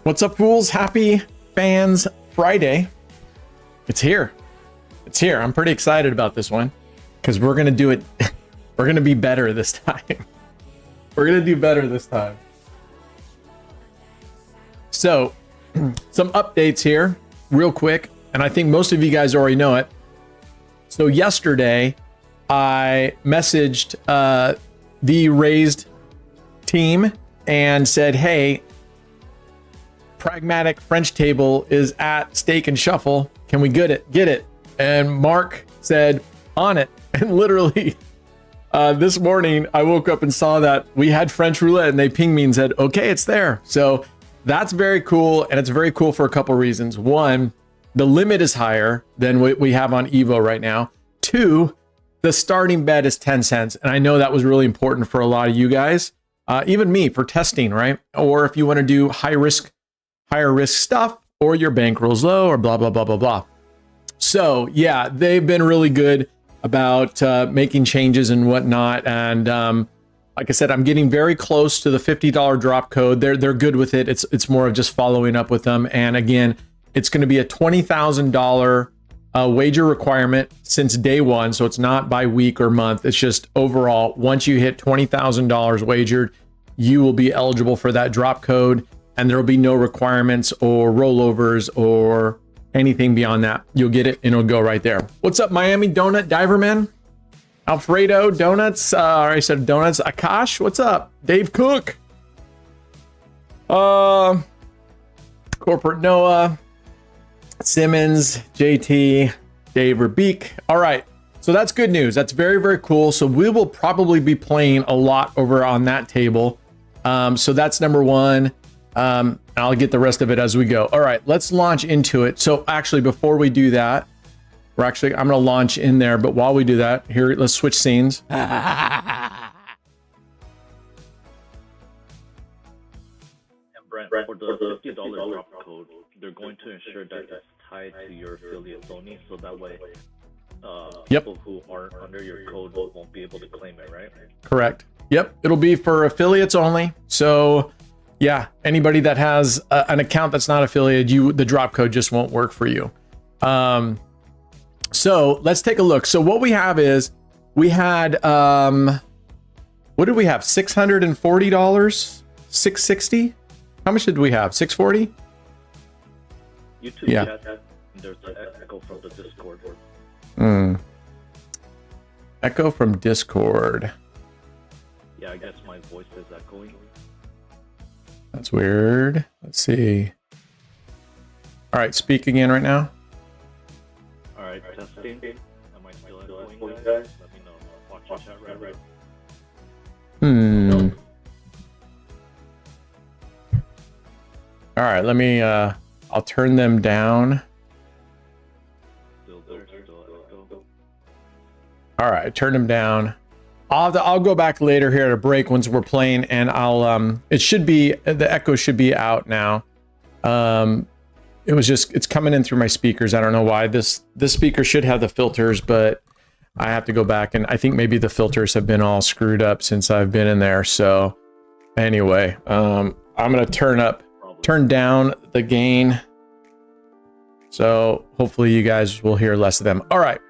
What's up, fools? Happy FanZ Friday. It's here. It's here. I'm pretty excited about this one because we're going to do it. We're going to be better this time. We're going to do better this time. So, some updates here real quick. And I think most of you guys already know it. So yesterday, I messaged the raised team and said, hey, pragmatic French table is at Steak and Shuffle. Can we get it? And Mark said, on it. And literally this morning I woke up and saw that we had French roulette and they pinged me and said, okay, it's there. So that's very cool. And it's very cool for a couple reasons. One, the limit is higher than what we have on Evo right now. Two, the starting bet is 10 cents. And I know that was really important for a lot of you guys, even me, for testing, right? Or if you want to do higher risk stuff, or your bankroll's low, or blah, blah, blah, blah, blah. So yeah, they've been really good about making changes and whatnot. And like I said, I'm getting very close to the $50 drop code. They're good with it. It's more of just following up with them. And again, it's going to be a $20,000 wager requirement since day one. So it's not by week or month. It's just overall, once you hit $20,000 wagered, you will be eligible for that drop code. And there will be no requirements or rollovers or anything beyond that. You'll get it and it'll go right there. What's up, Miami Donut Diverman? Alfredo Donuts. I said donuts. Akash, what's up? Dave Cook. Corporate Noah. Simmons, JT, Dave Rabeek. All right. So that's good news. That's very, very cool. So we will probably be playing a lot over on that table. So that's number one. I'll get the rest of it as we go. All right, let's launch into it. So actually, before we do that, I'm going to launch in there. But while we do that, here, let's switch scenes. And Brent, for the $50 drop code, they're going to ensure that it's tied to your affiliates only, so that way people who aren't under your code won't be able to claim it, right? Correct. Yep, it'll be for affiliates only. So yeah, anybody that has an account that's not affiliated, the drop code just won't work for you. So let's take a look. So what we have is we had what did we have? $640, $660. How much did we have? $640. YouTube chat. There's an echo from the Discord. Echo from Discord. Yeah, I guess my voice is echoing. That's weird. Let's see. All right, speak again right now. All right, testing. Am I still echoing, guys? Let me know. Watch the chat right. All right, let me, I'll turn them down. Still there, still echo. All right, turn them down. I'll go back later here at a break once we're playing, and I'll the echo should be out now. It's coming in through my speakers. I don't know why. This speaker should have the filters, but I have to go back, and I think maybe the filters have been all screwed up since I've been in there. So anyway, I'm gonna turn down the gain. So hopefully you guys will hear less of them. All right.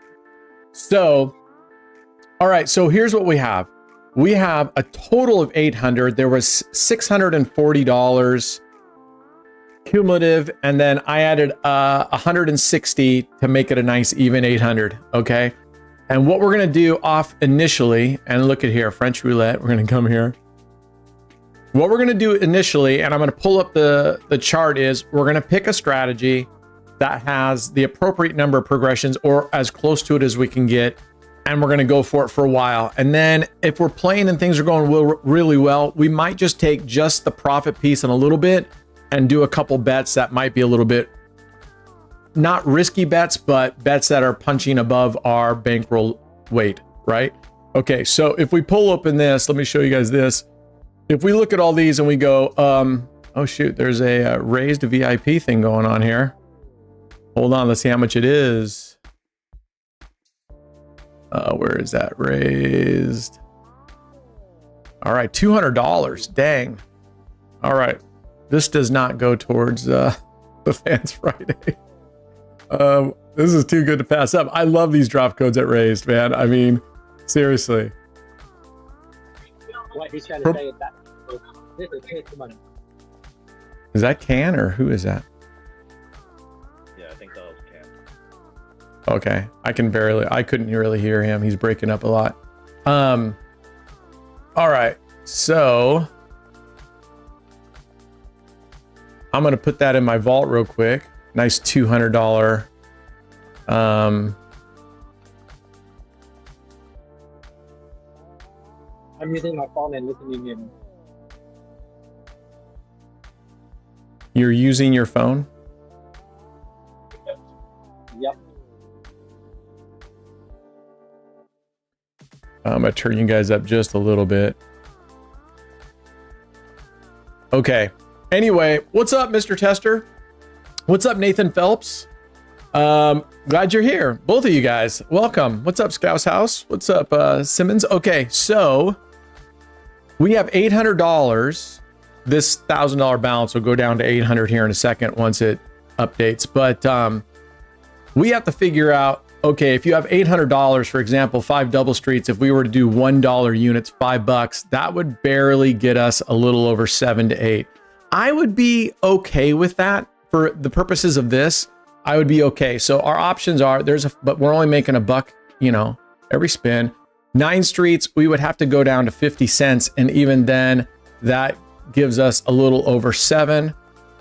So here's what we have. We have a total of 800. There was $640 cumulative, and then I added 160 to make it a nice even 800. Okay. And what we're going to do off initially, and look at here, French roulette. We're going to come here. What we're going to do initially, and I'm going to pull up the chart, is we're going to pick a strategy that has the appropriate number of progressions, or as close to it as we can get. And we're going to go for it for a while. And then if we're playing and things are going really well, we might just take just the profit piece and a little bit and do a couple bets that might be a little bit not risky bets, but bets that are punching above our bankroll weight, right? Okay, so if we pull open this, let me show you guys this. If we look at all these and we go, oh shoot, there's a raised VIP thing going on here. Hold on, let's see how much it is. Where is that raised? All right, $200, dang. All right, this does not go towards the FanZ Friday. This is too good to pass up. I love these drop codes at raised, man. I mean, seriously. What he's trying to say is that this is his money. Is that Can or who is that? Yeah, I think that was Cam. Okay, I couldn't really hear him. He's breaking up a lot. All right, so I'm gonna put that in my vault real quick. Nice $200. I'm using my phone and listening in. You're using your phone? Yep. I'm gonna turn you guys up just a little bit. Okay. Anyway, what's up, Mr. Tester? What's up, Nathan Phelps? Glad you're here. Both of you guys. Welcome. What's up, Scouse House? What's up, Simmons? Okay, so we have $800. This $1,000 balance will go down to 800 here in a second once it updates. But we have to figure out, okay, if you have $800, for example, 5 double streets, if we were to do $1 units, $5, that would barely get us a little over 7 to 8. I would be okay with that for the purposes of this. I would be okay. So our options are but we're only making $1, every spin. 9 streets, we would have to go down to 50 cents. And even then that gives us a little over 7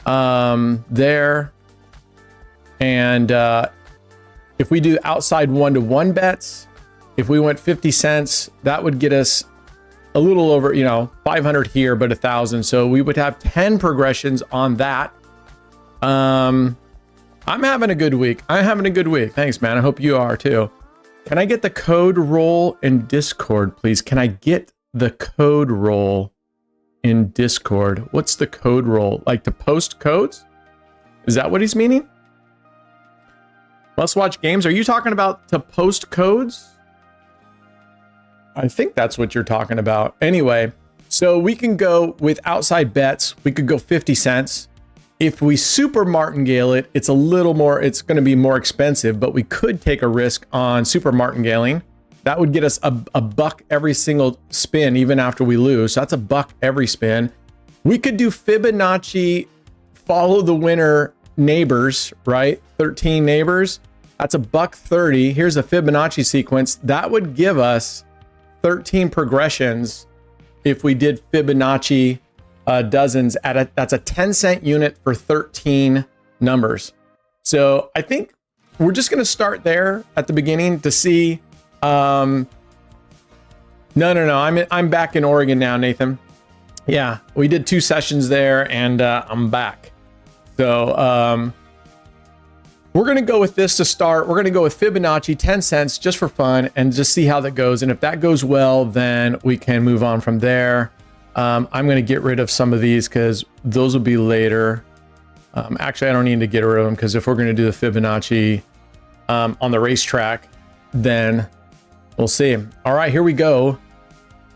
there. And if we do outside 1-to-1 bets, if we went 50 cents, that would get us a little over, 500 here, but 1,000. So we would have 10 progressions on that. I'm having a good week. Thanks, man. I hope you are too. Can I get the code roll in Discord, please? Can I get the code roll in Discord? What's the code roll? Like to post codes? Is that what he's meaning? Must watch games. Are you talking about to post codes? I think that's what you're talking about. Anyway, so we can go with outside bets. We could go 50 cents. If we super martingale it, it's going to be more expensive, but we could take a risk on super martingaling. That would get us a $1 every single spin, even after we lose. So that's $1 every spin. We could do Fibonacci, follow the winner neighbors, right? 13 neighbors. That's $1.30. Here's a Fibonacci sequence. That would give us 13 progressions if we did Fibonacci dozens that's a 10-cent unit for 13 numbers. So I think we're just going to start there at the beginning to see. No. I'm back in Oregon now, Nathan. Yeah, we did 2 sessions there, and I'm back. So we're going to go with this to start. We're going to go with Fibonacci, 10 cents, just for fun, and just see how that goes. And if that goes well, then we can move on from there. I'm going to get rid of some of these because those will be later. Actually, I don't need to get rid of them because if we're going to do the Fibonacci on the racetrack, then we'll see. All right, here we go.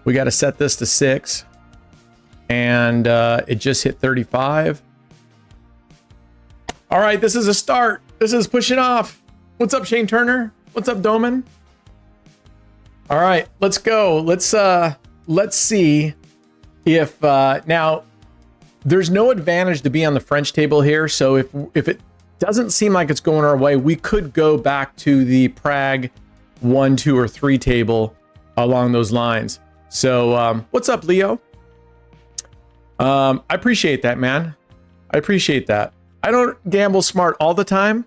We got to set this to 6. And it just hit 35. All right, this is a start. This is pushing off. What's up, Shane Turner? What's up, Doman? All right, let's go. Let's see if now there's no advantage to be on the French table here. So if it doesn't seem like it's going our way, we could go back to the Prague 1, 2, or 3 table along those lines. So what's up, Leo? I appreciate that, man. I appreciate that. I don't gamble smart all the time,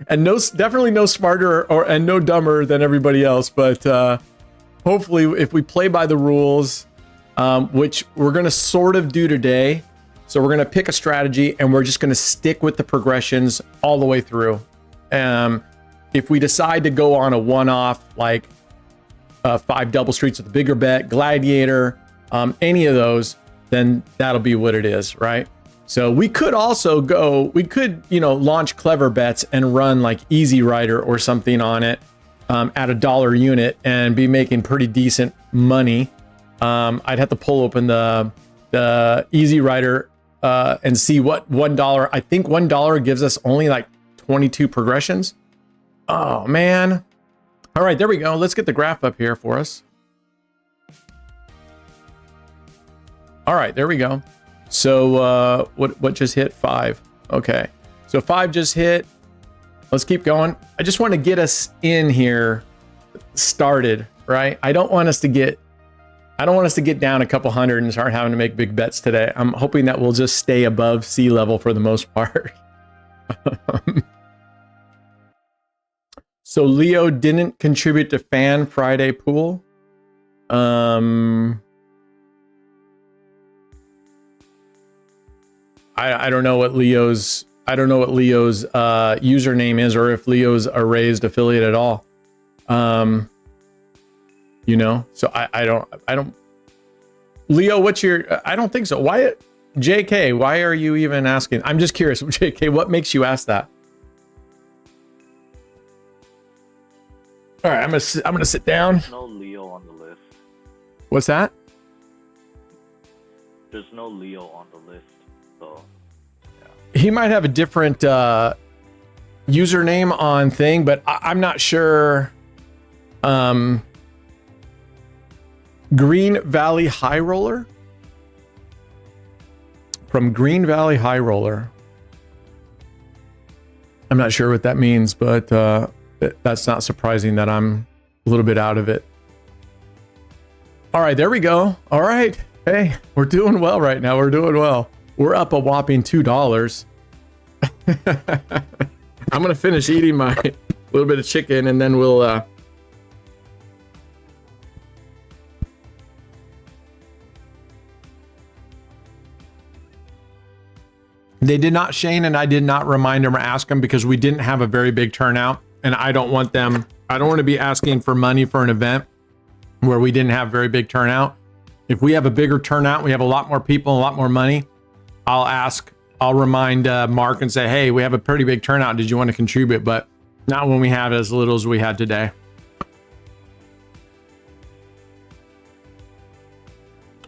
and definitely no smarter and no dumber than everybody else. But hopefully, if we play by the rules, which we're gonna sort of do today, So we're going to pick a strategy and we're just going to stick with the progressions all the way through. If we decide to go on a one-off, like 5 double streets with a bigger bet, gladiator, any of those, then that'll be what it is, right? So we could also launch clever bets and run like Easy Rider or something on it at $1 unit and be making pretty decent money. I'd have to pull open the Easy Rider and see what $1. I think $1 gives us only like 22 progressions. Oh man. All right, there we go. Let's get the graph up here for us. All right, there we go. So what just hit? 5. Okay. So 5 just hit. Let's keep going. I just want to get us in here started, right? I don't want us to get down a couple hundred and start having to make big bets today. I'm hoping that we'll just stay above sea level for the most part. So Leo didn't contribute to FanZ Friday pool. I don't know what Leo's username is, or if Leo's a raised affiliate at all. So I don't. Leo, what's your? I don't think so. Why, JK? Why are you even asking? I'm just curious, JK. What makes you ask that? All right, I'm gonna sit down. There's no Leo on the list. What's that? There's no Leo on the list, so yeah. He might have a different username on thing, but I'm not sure. Green Valley High Roller? From Green Valley High Roller. I'm not sure what that means, but that's not surprising that I'm a little bit out of it. All right, there we go. All right. Hey, we're doing well right now. We're doing well. We're up a whopping $2. I'm going to finish eating my little bit of chicken and then we'll... They did not, Shane, and I did not remind them or ask them because we didn't have a very big turnout. And I don't want to be asking for money for an event where we didn't have very big turnout. If we have a bigger turnout, we have a lot more people, a lot more money, I'll remind Mark and say, hey, we have a pretty big turnout. Did you want to contribute? But not when we have as little as we had today.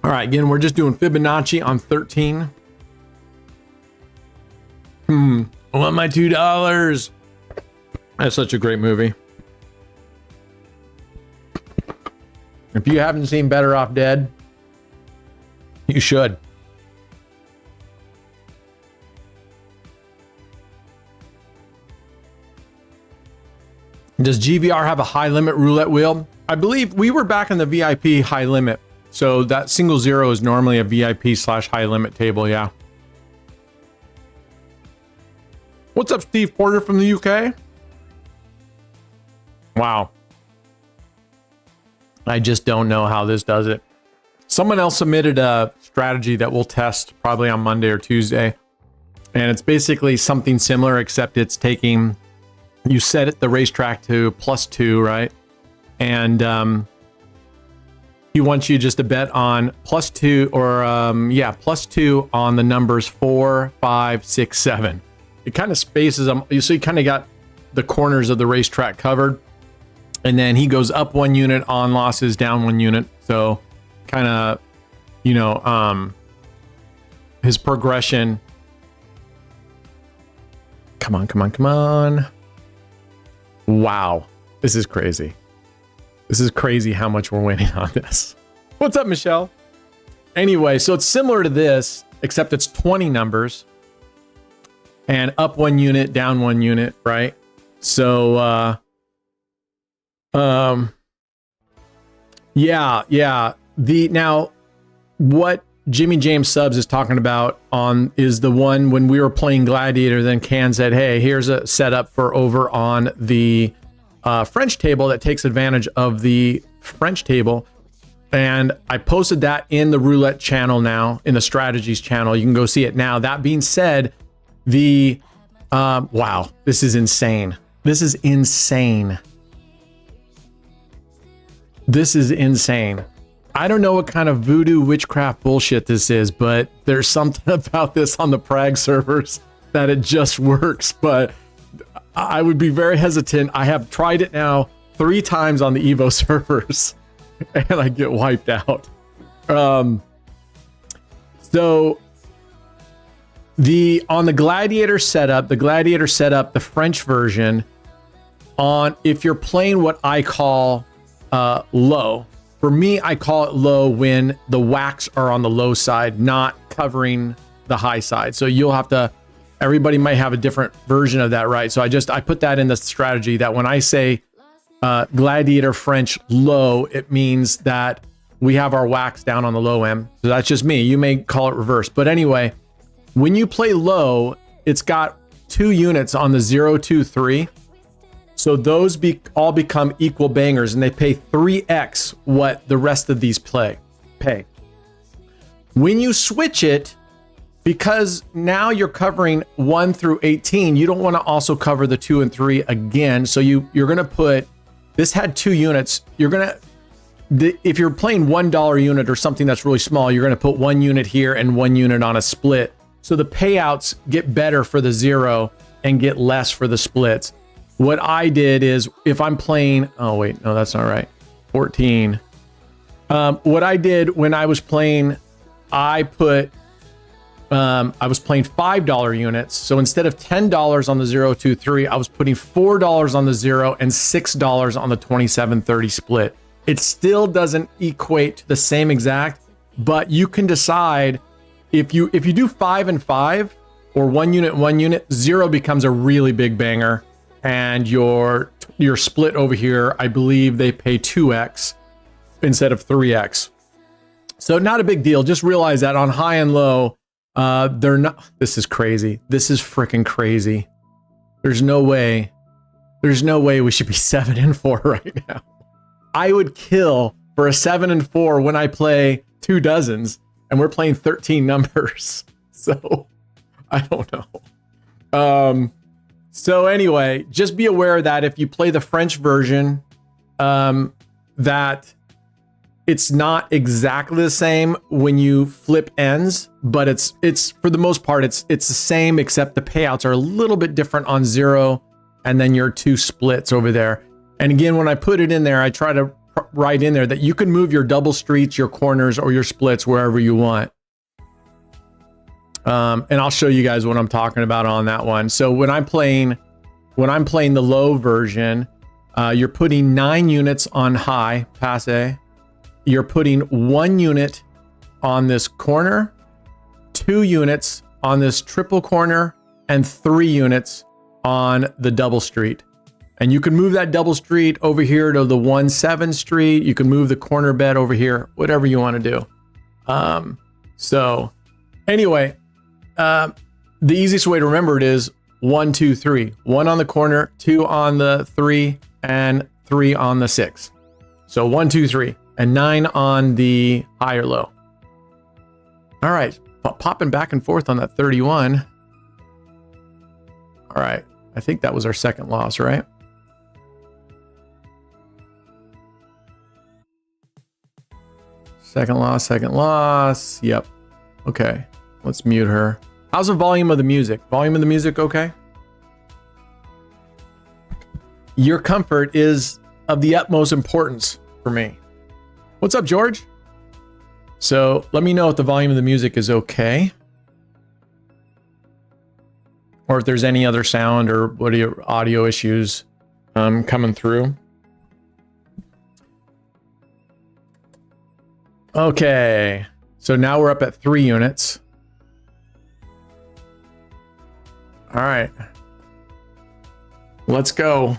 All right, again, we're just doing Fibonacci on 13. I want my $2. That's such a great movie. If you haven't seen Better Off Dead, you should. Does GVR have a high limit roulette wheel? I believe we were back in the VIP high limit. So that single zero is normally a VIP/high limit table, yeah. What's up, Steve Porter from the UK? Wow. I just don't know how this does it. Someone else submitted a strategy that we'll test probably on Monday or Tuesday. And it's basically something similar, except it's taking, you set it the racetrack to +2, right? And he wants you just to bet on +2 or +2 on the numbers 4, 5, 6, 7. It kind of spaces them. So you kind of got the corners of the racetrack covered. And then he goes up 1 unit on losses, down 1 unit. So kind of, his progression. Come on. Wow. This is crazy. This is crazy how much we're winning on this. What's up, Michelle? Anyway, so it's similar to this, except it's 20 numbers. And up 1 unit, down 1 unit, right? So, now what Jimmy James Subs is talking about is the one when we were playing Gladiator, then Can said, hey, here's a setup for over on the French table that takes advantage of the French table. And I posted that in the roulette channel now, in the strategies channel. You can go see it now. That being said, wow, this is insane. This is insane. This is insane. I don't know what kind of voodoo witchcraft bullshit this is, but there's something about this on the Prague servers that it just works. But I would be very hesitant. I have tried it now 3 times on the Evo servers, and I get wiped out. So on the Gladiator setup, the French version, if you're playing what I call low. For me, I call it low when the whacks are on the low side, not covering the high side. So you'll have to, everybody might have a different version of that, right? So I put that in the strategy that when I say Gladiator French low, it means that we have our whacks down on the low end. So that's just me. You may call it reverse. But anyway, when you play low, it's got 2 units on the 0, 2, 3. So those all become equal bangers, and they pay 3x what the rest of these pay. When you switch it, because now you're covering 1 through 18, you don't want to also cover the 2 and 3 again. So you're going to put, this had 2 units. You're going to, if you're playing $1 unit or something that's really small, you're going to put 1 unit here and 1 unit on a split. So the payouts get better for the 0 and get less for the splits. What I did is if I'm playing, oh wait, no, that's not right. 14. What I did when I was playing, I was playing $5 units. So instead of $10 on the 0, 2, 3, I was putting $4 on the 0 and $6 on the 27-30 split. It still doesn't equate to the same exact, but you can decide if you do 5 and 5 or 1 unit, 0 becomes a really big banger. And your split over here, I believe they pay 2x instead of 3x. So not a big deal. Just realize that on high and low, they're not. This is crazy. This is freaking crazy. There's no way we should be 7 and 4 right now. I would kill for a 7 and 4 when I play 2 dozens and we're playing 13 numbers. So I don't know. So anyway, just be aware that if you play the French version, that it's not exactly the same when you flip ends, but it's for the most part, it's the same, except the payouts are a little bit different on 0 and then your 2 splits over there. And again, when I put it in there, I try to write in there that you can move your double streets, your corners, or your splits wherever you want. And I'll show you guys what I'm talking about on that one. So when I'm playing the low version, you're putting 9 units on high, passe. You're putting 1 unit on this corner, 2 units on this triple corner, and 3 units on the double street. And you can move that double street over here to the 1-7 street. You can move the corner bed over here, whatever you want to do. So anyway, the easiest way to remember it is 1, 2, 3. 1 on the corner, 2 on the 3, and 3 on the 6. So 1, 2, 3, and 9 on the high or low. All right, popping back and forth on that 31. All right, I think that was our second loss, right? Second loss. Yep. Okay, let's mute her. How's the volume of the music? Volume of the music okay? Your comfort is of the utmost importance for me. What's up, George? So let me know if the volume of the music is okay. Or if there's any other sound or what are your audio issues coming through. Okay, so now we're up at 3 units. All right, let's go.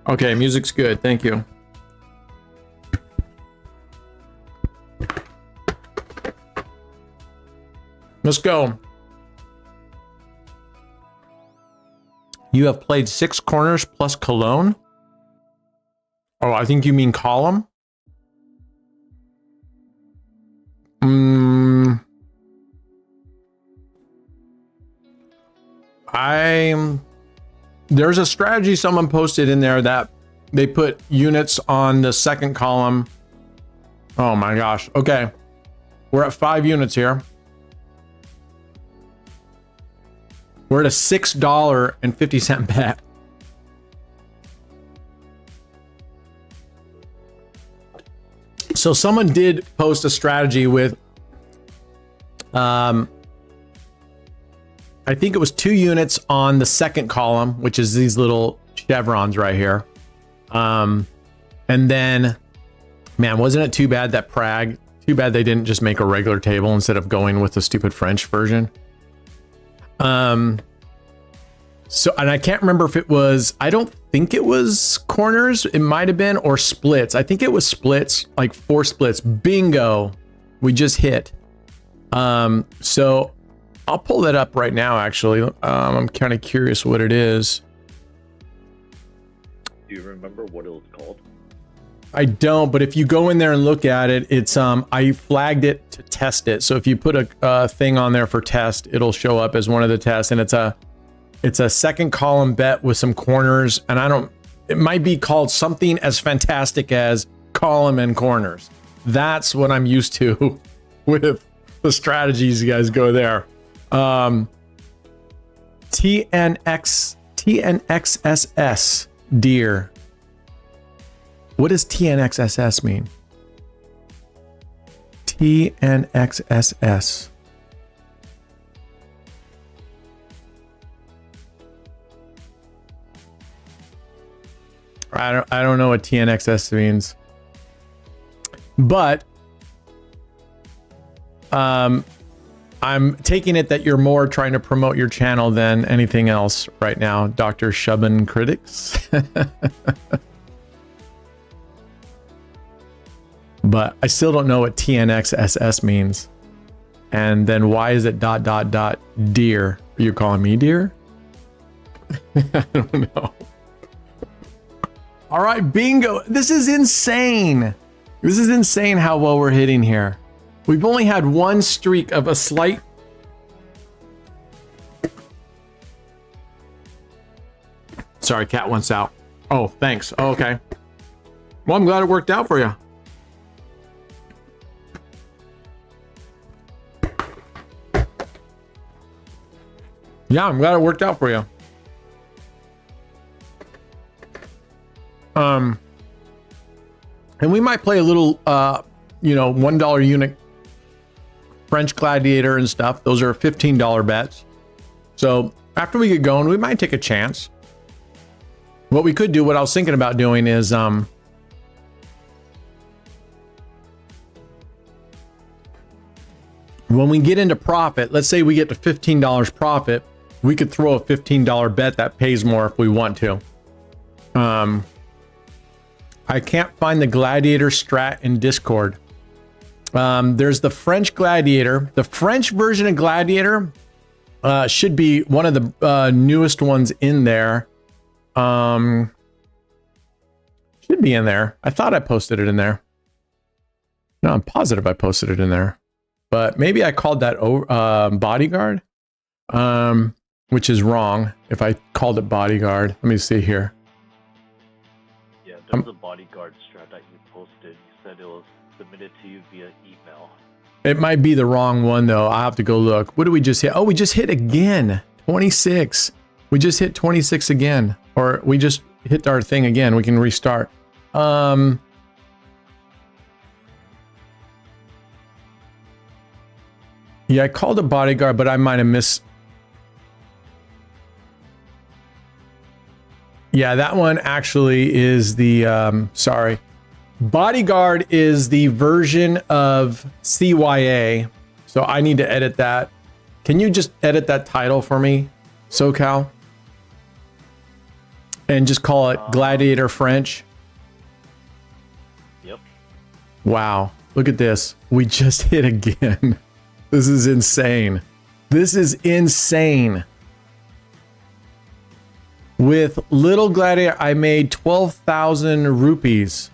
Okay, music's good. Thank you. Let's go. You have played 6 corners plus Cologne. Oh, I think you mean column. There's a strategy someone posted in there that they put units on the second column. Oh my gosh. Okay. We're at 5 units here. We're at a $6.50 bet. So someone did post a strategy with, I think it was 2 units on the second column, which is these little chevrons right here. And then, man, wasn't it too bad that Prague, too bad they didn't just make a regular table instead of going with the stupid French version. So, and I can't remember if it was, I don't think it was corners. It might've been, or splits. I think it was splits, like 4 splits. Bingo. We just hit. So I'll pull that up right now, actually. I'm kind of curious what it is. Do you remember what it was called? I don't, but if you go in there and look at it, it's I flagged it to test it. So if you put a thing on there for test, it'll show up as one of the tests, and it's a second column bet with some corners, and it might be called something as fantastic as column and corners. That's what I'm used to with the strategies. You guys go there. TNXSS deer. What does TNXSS mean? TNXSS. I don't know what TNXS means. But I'm taking it that you're more trying to promote your channel than anything else right now, Dr. Shubin Critics. But I still don't know what TNXSS means. And then why is it ... deer? Are you calling me deer? I don't know. All right, bingo. This is insane. This is insane how well we're hitting here. We've only had one streak of a slight. Sorry, cat wants out. Oh, thanks. Oh, okay. Well, I'm glad it worked out for you. Yeah, I'm glad it worked out for you. And we might play a little, $1 unit French Gladiator and stuff. Those are $15 bets. So after we get going, we might take a chance. What we could do, what I was thinking about doing is, when we get into profit, let's say we get to $15 profit, we could throw a $15 bet that pays more if we want to. I can't find the Gladiator strat in Discord. There's the French Gladiator. The French version of Gladiator should be one of the newest ones in there. Should be in there. I thought I posted it in there. No, I'm positive I posted it in there. But maybe I called that bodyguard, which is wrong. If I called it bodyguard, let me see here. Yeah, there's a bodyguard strat that you posted. You said it was submitted to you via email. It might be the wrong one though. I'll have to go look. What did we just hit? Oh, we just hit again. 26. We just hit 26 again, or we just hit our thing again. We can restart. Yeah, I called it bodyguard, but I might have missed. Yeah, that one actually is the, sorry. Bodyguard is the version of CYA. So I need to edit that. Can you just edit that title for me, SoCal? And just call it Gladiator French. Yep. Wow, look at this. We just hit again. This is insane. This is insane. With Little Gladiator, I made 12,000 rupees.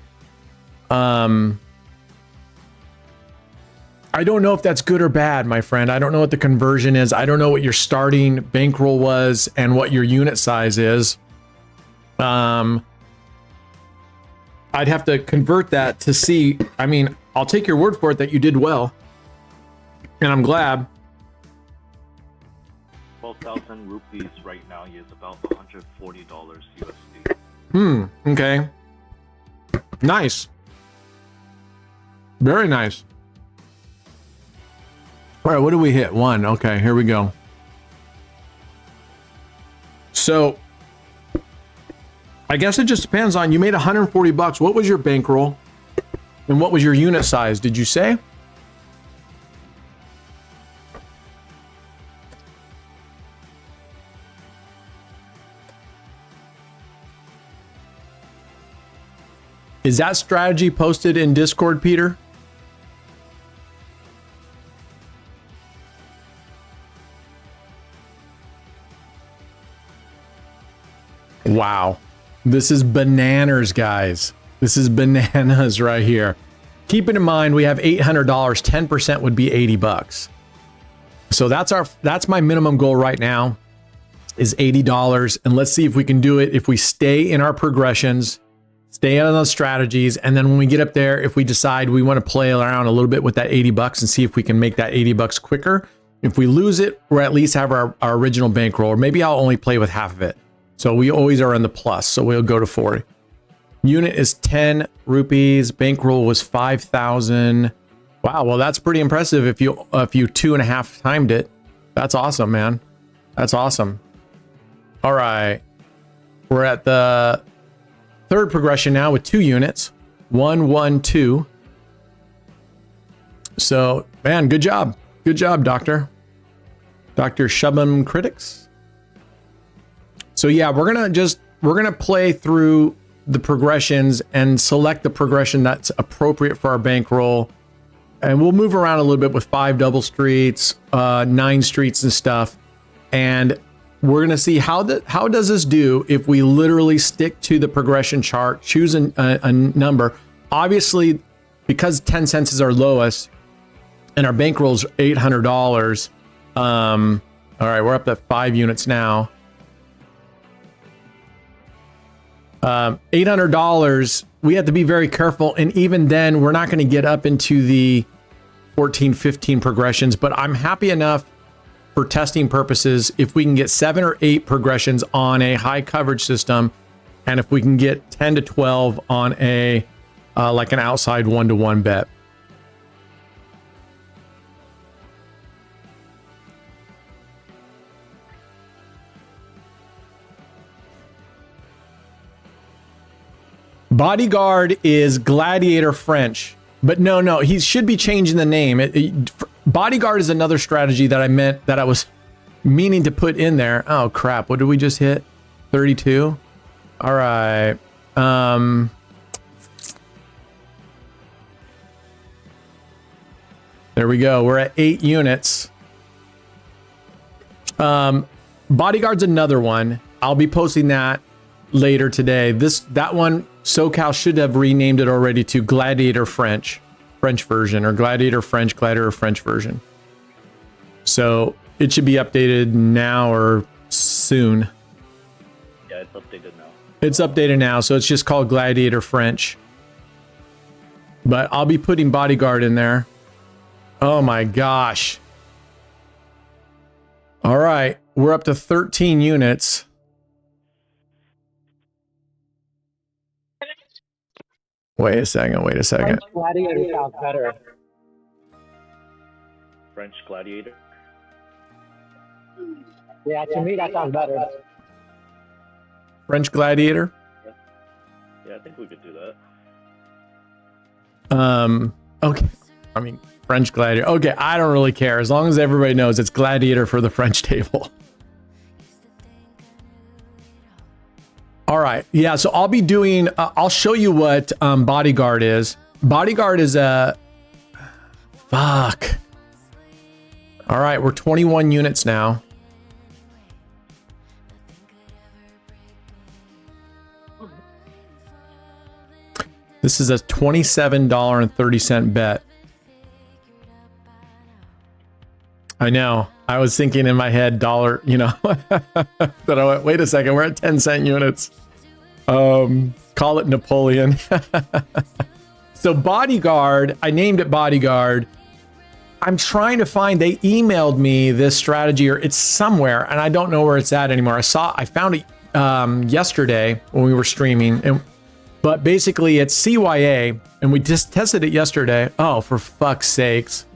I don't know if that's good or bad, my friend. I don't know what the conversion is. I don't know what your starting bankroll was and what your unit size is. I'd have to convert that to see. I mean, I'll take your word for it that you did well. And I'm glad. 12,000 rupees right now is about $140 USD. Okay. Nice. Very nice. All right, what do we hit? 1. Okay, here we go. So, I guess it just depends on, you made 140 bucks. What was your bankroll? And what was your unit size? Did you say? Is that strategy posted in Discord, Peter? Wow. This is bananas, guys. This is bananas right here. Keep it in mind, we have $800. 10% would be 80 bucks. So that's my minimum goal right now is $80. And let's see if we can do it if we stay in our progressions, stay on those strategies. And then when we get up there, if we decide we want to play around a little bit with that 80 bucks and see if we can make that 80 bucks quicker. If we lose it, or at least have our original bankroll, or maybe I'll only play with half of it. So we always are in the plus. So we'll go to 40. Unit is 10 rupees. Bankroll was 5,000. Wow. Well, that's pretty impressive. If you 2.5 timed it, that's awesome, man. That's awesome. All right. We're at the third progression now with 2 units. 1, 1, 2. So, man, good job. Good job, Dr. Shubham Critics. So yeah, we're gonna play through the progressions and select the progression that's appropriate for our bankroll. And we'll move around a little bit with 5 double streets, 9 streets and stuff. And we're gonna see how does this do if we literally stick to the progression chart, choose a number. Obviously, because 10 cents is our lowest and our bankroll's $800. All right, we're up to 5 units now. $800, we have to be very careful. And even then, we're not going to get up into the 14, 15 progressions, but I'm happy enough for testing purposes if we can get 7 or 8 progressions on a high coverage system. And if we can get 10 to 12 on a, like an outside 1-to-1 bet. Bodyguard is Gladiator French, but no, he should be changing the name. Bodyguard is another strategy that I was meaning to put in there. Oh crap, what did we just hit? 32? All right. There we go. We're at 8 units. Bodyguard's another one. I'll be posting that later today. That one, SoCal should have renamed it already to Gladiator French version, or Gladiator French version. So it should be updated now or soon. Yeah, it's updated now. It's updated now, so it's just called Gladiator French. But I'll be putting Bodyguard in there. Oh my gosh. All right, we're up to 13 units. Wait a second. French Gladiator sounds better. French Gladiator? Yeah, to me that sounds better. French Gladiator? Yeah, I think we could do that. Okay. I mean, French Gladiator. Okay, I don't really care. As long as everybody knows it's Gladiator for the French table. All right. Yeah, so I'll be doing, I'll show you what Bodyguard is. Bodyguard is a... Fuck. All right, we're 21 units now. This is a $27.30 bet. I know. I was thinking in my head dollar, you know, that I went, wait a second, we're at 10-cent units. Call it Napoleon. So Bodyguard, I named it Bodyguard. I'm trying to find, they emailed me this strategy, or it's somewhere, and I don't know where it's at anymore. I found it yesterday when we were streaming, but basically it's CYA, and we just tested it yesterday. Oh, for fuck's sakes.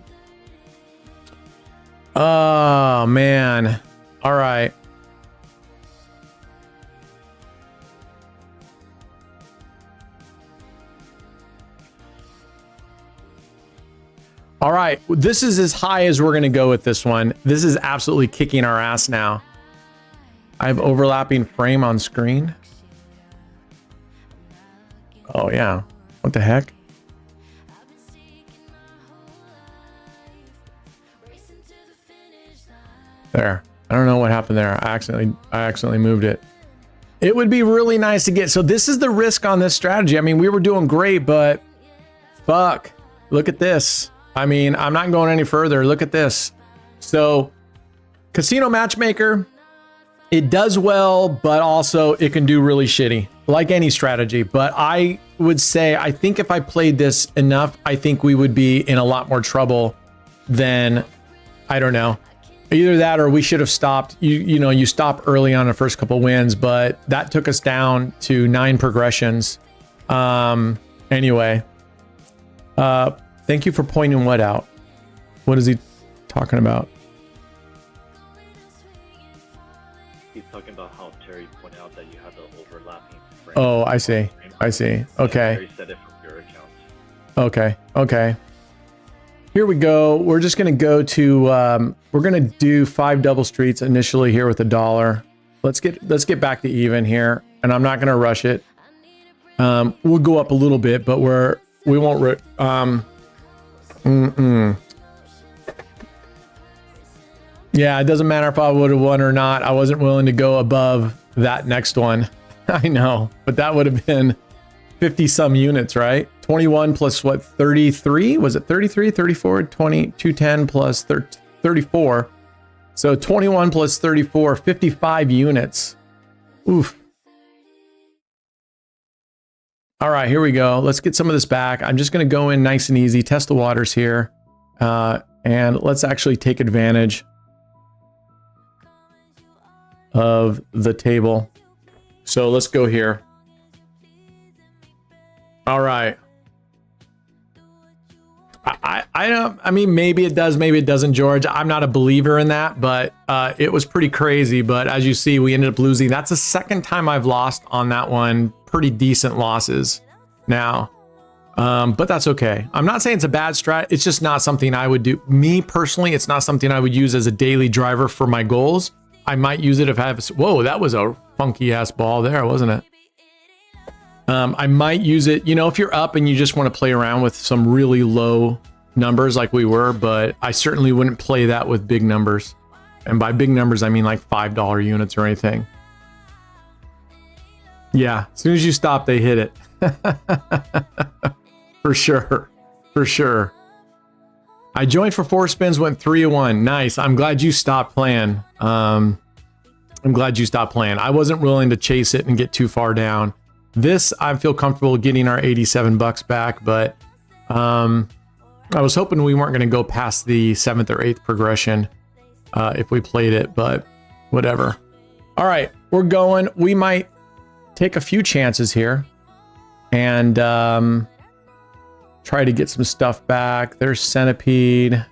Oh, man. All right. All right, this is as high as we're going to go with this one. This is absolutely kicking our ass now. I have overlapping frame on screen. Oh, yeah. What the heck? There. I don't know what happened there. I accidentally moved it. It would be really nice to get. So this is the risk on this strategy. I mean, we were doing great, but fuck. Look at this. I mean, I'm not going any further. Look at this. So Casino Matchmaker, it does well, but also it can do really shitty, like any strategy. But I would say, I think if I played this enough, I think we would be in a lot more trouble than, I don't know, either that or we should have stopped. You know, you stop early on the first couple wins, but that took us down to 9 progressions. Anyway, thank you for pointing what out. What is he talking about? He's talking about how Terry pointed out that you had the overlapping frame. Oh, I see. I see. Okay. Terry said it from your account. Okay. Okay. Here we go. We're just going to go to, we're going to do 5 double streets initially here with $1. Let's get back to even here. And I'm not going to rush it. We'll go up a little bit, but we won't, yeah, it doesn't matter if I would have won or not. I wasn't willing to go above that next one. I know, but that would have been 50 some units, right? 21 plus what, 33? Was it 33, 34, 20, 210 plus 34. So 21 plus 34, 55 units. Oof. All right, here we go. Let's get some of this back. I'm just going to go in nice and easy, test the waters here. And let's actually take advantage of the table. So let's go here. All right. I don't, I mean, maybe it does, maybe it doesn't, George. I'm not a believer in that, but it was pretty crazy. But as you see, we ended up losing. That's the second time I've lost on that one. Pretty decent losses now. But that's okay. I'm not saying it's a bad strat. It's just not something I would do. Me personally, it's not something I would use as a daily driver for my goals. I might use it if I have, whoa, that was a funky ass ball there, wasn't it? I might use it, you know, if you're up and you just want to play around with some really low numbers like we were, but I certainly wouldn't play that with big numbers. And by big numbers, I mean like $5 units or anything. Yeah, as soon as you stop, they hit it. For sure. For sure. I joined for 4 spins, went 3-1. Nice. I'm glad you stopped playing. I'm glad you stopped playing. I wasn't willing to chase it and get too far down. This, I feel comfortable getting our 87 bucks back, but I was hoping we weren't going to go past the 7th or 8th progression if we played it, but whatever. All right, we're going. We might take a few chances here and try to get some stuff back. There's Centipede.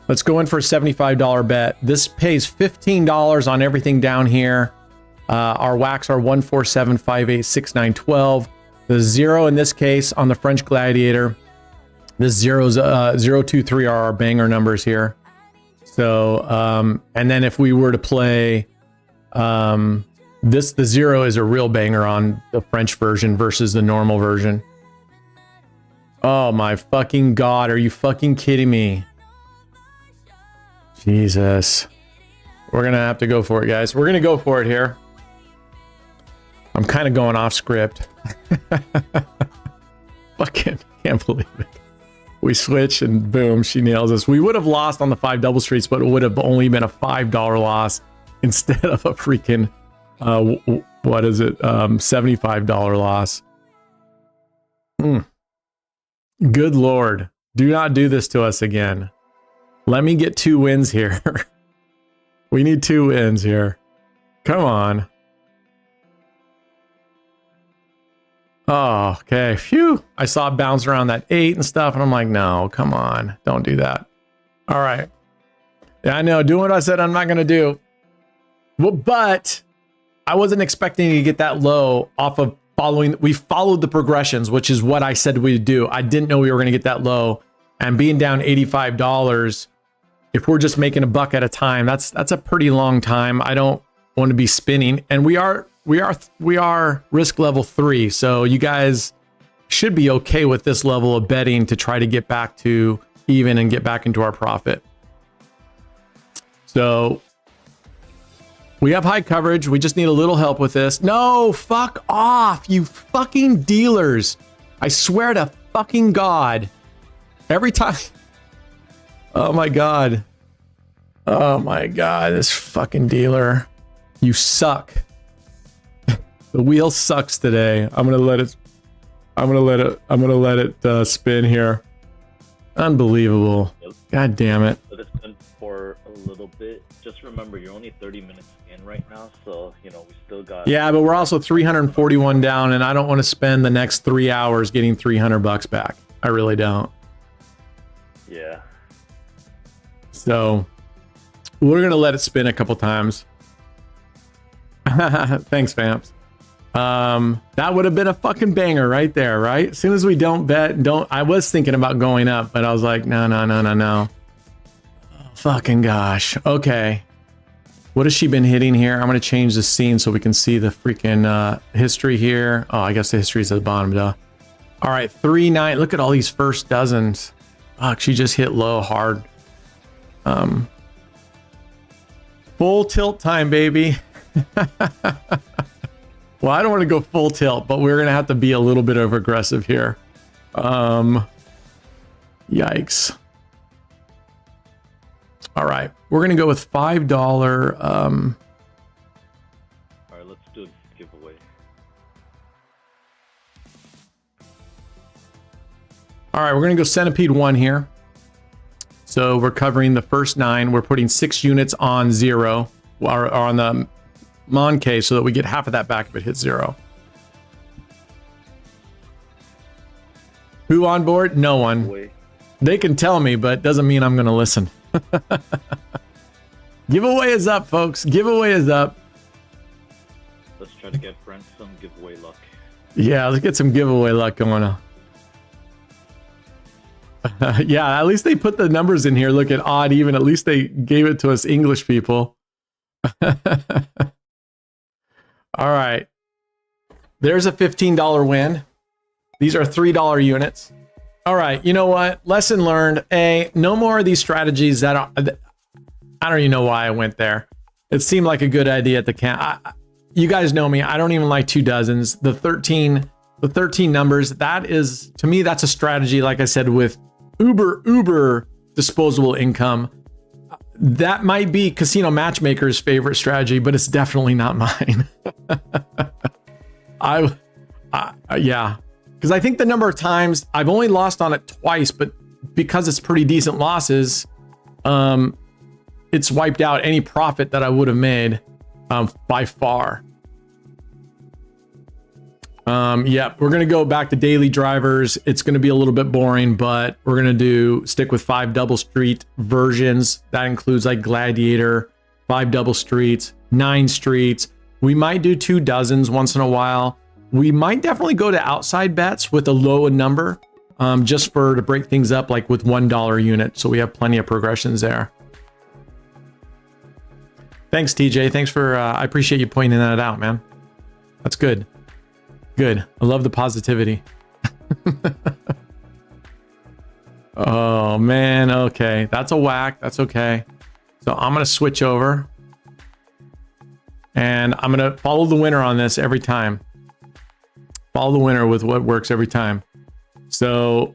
Let's go in for a $75 bet. This pays $15 on everything down here. Our whacks are 1, 4, 7, 5, 8, 6, 9, 12. The 0 in this case on the French Gladiator. The 0, 2, 3 are our banger numbers here. So, and then if we were to play this, the 0 is a real banger on the French version versus the normal version. Oh my fucking God, are you fucking kidding me? Jesus. We're gonna have to go for it, guys. We're gonna go for it here. I'm kind of going off script. Fucking can't believe it. We switch and boom, she nails us. We would have lost on the 5 double streets, but it would have only been a $5 loss instead of a freaking, what is it? $75 loss. Good Lord. Do not do this to us again. Let me get 2 wins here. We need 2 wins here. Come on. Oh, okay. Phew. I saw it bounce around that 8 and stuff, and I'm like, no, come on. Don't do that. All right. Yeah, I know. Doing what I said I'm not going to do. Well, but I wasn't expecting to get that low off of following. We followed the progressions, which is what I said we'd do. I didn't know we were going to get that low. And being down $85, if we're just making $1 at a time, that's a pretty long time. I don't want to be spinning. And we are risk level 3. So you guys should be okay with this level of betting to try to get back to even and get back into our profit. So we have high coverage. We just need a little help with this. No, fuck off, you fucking dealers. I swear to fucking God. Every time. Oh my God. Oh my God, this fucking dealer. You suck. The wheel sucks today. I'm gonna let it spin here. Unbelievable. God damn it. Let it spin for a little bit. Just remember, you're only 30 minutes in right now, so we still got. Yeah, but we're also 341 down, and I don't want to spend the next 3 hours getting $300 back. I really don't. Yeah. So we're gonna let it spin a couple times. Thanks, Vamps. That would have been a fucking banger right there, right? As soon as we don't bet, I was thinking about going up, but I was like, no. Oh, fucking gosh. Okay. What has she been hitting here? I'm going to change the scene so we can see the freaking history here. Oh, I guess the history is at the bottom, duh. All right, 3-9. Look at all these first dozens. Fuck, she just hit low hard. Full tilt time, baby. Well, I don't want to go full tilt, but we're going to have to be a little bit of aggressive here. Yikes. All right. We're going to go with $5. All right, let's do a giveaway. All right, we're going to go Centipede 1 here. So we're covering the first 9. We're putting 6 units on 0, or on the Monk, so that we get half of that back if it hits 0. Who on board? No one. They can tell me, but doesn't mean I'm going to listen. Giveaway is up, folks. Giveaway is up. Let's try to get Brent some giveaway luck. Yeah, let's get some giveaway luck going on. Yeah, at least they put the numbers in here. Look at odd, even. At least they gave it to us English people. All right. There's a $15 win. These are $3 units. All right. You know what? Lesson learned. No more of these strategies that are, I don't even know why I went there. It seemed like a good idea at the camp. You guys know me. I don't even like 2 dozens. The 13 numbers, that is, to me, that's a strategy, like I said, with uber disposable income. That might be Casino Matchmaker's favorite strategy, but it's definitely not mine. Yeah, because I think the number of times I've only lost on it twice, but because it's pretty decent losses, it's wiped out any profit that I would have made by far. Yeah, we're gonna go back to daily drivers. It's gonna be a little bit boring, but we're gonna stick with 5 double street versions. That includes like Gladiator, 5 double streets, 9 streets. We might do 2 dozens once in a while. We might definitely go to outside bets with a low number, just to break things up, like with $1 unit. So we have plenty of progressions there. Thanks, TJ. Thanks for, I appreciate you pointing that out, man. That's good. Good. I love the positivity. Oh, man. Okay. That's a whack. That's okay. So I'm going to switch over. And I'm going to follow the winner on this every time. Follow the winner with what works every time. So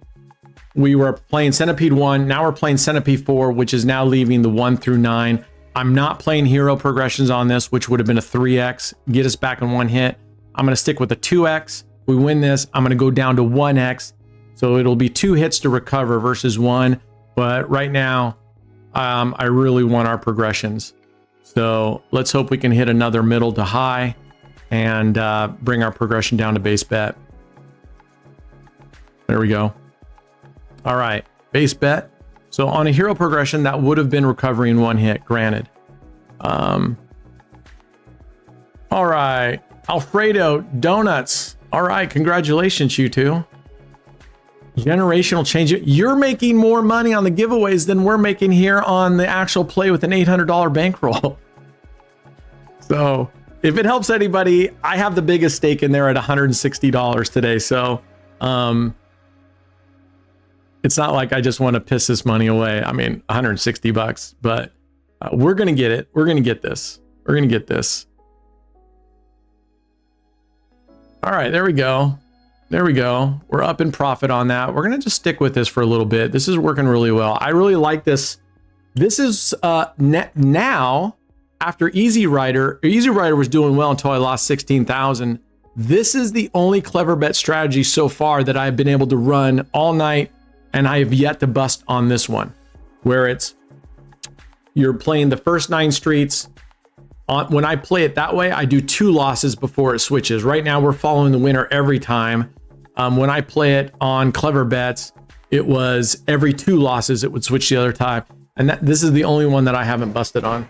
we were playing Centipede 1. Now we're playing Centipede 4, which is now leaving the 1 through 9. I'm not playing hero progressions on this, which would have been a 3x. Get us back in one hit. I'm going to stick with a 2x. We win this. I'm going to go down to 1x. So it'll be 2 hits to recover versus 1. But right now, I really want our progressions. So let's hope we can hit another middle to high and bring our progression down to base bet. There we go. All right, base bet. So on a hero progression, that would have been recovery in one hit, granted. All right, Alfredo Donuts. All right, congratulations, you two. Generational change. You're making more money on the giveaways than we're making here on the actual play with an $800 bankroll. So if it helps anybody, I have the biggest stake in there at $160 today. So it's not like I just want to piss this money away. I mean, 160 bucks, but we're going to get it. We're going to get this. We're going to get this. All right, there we go. There we go. We're up in profit on that. We're going to just stick with this for a little bit. This is working really well. I really like this. This is now after Easy Rider was doing well until I lost 16,000. This is the only clever bet strategy so far that I've been able to run all night, and I have yet to bust on this one, where it's you're playing the first 9 streets. When I play it that way, I do 2 losses before it switches. Right now, we're following the winner every time. When I play it on clever bets, it was every 2 losses it would switch the other time, and this is the only one that I haven't busted on.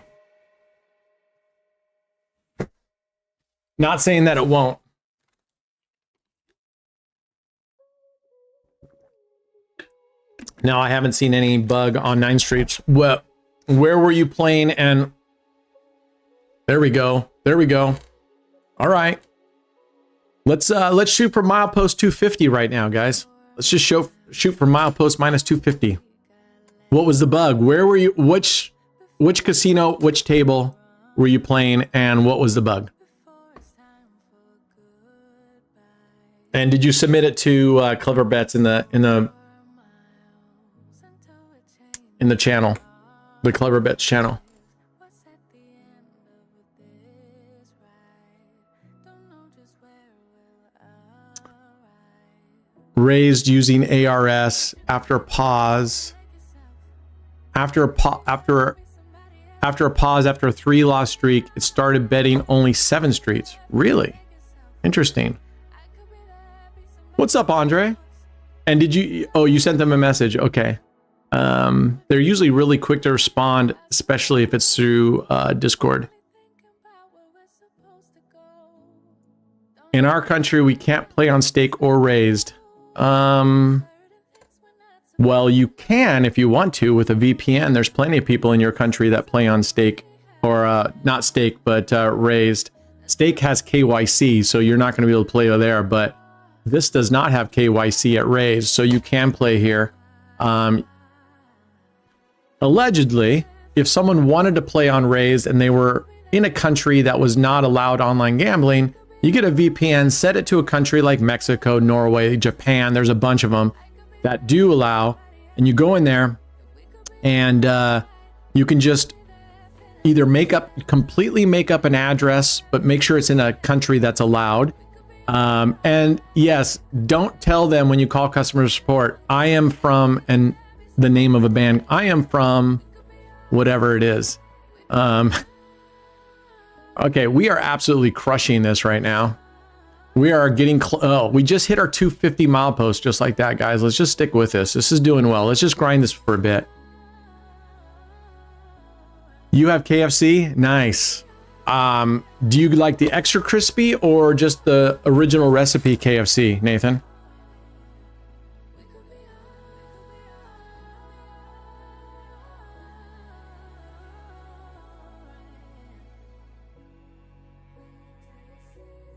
Not saying that it won't. Now, I haven't seen any bug on 9 streets. Well, where were you playing? And there we go. There we go. All right. Let's shoot for milepost 250 right now, guys. Let's just shoot for milepost minus 250. What was the bug? Where were you? Which casino, which table were you playing, and what was the bug? And did you submit it to Clever Bets in the channel, the Clever Bets channel? Raised using ARS after a pause. After a pause, after a 3 loss streak, it started betting only 7 streets. Really? Interesting. What's up, Andre? And did you, oh, you sent them a message. Okay. They're usually really quick to respond, especially if it's through Discord. In our country, we can't play on stake or raised. Well, you can if you want to with a VPN. There's plenty of people in your country that play on stake, or not stake, but raised. Stake has KYC, so you're not going to be able to play there, but this does not have KYC at raised, so you can play here. Allegedly, if someone wanted to play on raised and they were in a country that was not allowed online gambling, you get a VPN, set it to a country like Mexico, Norway, Japan. There's a bunch of them that do allow, and you go in there and you can just either completely make up an address, but make sure it's in a country that's allowed. And yes, don't tell them when you call customer support, I am from, and the name of a band, I am from whatever it is. Okay, we are absolutely crushing this right now. We are getting we just hit our 250 milepost just like that, guys. Let's just stick with this. This is doing well. Let's just grind this for a bit. You have KFC? Nice. Do you like the extra crispy or just the original recipe KFC, Nathan?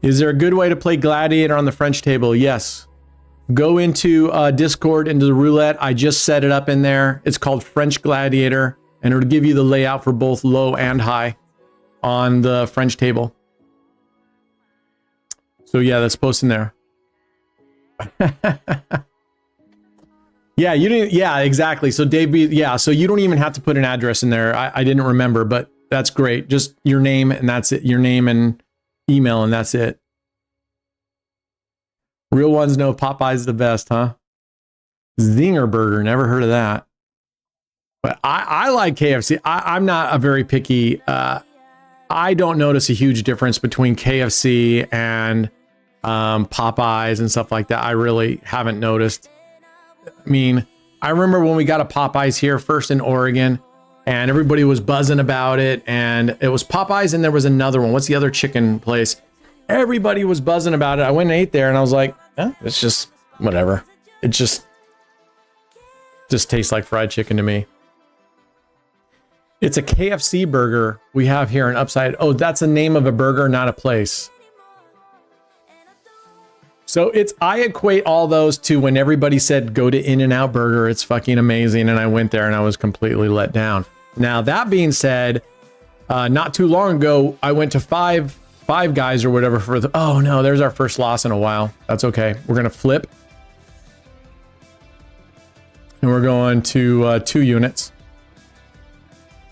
Is there a good way to play Gladiator on the French table? Yes. Go into Discord, into the roulette. I just set it up in there. It's called French Gladiator, and it'll give you the layout for both low and high. on the French table. So yeah, that's posted in there. Yeah, you didn't. Yeah, exactly. So Dave, yeah, so you don't even have to put an address in there. I didn't remember, but that's great. Just your name and that's it. Your name and email and that's it. Real ones know Popeye's the best, huh? Zinger Burger, never heard of that. But I like KFC. I'm not a very picky. I don't notice a huge difference between KFC and Popeyes and stuff like that. I really haven't noticed. I mean, I remember when we got a Popeyes here first in Oregon, and everybody was buzzing about it, and it was Popeyes, and there was another one. What's the other chicken place? Everybody was buzzing about it. I went and ate there, and I was like, it's just whatever. It just tastes like fried chicken to me. It's a KFC burger we have here in Upside. Oh, that's the name of a burger, not a place. So I equate all those to when everybody said go to In-N-Out Burger, it's fucking amazing, and I went there and I was completely let down. Now that being said, not too long ago I went to Five Guys or whatever for the. Oh no, there's our first loss in a while. That's okay. We're gonna flip, and we're going to 2 units.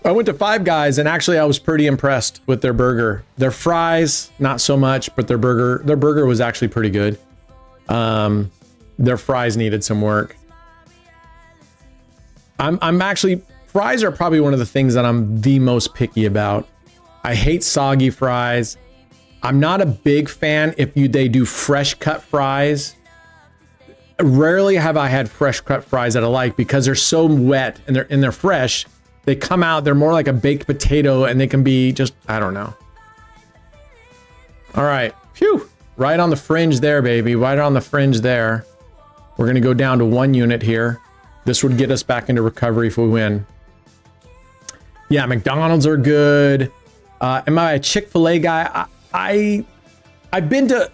I went to Five Guys and actually I was pretty impressed with their burger. Their fries, not so much, but their burger was actually pretty good. Their fries needed some work. I'm actually, fries are probably one of the things that I'm the most picky about. I hate soggy fries. I'm not a big fan if they do fresh cut fries. Rarely have I had fresh cut fries that I like because they're so wet and they're fresh. They come out, they're more like a baked potato and they can be just, I don't know. All right, phew, right on the fringe there, baby, right on the fringe there. We're gonna go down to 1 unit here. This would get us back into recovery if we win. Yeah, McDonald's are good. Am I a Chick-fil-A guy? I've been to,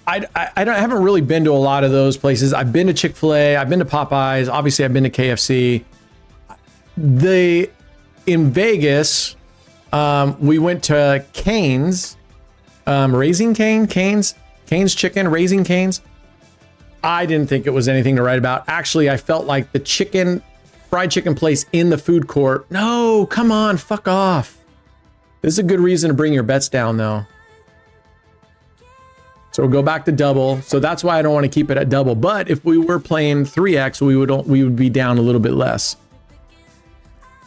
I haven't really been to a lot of those places. I've been to Chick-fil-A, I've been to Popeyes, obviously I've been to KFC. In Vegas, we went to Cane's, Raising Cane, Cane's Chicken, Raising Cane's. I didn't think it was anything to write about. Actually, I felt like the fried chicken place in the food court. No, come on, fuck off. This is a good reason to bring your bets down though. So we'll go back to double. So that's why I don't want to keep it at double. But if we were playing 3x, we would be down a little bit less.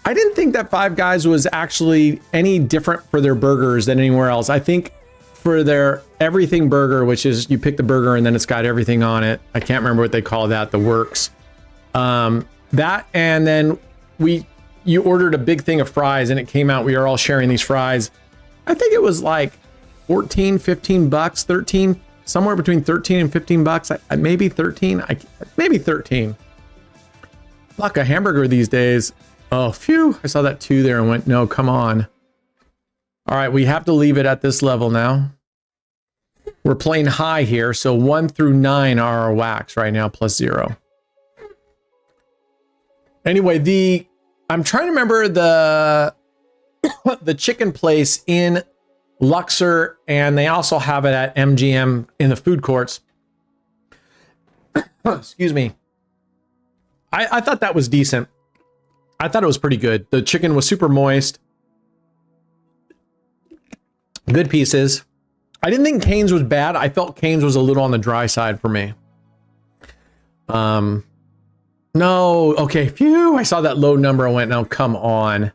I didn't think that Five Guys was actually any different for their burgers than anywhere else. I think for their everything burger, which is you pick the burger and then it's got everything on it. I can't remember what they call that, the works. That, and then you ordered a big thing of fries and it came out, we were all sharing these fries. I think it was like 14, 15 bucks, 13, somewhere between 13 and 15 bucks. Maybe 13, maybe 13. Fuck, a hamburger these days. Oh, phew. I saw that 2 there and went, no, come on. All right, we have to leave it at this level now. We're playing high here, so 1 through 9 are our whacks right now, plus 0. Anyway, I'm trying to remember the chicken place in Luxor, and they also have it at MGM in the food courts. Excuse me. I thought that was decent. I thought it was pretty good. The chicken was super moist. Good pieces. I didn't think Cane's was bad. I felt Cane's was a little on the dry side for me. No, okay, phew. I saw that low number. I went, no, come on.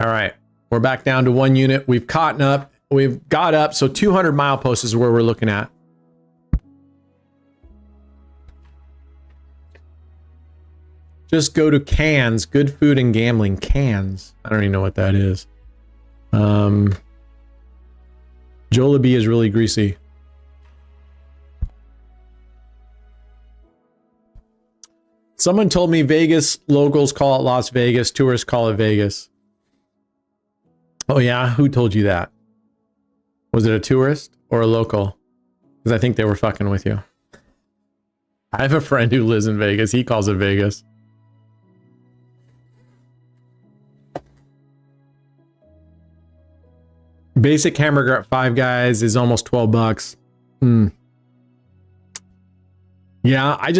All right, we're back down to 1 unit. We've caught up. We've got up. So 200 mileposts is where we're looking at. Just go to Cans, Good Food and Gambling. Cans. I don't even know what that is. Jollibee is really greasy. Someone told me Vegas locals call it Las Vegas, tourists call it Vegas. Oh yeah? Who told you that? Was it a tourist or a local? Because I think they were fucking with you. I have a friend who lives in Vegas. He calls it Vegas. Basic hamburger at Five Guys is almost $12. Yeah,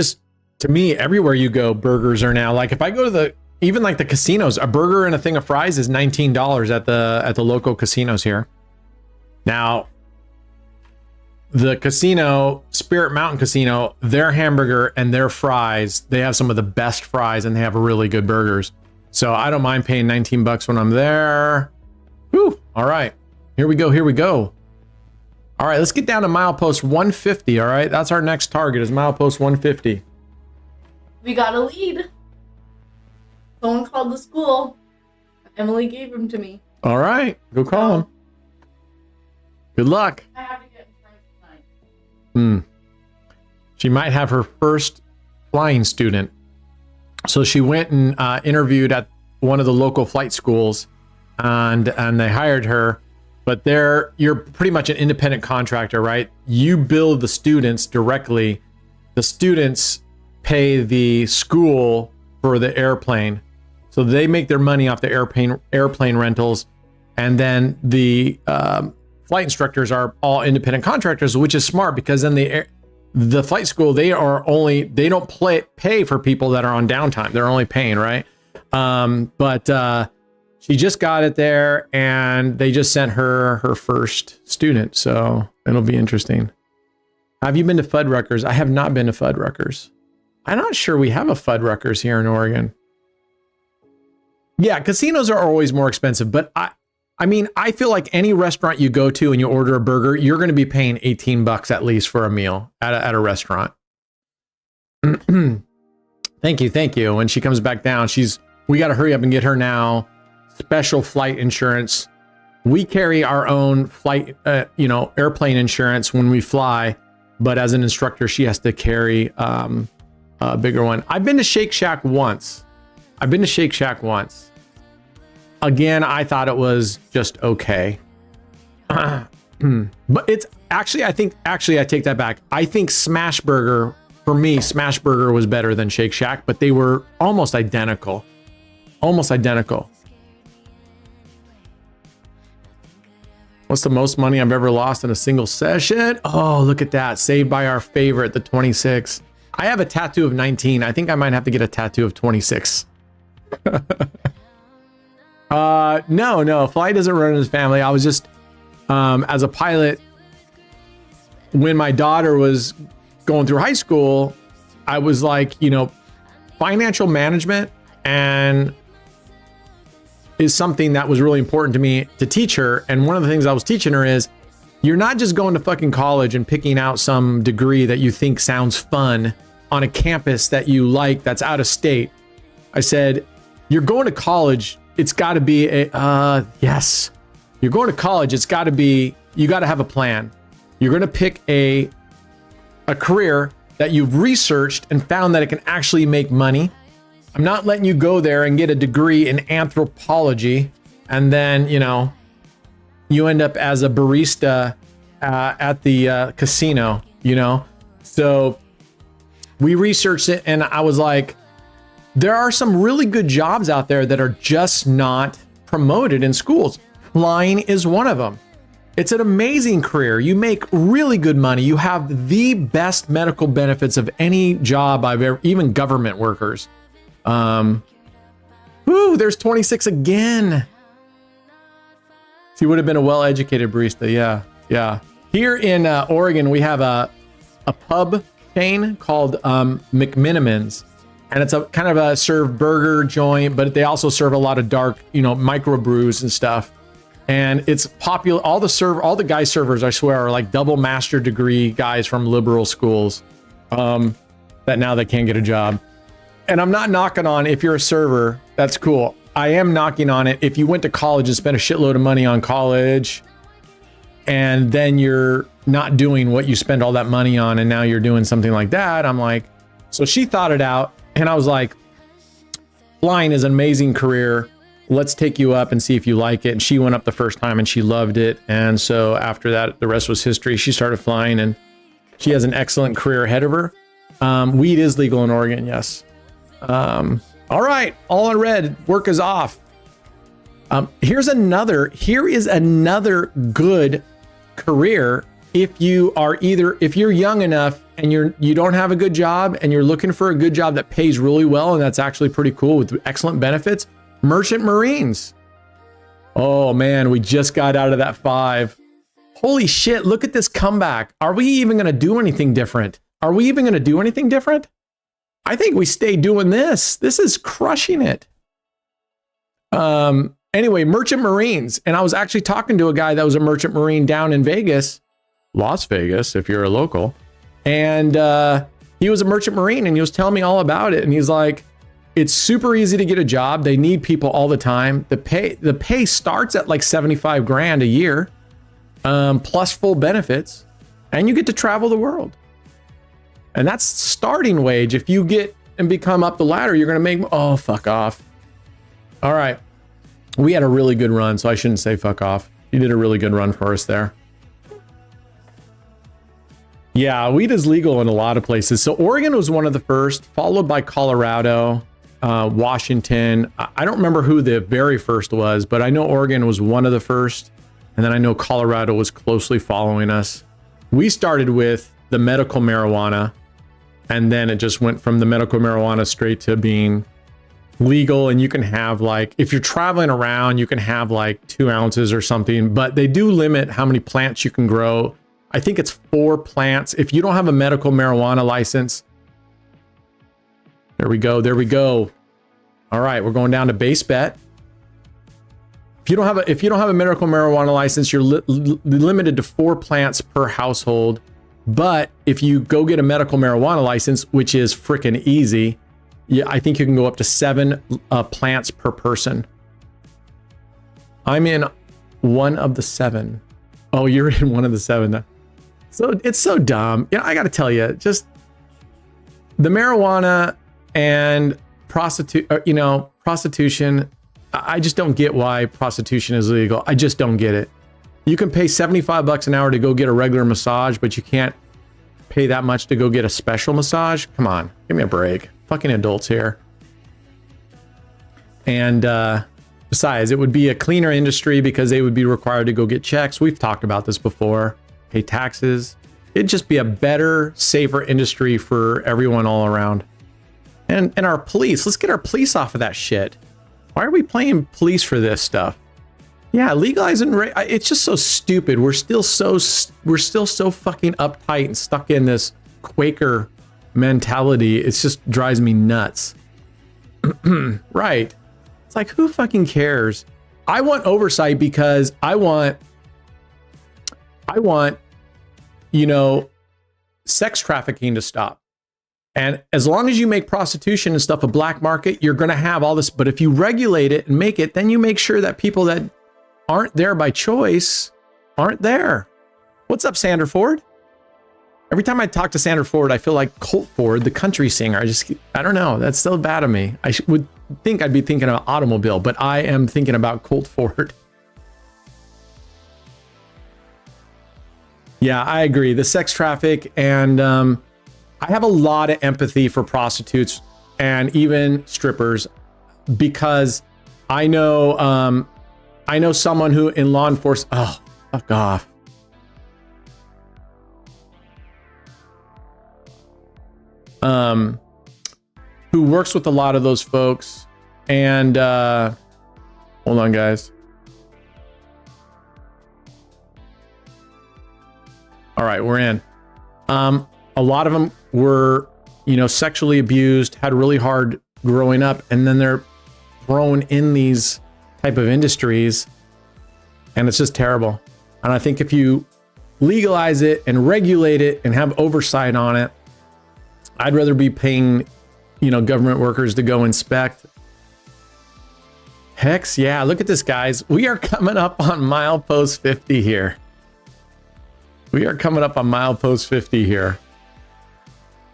to me, everywhere you go, burgers are now, like if I go to even like the casinos, a burger and a thing of fries is $19 at the local casinos here. Now, the casino, Spirit Mountain Casino, their hamburger and their fries, they have some of the best fries and they have really good burgers. So I don't mind paying $19 when I'm there. Whew. All right, here we go. All right, let's get down to milepost 150. All right, that's our next target is milepost 150. We got a lead. Someone called the school. Emily gave him to me. All right, go call him. Good luck. I have to get in tonight. She might have her first flying student. So she went and interviewed at one of the local flight schools, and they hired her. But you're pretty much an independent contractor, right? You bill the students directly. The students pay the school for the airplane. So they make their money off the airplane rentals. And then the flight instructors are all independent contractors, which is smart because then the flight school, they don't pay for people that are on downtime. They're only paying, right? But she just got it there and they just sent her first student. So it'll be interesting. Have you been to Fuddruckers? I have not been to Fuddruckers. I'm not sure we have a Fuddruckers here in Oregon. Yeah, casinos are always more expensive, but I mean, I feel like any restaurant you go to and you order a burger, you're going to be paying $18 at least for a meal at a restaurant. Thank you. When she comes back down, we got to hurry up and get her now special flight insurance. We carry our own flight, airplane insurance when we fly, but as an instructor, she has to carry a bigger one. I've been to Shake Shack once. Again, I thought it was just okay. But it's actually, I take that back. I think Smashburger, for me, Smashburger was better than Shake Shack, but they were almost identical. What's the most money I've ever lost in a single session? Oh, look at that. Saved by our favorite, the 26. I have a tattoo of 19. I think I might have to get a tattoo of 26. No, Fly doesn't run in his family. I was just, as a pilot, when my daughter was going through high school, I was like, financial management is something that was really important to me to teach her. And one of the things I was teaching her is you're not just going to fucking college and picking out some degree that you think sounds fun on a campus that you like that's out of state. I said, you're going to college. It's got to be yes. You're going to college. It's got to be, you got to have a plan. You're going to pick a career that you've researched and found that it can actually make money. I'm not letting you go there and get a degree in anthropology and then, you end up as a barista at the casino, So we researched it and I was like, there are some really good jobs out there that are just not promoted in schools. Flying is one of them. It's an amazing career. You make really good money. You have the best medical benefits of any job I've ever, even government workers. There's 26 again. She would have been a well-educated barista. Yeah. Here in Oregon, we have a pub chain called McMinimans. And it's a kind of a serve burger joint, but they also serve a lot of dark, microbrews and stuff. And it's popular. All the guy servers, I swear, are like double master degree guys from liberal schools that now they can't get a job. And I'm not knocking on if you're a server, that's cool. I am knocking on it if you went to college and spent a shitload of money on college and then you're not doing what you spend all that money on and now you're doing something like that. I'm like, so she thought it out. And I was like, flying is an amazing career. Let's take you up and see if you like it. And she went up the first time and she loved it. And so after that, the rest was history. She started flying and she has an excellent career ahead of her. Weed is legal in Oregon, yes. All right, all in red. Work is off. Here is another good career if you're young enough and you don't have a good job and you're looking for a good job that pays really well and that's actually pretty cool with excellent benefits. Merchant Marines. Oh man, we just got out of that 5. Holy shit, look at this comeback. Are we even going to do anything different? I think we stay doing this. This is crushing it. Anyway, Merchant Marines. And I was actually talking to a guy that was a Merchant Marine down in Vegas, Las Vegas, if you're a local. And he was a Merchant Marine and he was telling me all about it. And he's like, it's super easy to get a job. They need people all the time. The pay starts at like 75 grand a year, plus full benefits, and you get to travel the world. And that's starting wage. If you get and become up the ladder, you're going to make, oh, fuck off. All right. We had a really good run, so I shouldn't say fuck off. You did a really good run for us there. Yeah, weed is legal in a lot of places. So Oregon was one of the first, followed by Colorado, Washington. I don't remember who the very first was, but I know Oregon was one of the first. And then I know Colorado was closely following us. We started with the medical marijuana, and then it just went from the medical marijuana straight to being legal. And you can have like, if you're traveling around, you can have like 2 ounces or something, but they do limit how many plants you can grow. I think it's 4 plants. If you don't have a medical marijuana license, there we go. All right, we're going down to base bet. If you don't have a medical marijuana license, you're limited to 4 plants per household. But if you go get a medical marijuana license, which is freaking easy, yeah, I think you can go up to 7 plants per person. I'm in one of the 7. Oh, you're in one of the 7. So it's so dumb. I got to tell you, just the marijuana and prostitution. I just don't get why prostitution is illegal. I just don't get it. You can pay $75 an hour to go get a regular massage, but you can't pay that much to go get a special massage. Come on, give me a break. Fucking adults here. And besides, it would be a cleaner industry because they would be required to go get checks. We've talked about this before. Pay taxes. It'd just be a better, safer industry for everyone all around. And our police, let's get our police off of that shit. Why are we playing police for this stuff? Yeah, legalizing, it's just so stupid. We're still so fucking uptight and stuck in this Quaker mentality. It just drives me nuts. Right. It's like, who fucking cares? I want oversight because I want, sex trafficking to stop. And as long as you make prostitution and stuff a black market, you're going to have all this. But if you regulate it and make it, then you make sure that people that aren't there by choice aren't there. What's up, Sandra Ford? Every time I talk to Sandra Ford, I feel like Colt Ford, the country singer. I don't know. That's still bad of me. Would think I'd be thinking of automobile, but I am thinking about Colt Ford. Yeah, I agree. The sex traffic, and I have a lot of empathy for prostitutes and even strippers because I know someone who in law enforcement. Oh, fuck off. Who works with a lot of those folks, and hold on, guys. All right, we're in. A lot of them were, sexually abused, had really hard growing up, and then they're thrown in these type of industries, and it's just terrible. And I think if you legalize it and regulate it and have oversight on it, I'd rather be paying, government workers to go inspect. Hex, yeah, look at this, guys. We are coming up on milepost 50 here. We are coming up on milepost 50 here.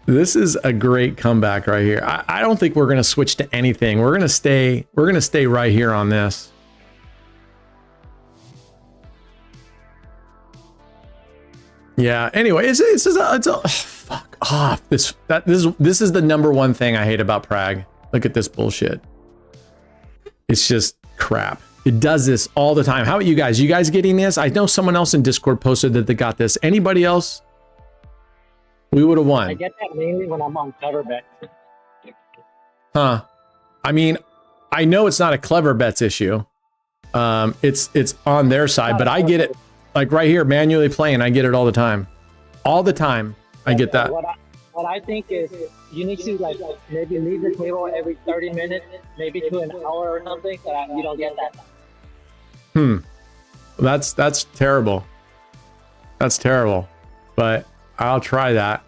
This is a great comeback right here. I don't think we're going to switch to anything. We're going to stay right here on this. Yeah. Anyway, it's fuck off. This is the number one thing I hate about Prague. Look at this bullshit. It's just crap. It does this all the time. How about you guys? You guys getting this? I know someone else in Discord posted that they got this. Anybody else? We would have won. I get that mainly when I'm on cover bet. Huh. I mean, I know it's not a clever bets issue. It's on their side, but I get it like right here, manually playing. I get it all the time. All the time. I get that. What I think is you need to like maybe leave the table every 30 minutes, maybe to an hour or something, so that you don't get that. That's terrible. That's terrible. But I'll try that.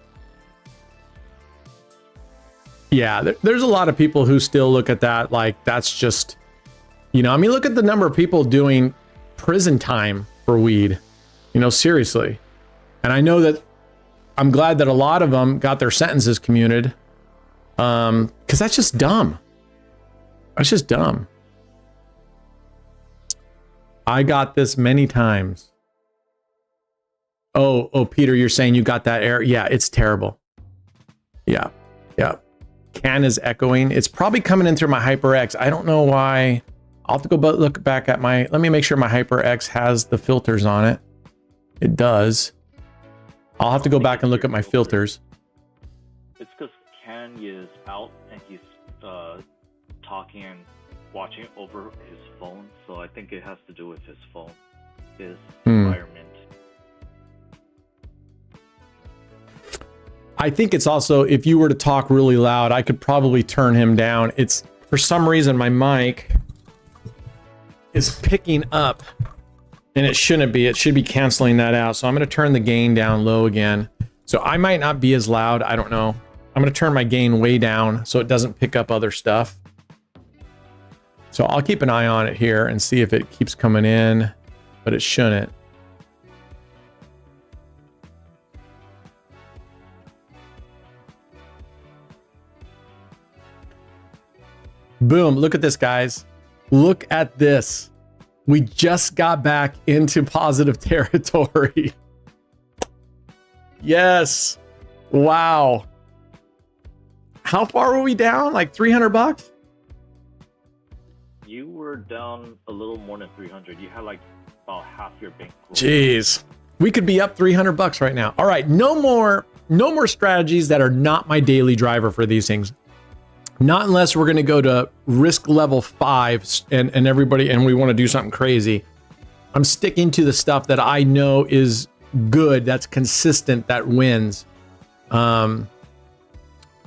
Yeah, there's a lot of people who still look at that like that's just, you know, I mean, look at the number of people doing prison time for weed, you know, seriously. And I know that I'm glad that a lot of them got their sentences commuted, because that's just dumb. That's just dumb. I got this many times. Oh, Peter, you're saying you got that error? Yeah, it's terrible. Yeah. Can is echoing. It's probably coming in through my HyperX. I don't know why. I'll have to go look back at my, let me make sure my HyperX has the filters on it. It does. I'll have to go back and look at my filters. It's because Can is out and he's talking and watching over his phone, so I think it has to do with his phone, his environment. I think it's also, if you were to talk really loud, I could probably turn him down. It's, for some reason, my mic is picking up, and it shouldn't be. It should be canceling that out. So I'm going to turn the gain down low again. So I might not be as loud. I don't know. I'm going to turn my gain way down so it doesn't pick up other stuff. So I'll keep an eye on it here and see if it keeps coming in, but it shouldn't. Boom. Look at this, guys. Look at this. We just got back into positive territory. Yes. Wow. How far were we down? Like 300 bucks? You were down a little more than 300. You had like about half your bankroll. Jeez. We could be up 300 bucks right now. All right. No more strategies that are not my daily driver for these things. Not unless we're going to go to risk level 5 and everybody, and we want to do something crazy. I'm sticking to the stuff that I know is good, that's consistent, that wins.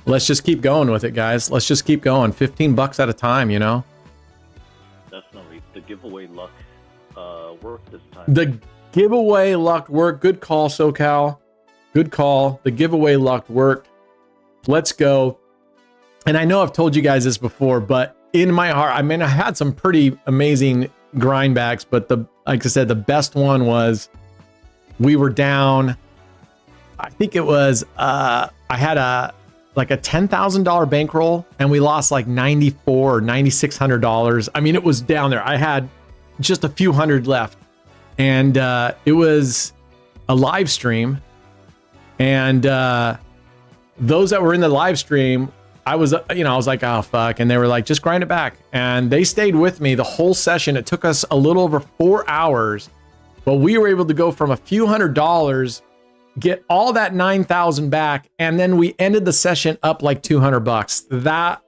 Let's just keep going with it, guys. Let's just keep going. 15 bucks at a time, you know? Definitely. The giveaway luck worked this time. The giveaway luck worked. Good call, SoCal. Good call. The giveaway luck worked. Let's go. And I know I've told you guys this before, but in my heart, I mean, I had some pretty amazing grindbacks, but like I said, the best one was we were down. I think it was, I had a $10,000 bankroll and we lost like $9,400 or $9,600. I mean, it was down there. I had just a few hundred left, and it was a live stream. And those that were in the live stream, I was like, oh, fuck. And they were like, just grind it back. And they stayed with me the whole session. It took us a little over 4 hours, but we were able to go from a few $100s, get all that 9,000 back. And then we ended the session up like 200 bucks. That,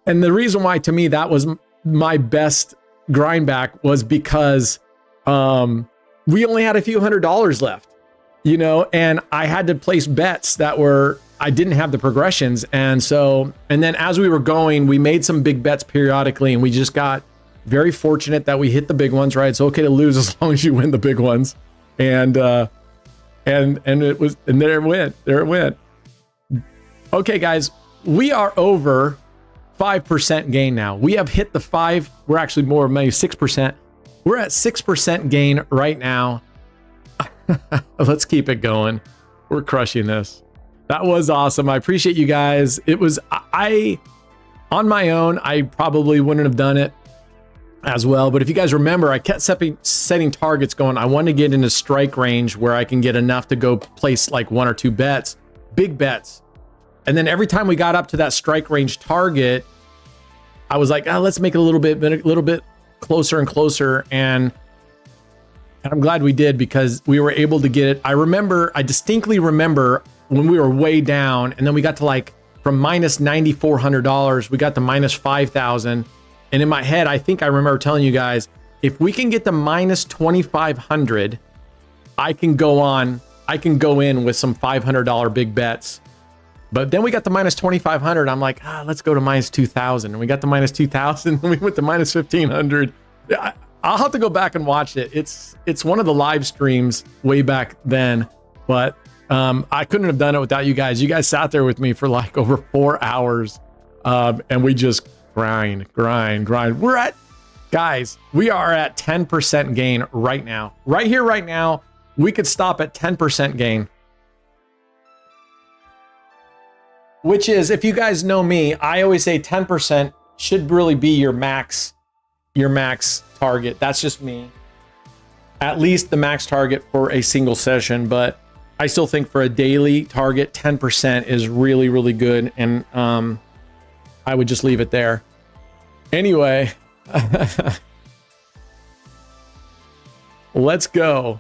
and the reason why to me, that was my best grind back was because we only had a few $100s left, you know, and I had to place bets that were, I didn't have the progressions. And then as we were going, we made some big bets periodically, and we just got very fortunate that we hit the big ones, right? It's okay to lose as long as you win the big ones. And there it went. Okay, guys, we are over 5% gain now. We have hit the 5. We're actually more, maybe 6%. We're at 6% gain right now. Let's keep it going. We're crushing this. That was awesome. I appreciate you guys. It was, on my own, I probably wouldn't have done it as well. But if you guys remember, I kept setting targets going. I wanted to get into strike range where I can get enough to go place like 1 or 2 bets, big bets. And then every time we got up to that strike range target, I was like, oh, let's make it a little bit closer and closer. And I'm glad we did, because we were able to get it. I distinctly remember when we were way down, and then we got to like from minus $9,400, we got to minus 5,000. And in my head, I think I remember telling you guys, if we can get to minus 2,500, I can go in with some $500 big bets. But then we got to minus 2,500. I'm like, let's go to minus 2,000. And we got to minus 2,000. And we went to minus 1,500. I'll have to go back and watch it. It's one of the live streams way back then. But I couldn't have done it without you guys. You guys sat there with me for like over 4 hours. And we just grind. Guys, we are at 10% gain right now. Right here, right now, we could stop at 10% gain. Which is, if you guys know me, I always say 10% should really be your max target. That's just me. At least the max target for a single session, but I still think for a daily target, 10% is really, really good. And I would just leave it there. Anyway, let's go.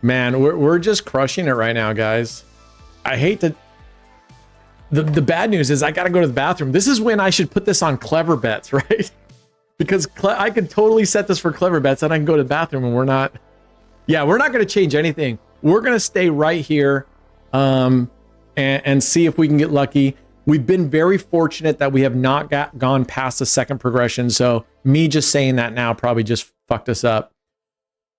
Man, we're just crushing it right now, guys. I hate to... The bad news is I got to go to the bathroom. This is when I should put this on Clever Bets, right? Because I could totally set this for Clever Bets and I can go to the bathroom, and we're not... Yeah, we're not going to change anything. We're going to stay right here and see if we can get lucky. We've been very fortunate that we have not gone past the second progression. So me just saying that now probably just fucked us up.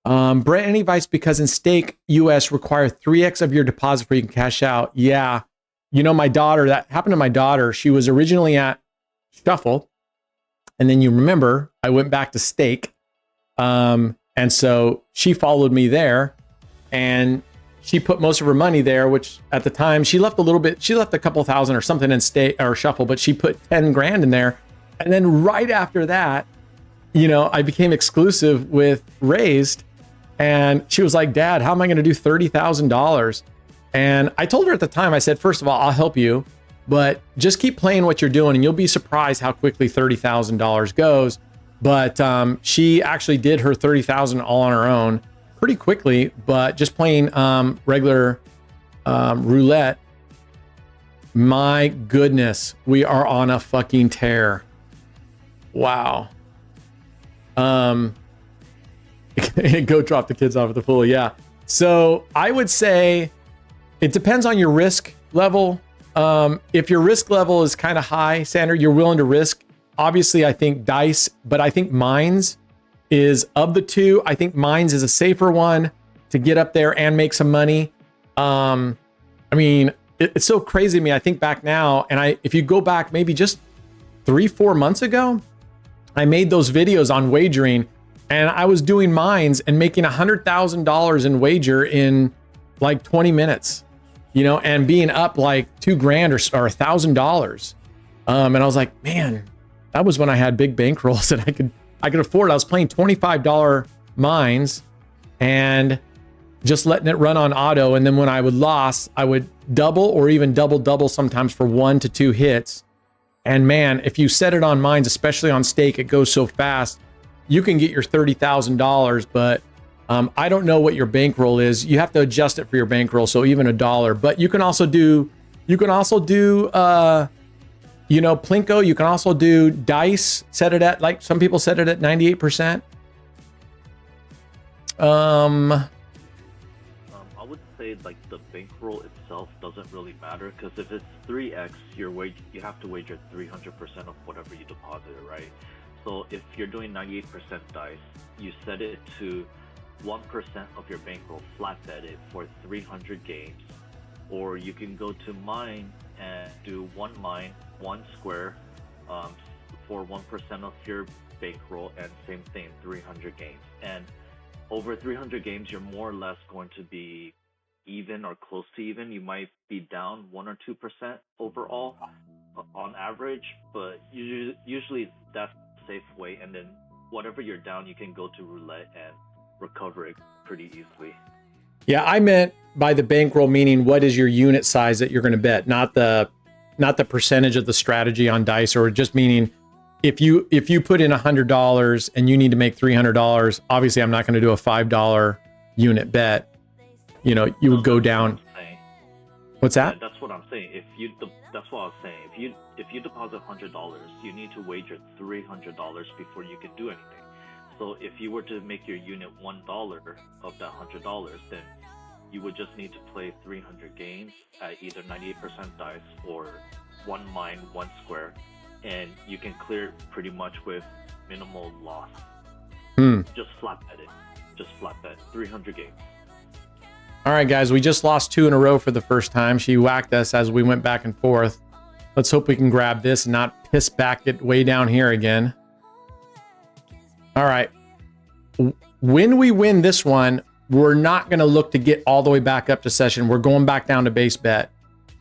Brett, any advice? Because in stake US require 3x of your deposit before you can cash out. Yeah. You know, my daughter, that happened to my daughter. She was originally at Shuffle. And then you remember I went back to stake. And so she followed me there, and she put most of her money there, which at the time she left a little bit, she left a couple thousand or something in stake or Shuffle, but she put 10 grand in there. And then right after that, you know, I became exclusive with Raised. And she was like, Dad, how am I going to do $30,000? And I told her at the time, I said, first of all, I'll help you, but just keep playing what you're doing and you'll be surprised how quickly $30,000 goes. But she actually did her 30,000 all on her own pretty quickly, but just playing regular roulette. My goodness, we are on a fucking tear. Wow. Go drop the kids off at the pool. Yeah. So I would say it depends on your risk level. If your risk level is kind of high, Sandra, you're willing to risk. Obviously, I think dice, but I think mines is, of the two, I think mines is a safer one to get up there and make some money. I mean, it's so crazy to me. I think back now, and if you go back maybe just 3-4 months ago, I made those videos on wagering, and I was doing mines and making $100,000 in wager in like 20 minutes, you know, and being up like $2,000 or $1,000. And I was like, man, that was when I had big bankrolls and I could afford it. I was playing $25 mines and just letting it run on auto. And then when I would lose, I would double or even double sometimes for 1 to 2 hits. And man, if you set it on mines, especially on stake, it goes so fast. You can get your $30,000, but I don't know what your bankroll is. You have to adjust it for your bankroll. So even $1, but you can also do, you know, Plinko. You can also do dice, set it at, like some people set it at 98%. I would say like the bankroll itself doesn't really matter, because if it's 3x, you have to wager 300% of whatever you deposited, right? So if you're doing 98% dice, you set it to 1% of your bankroll, flat bet it for 300 games, or you can go to mine and do 1 mine, 1 square for 1% of your bankroll, and same thing, 300 games. And over 300 games, you're more or less going to be even or close to even. You might be down 1 or 2% overall on average, but usually that's a safe way. And then whatever you're down, you can go to roulette and recover it pretty easily. Yeah, I meant by the bankroll meaning what is your unit size that you're going to bet, not the percentage of the strategy on dice, or just meaning if you put in $100 and you need to make $300, obviously I'm not going to do a $5 unit bet. You know, you would go down. What's that? Yeah, that's what I'm saying. That's what I was saying. If you deposit $100, you need to wager $300 before you can do anything. So if you were to make your unit $1 of that $100, then you would just need to play 300 games at either 98% dice or 1 mine, 1 square, and you can clear it pretty much with minimal loss. Just flat bet it. Just flat bet 300 games. All right, guys, we just lost 2 in a row for the first time. She whacked us as we went back and forth. Let's hope we can grab this and not piss back it way down here again. All right. When we win this one, we're not going to look to get all the way back up to session. We're going back down to base bet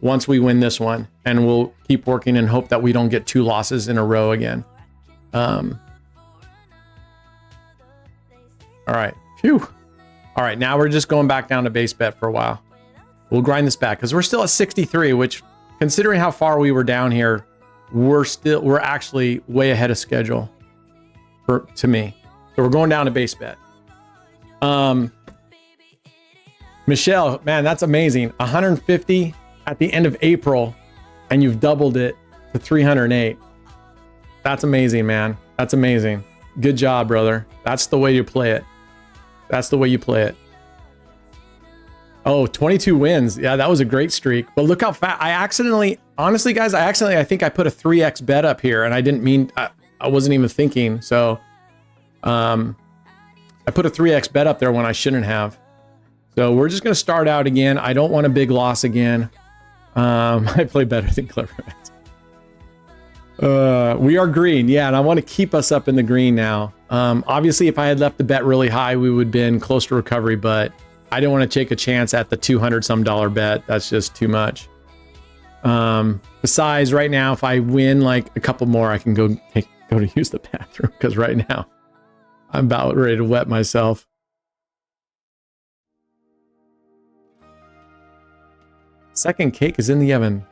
once we win this one, and we'll keep working and hope that we don't get 2 losses in a row again. All right. Phew. All right, now we're just going back down to base bet for a while. We'll grind this back because we're still at 63, which, considering how far we were down here, we're actually way ahead of schedule to me. So we're going down to base bet. Michelle, man, that's amazing. 150 at the end of April, and you've doubled it to 308. That's amazing, man. That's amazing. Good job, brother. That's the way you play it. That's the way you play it. Oh, 22 wins. Yeah, that was a great streak. But look how fast honestly, guys, I think I put a 3x bet up here, and I didn't mean, I wasn't even thinking. So, I put a 3x bet up there when I shouldn't have. So we're just going to start out again. I don't want a big loss again. I play better than Clever Bets. We are green. Yeah, and I want to keep us up in the green now. Obviously, if I had left the bet really high, we would have been close to recovery, but I didn't want to take a chance at the $200 some bet. That's just too much. Besides, right now, if I win like a couple more, I can go to use the bathroom, because right now I'm about ready to wet myself. Second cake is in the oven.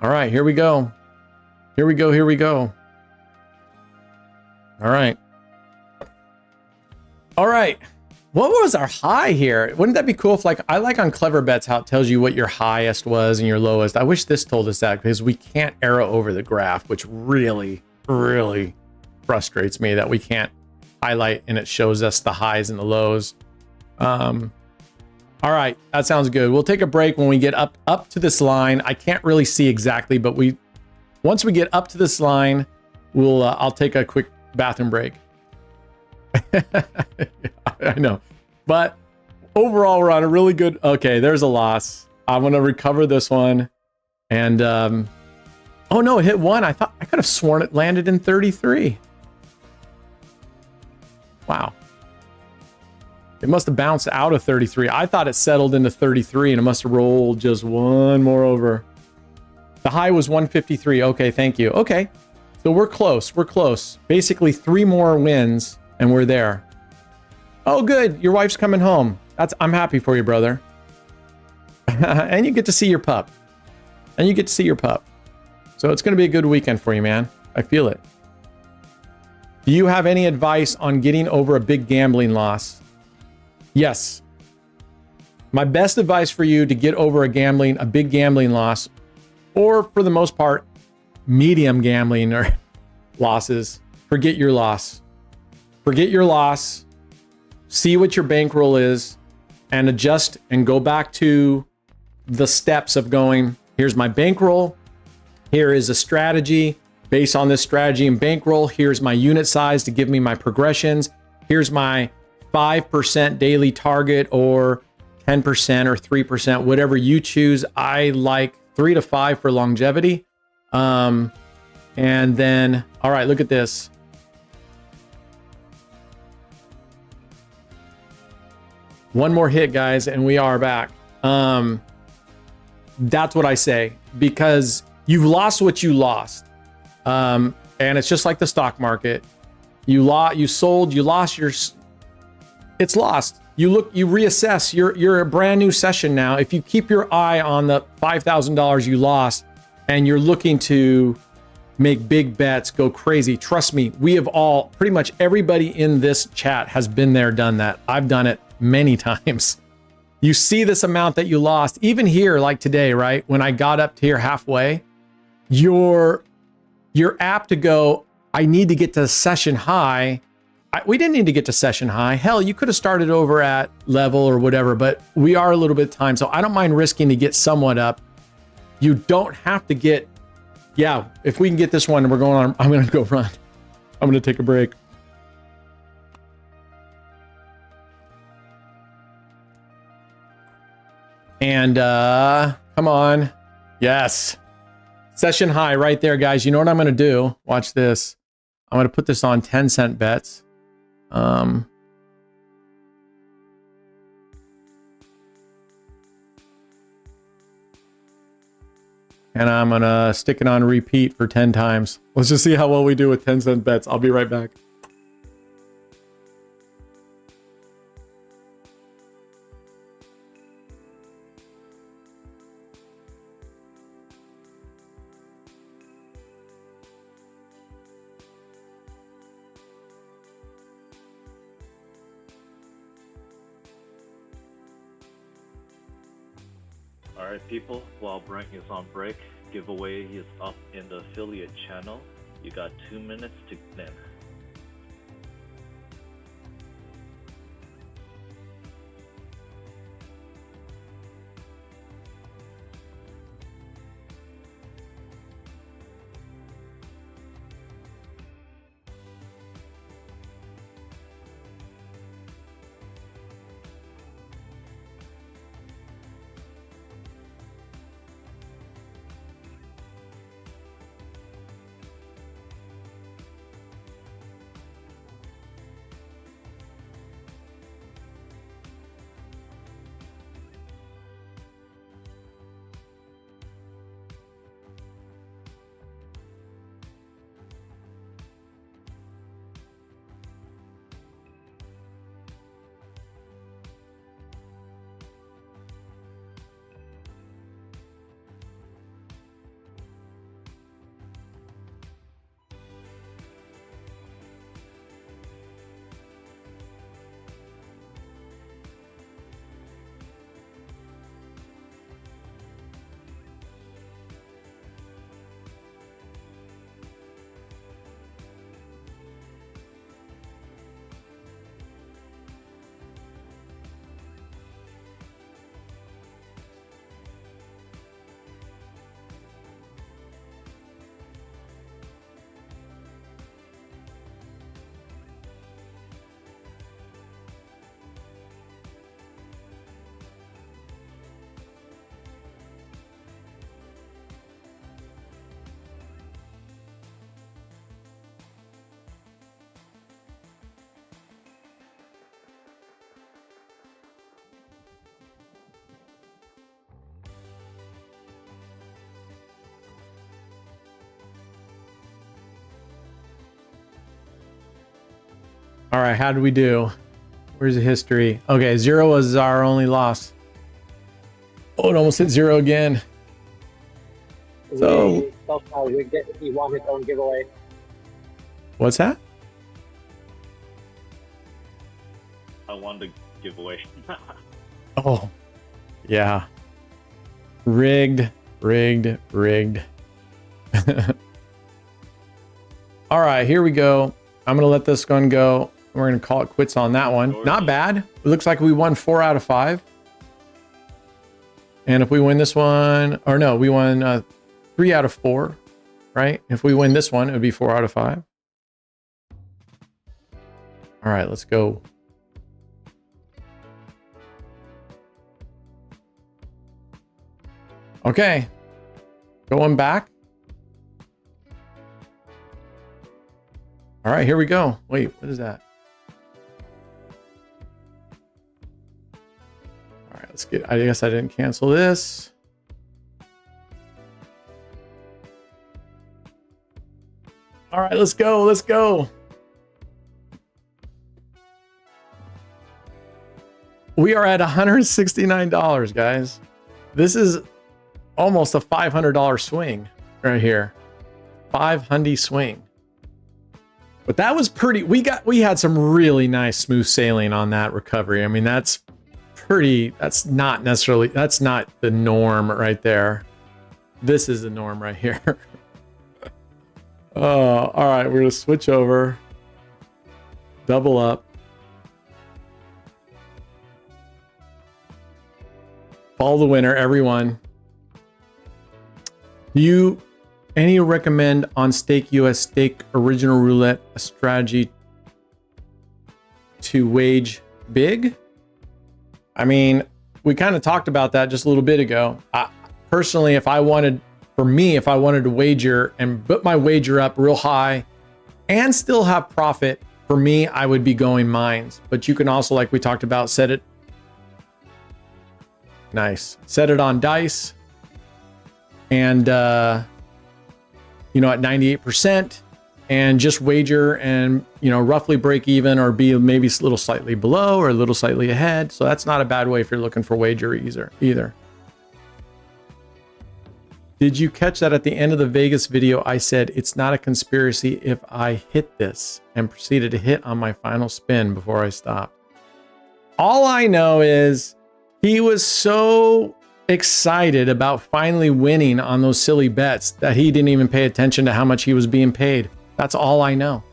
All right, here we go. Here we go. Here we go. All right. All right. What was our high here? Wouldn't that be cool if, like, I like on Clever Bets how it tells you what your highest was and your lowest. I wish this told us that, because we can't arrow over the graph, which really, really frustrates me that we can't highlight and it shows us the highs and the lows. All right, that sounds good. We'll take a break when we get up to this line. I can't really see exactly, but once we get up to this line, I'll take a quick bathroom break. I know, but overall we're on a really good. Okay, there's a loss. I'm gonna recover this one, and oh no, it hit 1. I thought I could have sworn it landed in 33. Wow. It must have bounced out of 33. I thought it settled into 33, and it must have rolled just 1 more over. The high was 153. Okay, thank you. Okay, so we're close. We're close. Basically 3 more wins, and we're there. Oh, good. Your wife's coming home. I'm happy for you, brother. And you get to see your pup. And you get to see your pup. So it's going to be a good weekend for you, man. I feel it. Do you have any advice on getting over a big gambling loss? Yes. My best advice for you to get over a big gambling loss, or for the most part, medium gambling or losses, forget your loss. Forget your loss. See what your bankroll is and adjust and go back to the steps of going, here's my bankroll. Here is a strategy. Based on this strategy and bankroll, here's my unit size to give me my progressions. Here's my 5% daily target, or 10% or 3%, whatever you choose. I like 3 to 5 for longevity. And then, all right, look at this. One more hit, guys, and we are back. That's what I say, because you've lost what you lost. And it's just like the stock market. You sold, you lost it's lost. You reassess. You're a brand new session now. If you keep your eye on the $5,000 you lost, and you're looking to make big bets, go crazy. Trust me, we have all, pretty much everybody in this chat has been there, done that. I've done it many times. You see this amount that you lost, even here, like today, right? When I got up to here halfway, you're apt to go, I need to get to session high. We didn't need to get to session high. Hell, you could have started over at level or whatever, but we are a little bit time. So I don't mind risking to get somewhat up. You don't have to get, yeah, if we can get this one, we're going on, I'm going to go run. I'm going to take a break. And come on. Yes. Session high right there, guys. You know what I'm going to do? Watch this. I'm going to put this on 10-cent bets. And I'm going to stick it on repeat for 10 times. Let's just see how well we do with 10-cent bets. I'll be right back. Alright people, while Brent is on break, giveaway is up in the affiliate channel. You got 2 minutes to get in. All right, how did we do? Where's the history? Okay, 0 was our only loss. Oh, it almost hit 0 again. So he won his own giveaway. What's that? I won the giveaway. Oh, yeah. Rigged. All right, here we go. I'm going to let this one go. We're going to call it quits on that one. Not bad. It looks like we won 4 out of 5. And if we win this one, or no, we won 3 out of 4, right? If we win this one, it would be 4 out of 5. All right, let's go. Okay, going back. All right, here we go. Wait, what is that? All right, let's get, I guess I didn't cancel this. All right, let's go, let's go. We are at $169, guys. This is almost a $500 swing right here. 500 swing. But that was pretty, we had some really nice smooth sailing on that recovery. I mean, that's not the norm right there. This is the norm right here. Oh, all right, we're gonna switch over. Double up. Follow the winner, everyone. Any recommend on stake US stake original roulette a strategy to wage big? I mean, we kind of talked about that just a little bit ago. Personally, if I wanted to wager and put my wager up real high and still have profit, for me, I would be going mines. But you can also, like we talked about, set it on dice and at 98% and just wager and roughly break even or be maybe a little slightly below or a little slightly ahead. So that's not a bad way if you're looking for wager either. Did you catch that at the end of the Vegas video? I said it's not a conspiracy if I hit this, and proceeded to hit on my final spin before I stopped. All I know is he was so excited about finally winning on those silly bets that he didn't even pay attention to how much he was being paid. That's all I know.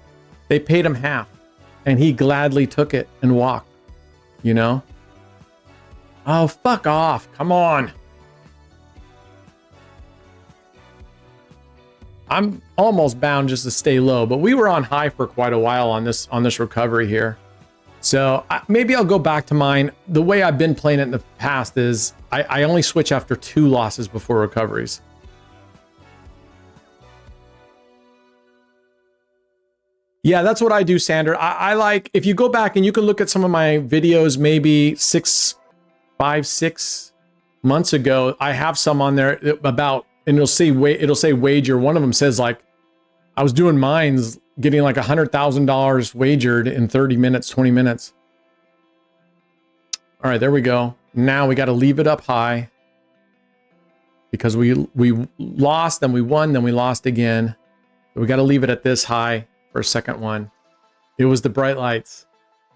They paid him half and he gladly took it and walked, Oh, fuck off. Come on. I'm almost bound just to stay low, but we were on high for quite a while on this recovery here. So maybe I'll go back to mine. The way I've been playing it in the past is I only switch after 2 losses before recoveries. Yeah, that's what I do, Sander. I like, if you go back and you can look at some of my videos, maybe 6 months ago, I have some on there about, and it'll say wager. One of them says like, I was doing mines getting like $100,000 wagered in 30 minutes, 20 minutes. All right, there we go. Now we got to leave it up high because we lost, then we won, then we lost again. We got to leave it at this high for a second one. It was the bright lights.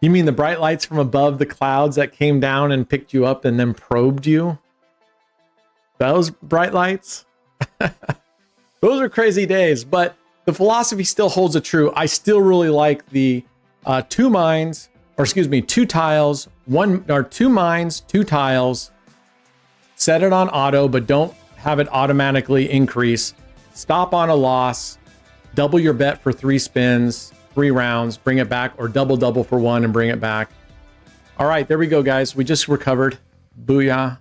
You mean the bright lights from above the clouds that came down and picked you up and then probed you? Those bright lights? Those are crazy days, but the philosophy still holds it true. I still really like the 2 tiles, 2 mines, 2 tiles. Set it on auto, but don't have it automatically increase. Stop on a loss. Double your bet for 3 spins, 3 rounds, bring it back, or double for 1 and bring it back. All right, there we go, guys. We just recovered. Booyah.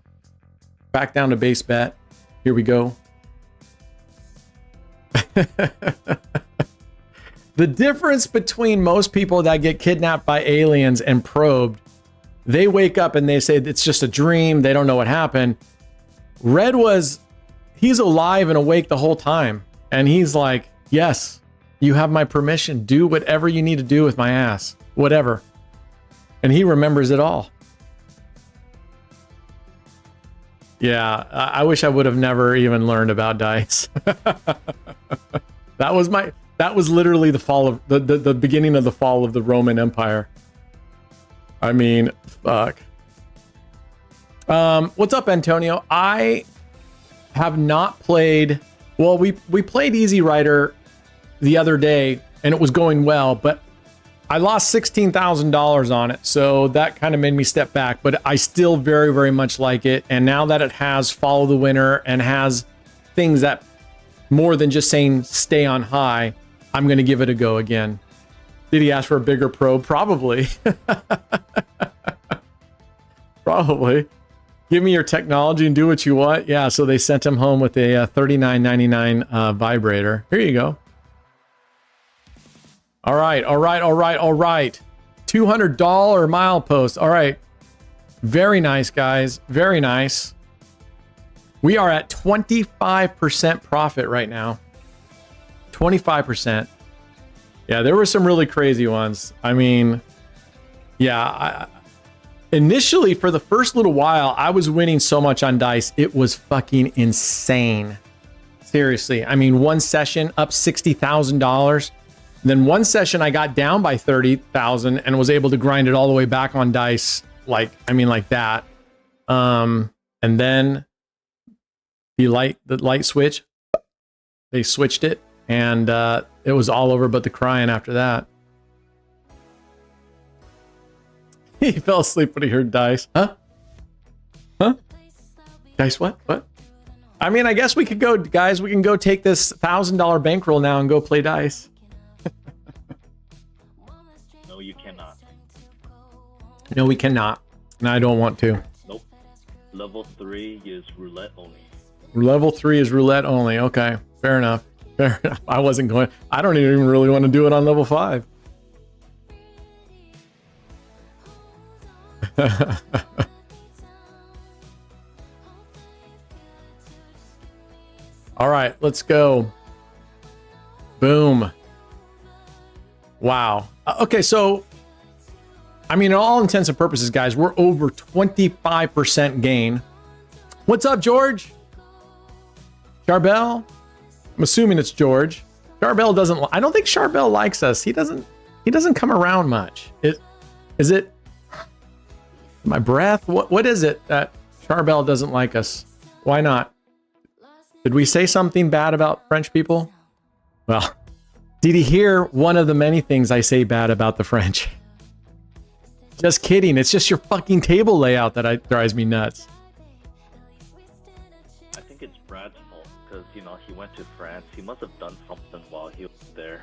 Back down to base bet. Here we go. The difference between most people that get kidnapped by aliens and probed, they wake up and they say it's just a dream. They don't know what happened. Red he's alive and awake the whole time. And he's like, yes, you have my permission. Do whatever you need to do with my ass. Whatever. And he remembers it all. Yeah, I wish I would have never even learned about dice. That was literally the fall of the beginning of the fall of the Roman Empire. I mean, fuck. What's up, Antonio? I have not played. Well, we played Easy Rider the other day and it was going well, but I lost $16,000 on it. So that kind of made me step back, but I still very, very much like it. And now that it has follow the winner and has things that more than just saying stay on high, I'm going to give it a go again. Did he ask for a bigger probe? Probably. Probably. Give me your technology and do what you want. Yeah, so they sent him home with a $39.99 vibrator. Here you go. All right. $200 milepost. All right. Very nice, guys. Very nice. We are at 25% profit right now. 25%. Yeah, there were some really crazy ones. I mean, yeah, initially for the first little while, I was winning so much on dice. It was fucking insane. Seriously. I mean, one session up $60,000. Then one session I got down by 30,000 and was able to grind it all the way back on dice. Like that. And then the light switch, they switched it and it was all over but the crying after that. He fell asleep when he heard dice. Huh? Dice what? What? I mean, I guess we could go, guys, we can go take this $1,000 bankroll now and go play dice. No, you cannot. No, we cannot. And I don't want to. Nope. Level 3 is roulette only. Level 3 is roulette only. Okay. Fair enough. Fair enough. I don't even really want to do it on level 5. All right, let's go. Boom. Wow. Okay, so I mean, in all intents and purposes, guys, we're over 25% gain. What's up, George? Charbel? I'm assuming it's George. Charbel doesn't. I don't think Charbel likes us. He doesn't come around much. Is it my breath? What is it that Charbel doesn't like us? Why not? Did we say something bad about French people? Well, did he hear one of the many things I say bad about the French? Just kidding. It's just your fucking table layout that drives me nuts. I think it's Brad's fault because, he went to France. He must have done something while he was there.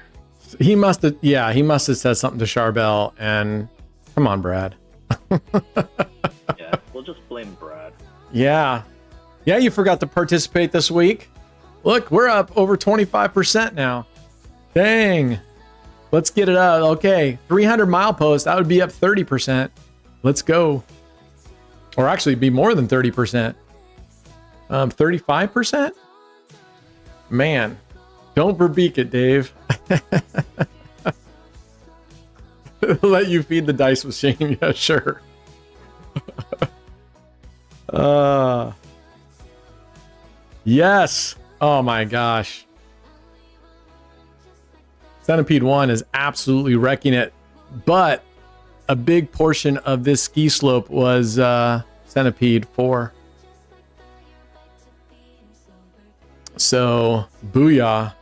He must have said something to Charbel and come on, Brad. Yeah, we'll just blame Brad. Yeah, you forgot to participate this week. Look, we're up over 25% now. Dang. Let's get it out. Okay, 300 milepost. That would be up 30%. Let's go. Or actually be more than 30%. 35%? Man, don't verbeek it, Dave. Let you feed the dice with shame. Yeah, sure. Yes. Oh my gosh. Centipede 1 is absolutely wrecking it, but a big portion of this ski slope was Centipede 4. So, booyah.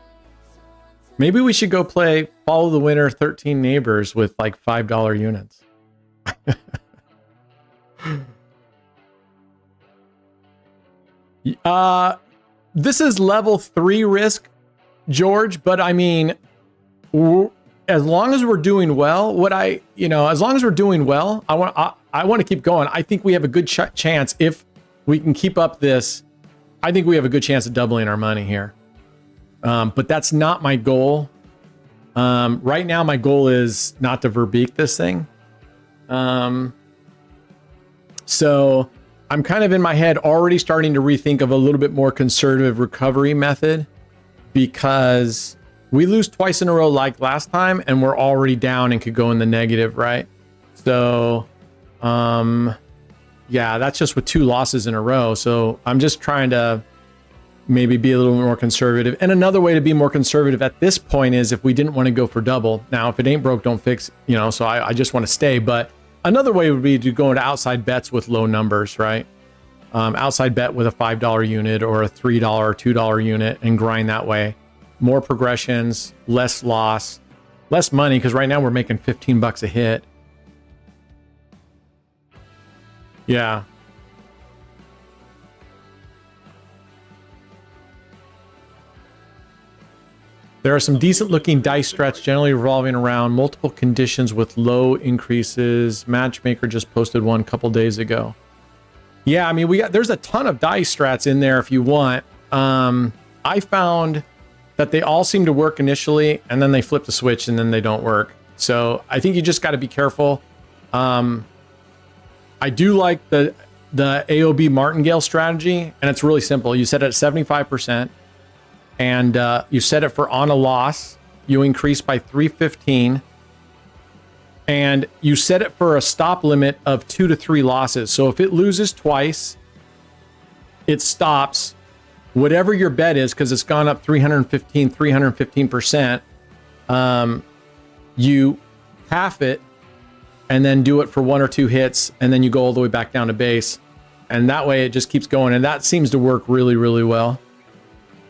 Maybe we should go play Follow the Winner 13 Neighbors with like $5 units. This is level 3 risk, George, but I mean, as long as we're doing well, as long as we're doing well, I want to keep going. I think we have a good chance if we can keep up this. I think we have a good chance of doubling our money here. But that's not my goal. Right now, my goal is not to verbeek this thing. So I'm kind of in my head already starting to rethink of a little bit more conservative recovery method because we lose twice in a row like last time and we're already down and could go in the negative, right? So, yeah, that's just with 2 losses in a row. So I'm just trying to maybe be a little more conservative. And another way to be more conservative at this point is if we didn't want to go for double. Now, if it ain't broke, don't fix, so I just want to stay. But another way would be to go into outside bets with low numbers, right? Outside bet with a $5 unit or a $3 or $2 unit and grind that way. More progressions, less loss, less money, because right now we're making $15 a hit. Yeah. There are some decent looking dice strats generally revolving around multiple conditions with low increases. Matchmaker just posted one a couple days ago. Yeah, I mean, there's a ton of dice strats in there if you want. I found that they all seem to work initially and then they flip the switch and then they don't work. So I think you just got to be careful. I do like the AOB Martingale strategy, and it's really simple. You set it at 75%. And you set it for on a loss, you increase by 315, and you set it for a stop limit of 2 to 3 losses. So if it loses twice, it stops, whatever your bet is, because it's gone up 315%, you half it and then do it for 1 or 2 hits, and then you go all the way back down to base. And that way it just keeps going. And that seems to work really, really well.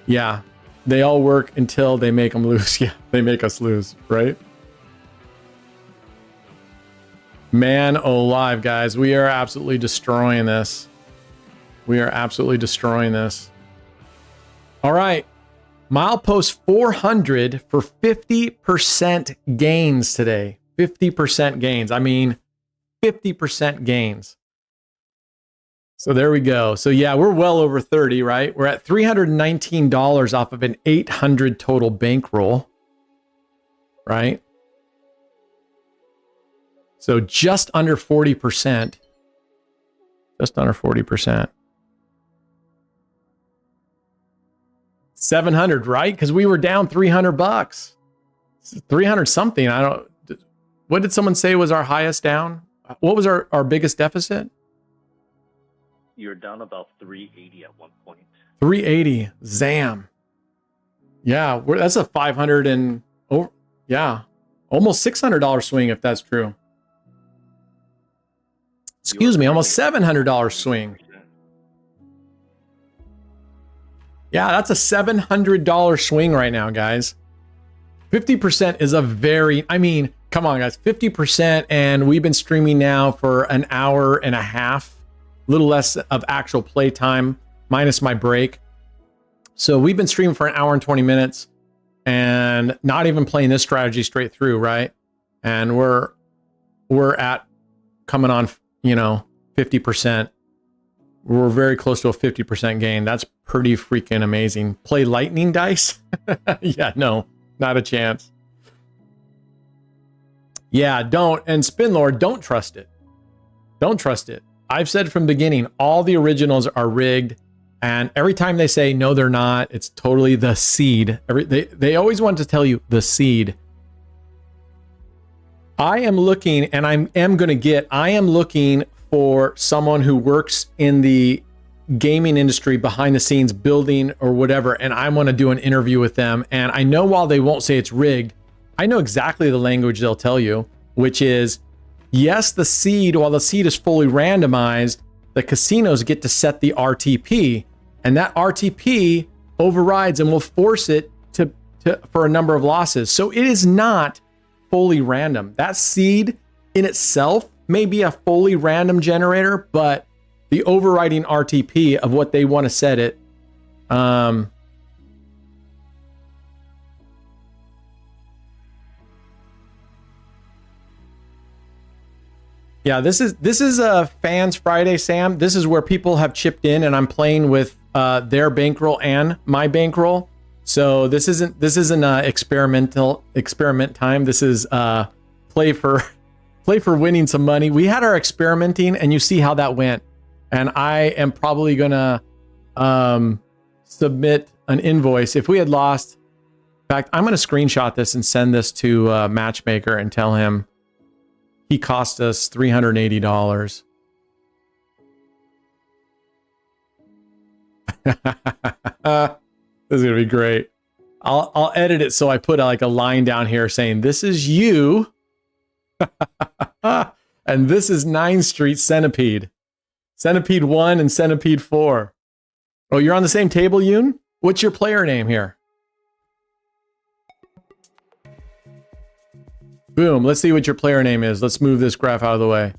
Yeah, they all work until they make them lose. Yeah, they make us lose, right? Man alive, guys. We are absolutely destroying this. We are absolutely destroying this. All right. Milepost 400 for 50% gains today. 50% gains. I mean, 50% gains. So there we go. So yeah, we're well over 30, right? We're at $319 off of an 800 total bankroll, right? So just under 40%. Just under 40%. 700, right? Because we were down $300. 300 something. I don't. What did someone say was our highest down? What was our biggest deficit? You're down about 380 at one point. 380. Zam. Yeah, that's a 500 and yeah, almost $600 swing if that's true. Excuse me, almost $700 swing. Yeah, that's a $700 swing right now, guys. 50% is a very, I mean, come on, guys, 50%, and we've been streaming now for an hour and a half, a little less of actual play time, minus my break. So we've been streaming for an hour and 20 minutes, and not even playing this strategy straight through, right? And we're at coming on, 50%. We're very close to a 50% gain. That's pretty freaking amazing. Play lightning dice? Yeah, no, not a chance. Yeah, don't. And Spin Lord, don't trust it. Don't trust it. I've said from the beginning, all the originals are rigged. And every time they say, no, they're not, it's totally the seed. They always want to tell you the seed. I am looking, and I am looking for someone who works in the gaming industry behind the scenes, building or whatever, and I want to do an interview with them. And I know while they won't say it's rigged, I know exactly the language they'll tell you, which is, yes, the seed, while the seed is fully randomized, the casinos get to set the RTP, and that RTP overrides and will force it to for a number of losses. So it is not fully random. That seed in itself may be a fully random generator, but the overriding RTP of what they want to set it, yeah, this is a FanZ Friday, Sam. This is where people have chipped in, and I'm playing with their bankroll and my bankroll. So this isn't experiment time. This is play for winning some money. We had our experimenting, and you see how that went. And I am probably gonna submit an invoice if we had lost. In fact, I'm gonna screenshot this and send this to Matchmaker and tell him he cost us $380. This is gonna be great. I'll edit it so I put like a line down here saying this is you. And this is 9th Street Centipede. Centipede 1 and Centipede 4. Oh, you're on the same table, Yoon? What's your player name here? Boom. Let's see what your player name is. Let's move this graph out of the way.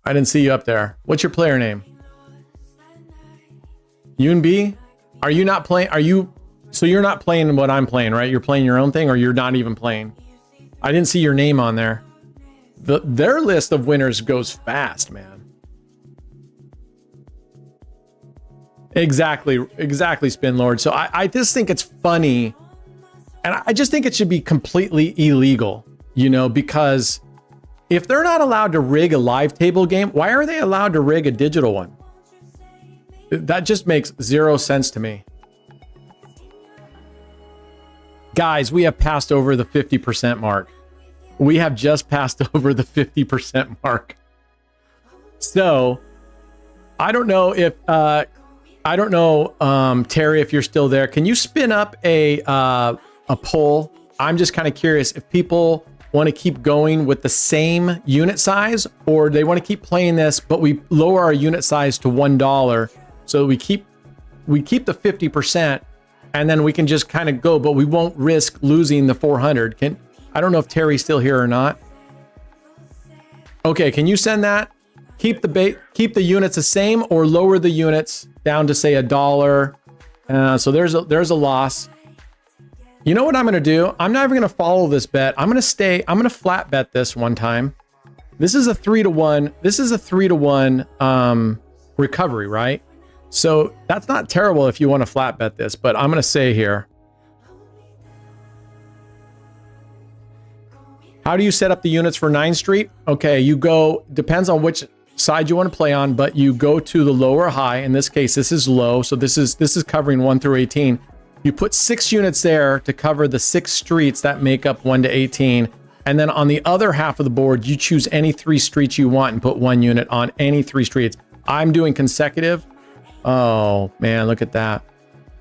I didn't see you up there. What's your player name? Yoon B? Are you not playing? So you're not playing what I'm playing, right? You're playing your own thing, or you're not even playing? I didn't see your name on there. Their list of winners goes fast, man. Exactly, Spin Lord. So I just think it's funny, and I just think it should be completely illegal, because if they're not allowed to rig a live table game, why are they allowed to rig a digital one? That just makes zero sense to me. Guys, we have passed over the 50% mark. We have just passed over the 50% mark. So I don't know if I don't know, Terry, if you're still there. Can you spin up a poll? I'm just kind of curious if people want to keep going with the same unit size, or they want to keep playing this, but we lower our unit size to $1, so we keep the 50%, and then we can just kind of go, but we won't risk losing the 400. I don't know if Terry's still here or not. Okay, can you send that? Keep the units the same, or lower the units down to say $1. So there's a loss. You know what I'm going to do? I'm not even going to follow this bet. I'm going to flat bet this one time. This is a 3-to-1. This is a 3-to-1 recovery, right? So that's not terrible if you want to flat bet this, but I'm going to say here. How do you set up the units for 9th Street? Okay, you go, depends on which side you want to play on, but you go to the low or high. In this case, this is low. So this is covering 1 through 18. You put 6 units there to cover the 6 streets that make up 1 to 18. And then on the other half of the board, you choose any 3 streets you want and put 1 unit on any 3 streets. I'm doing consecutive. Oh man, look at that.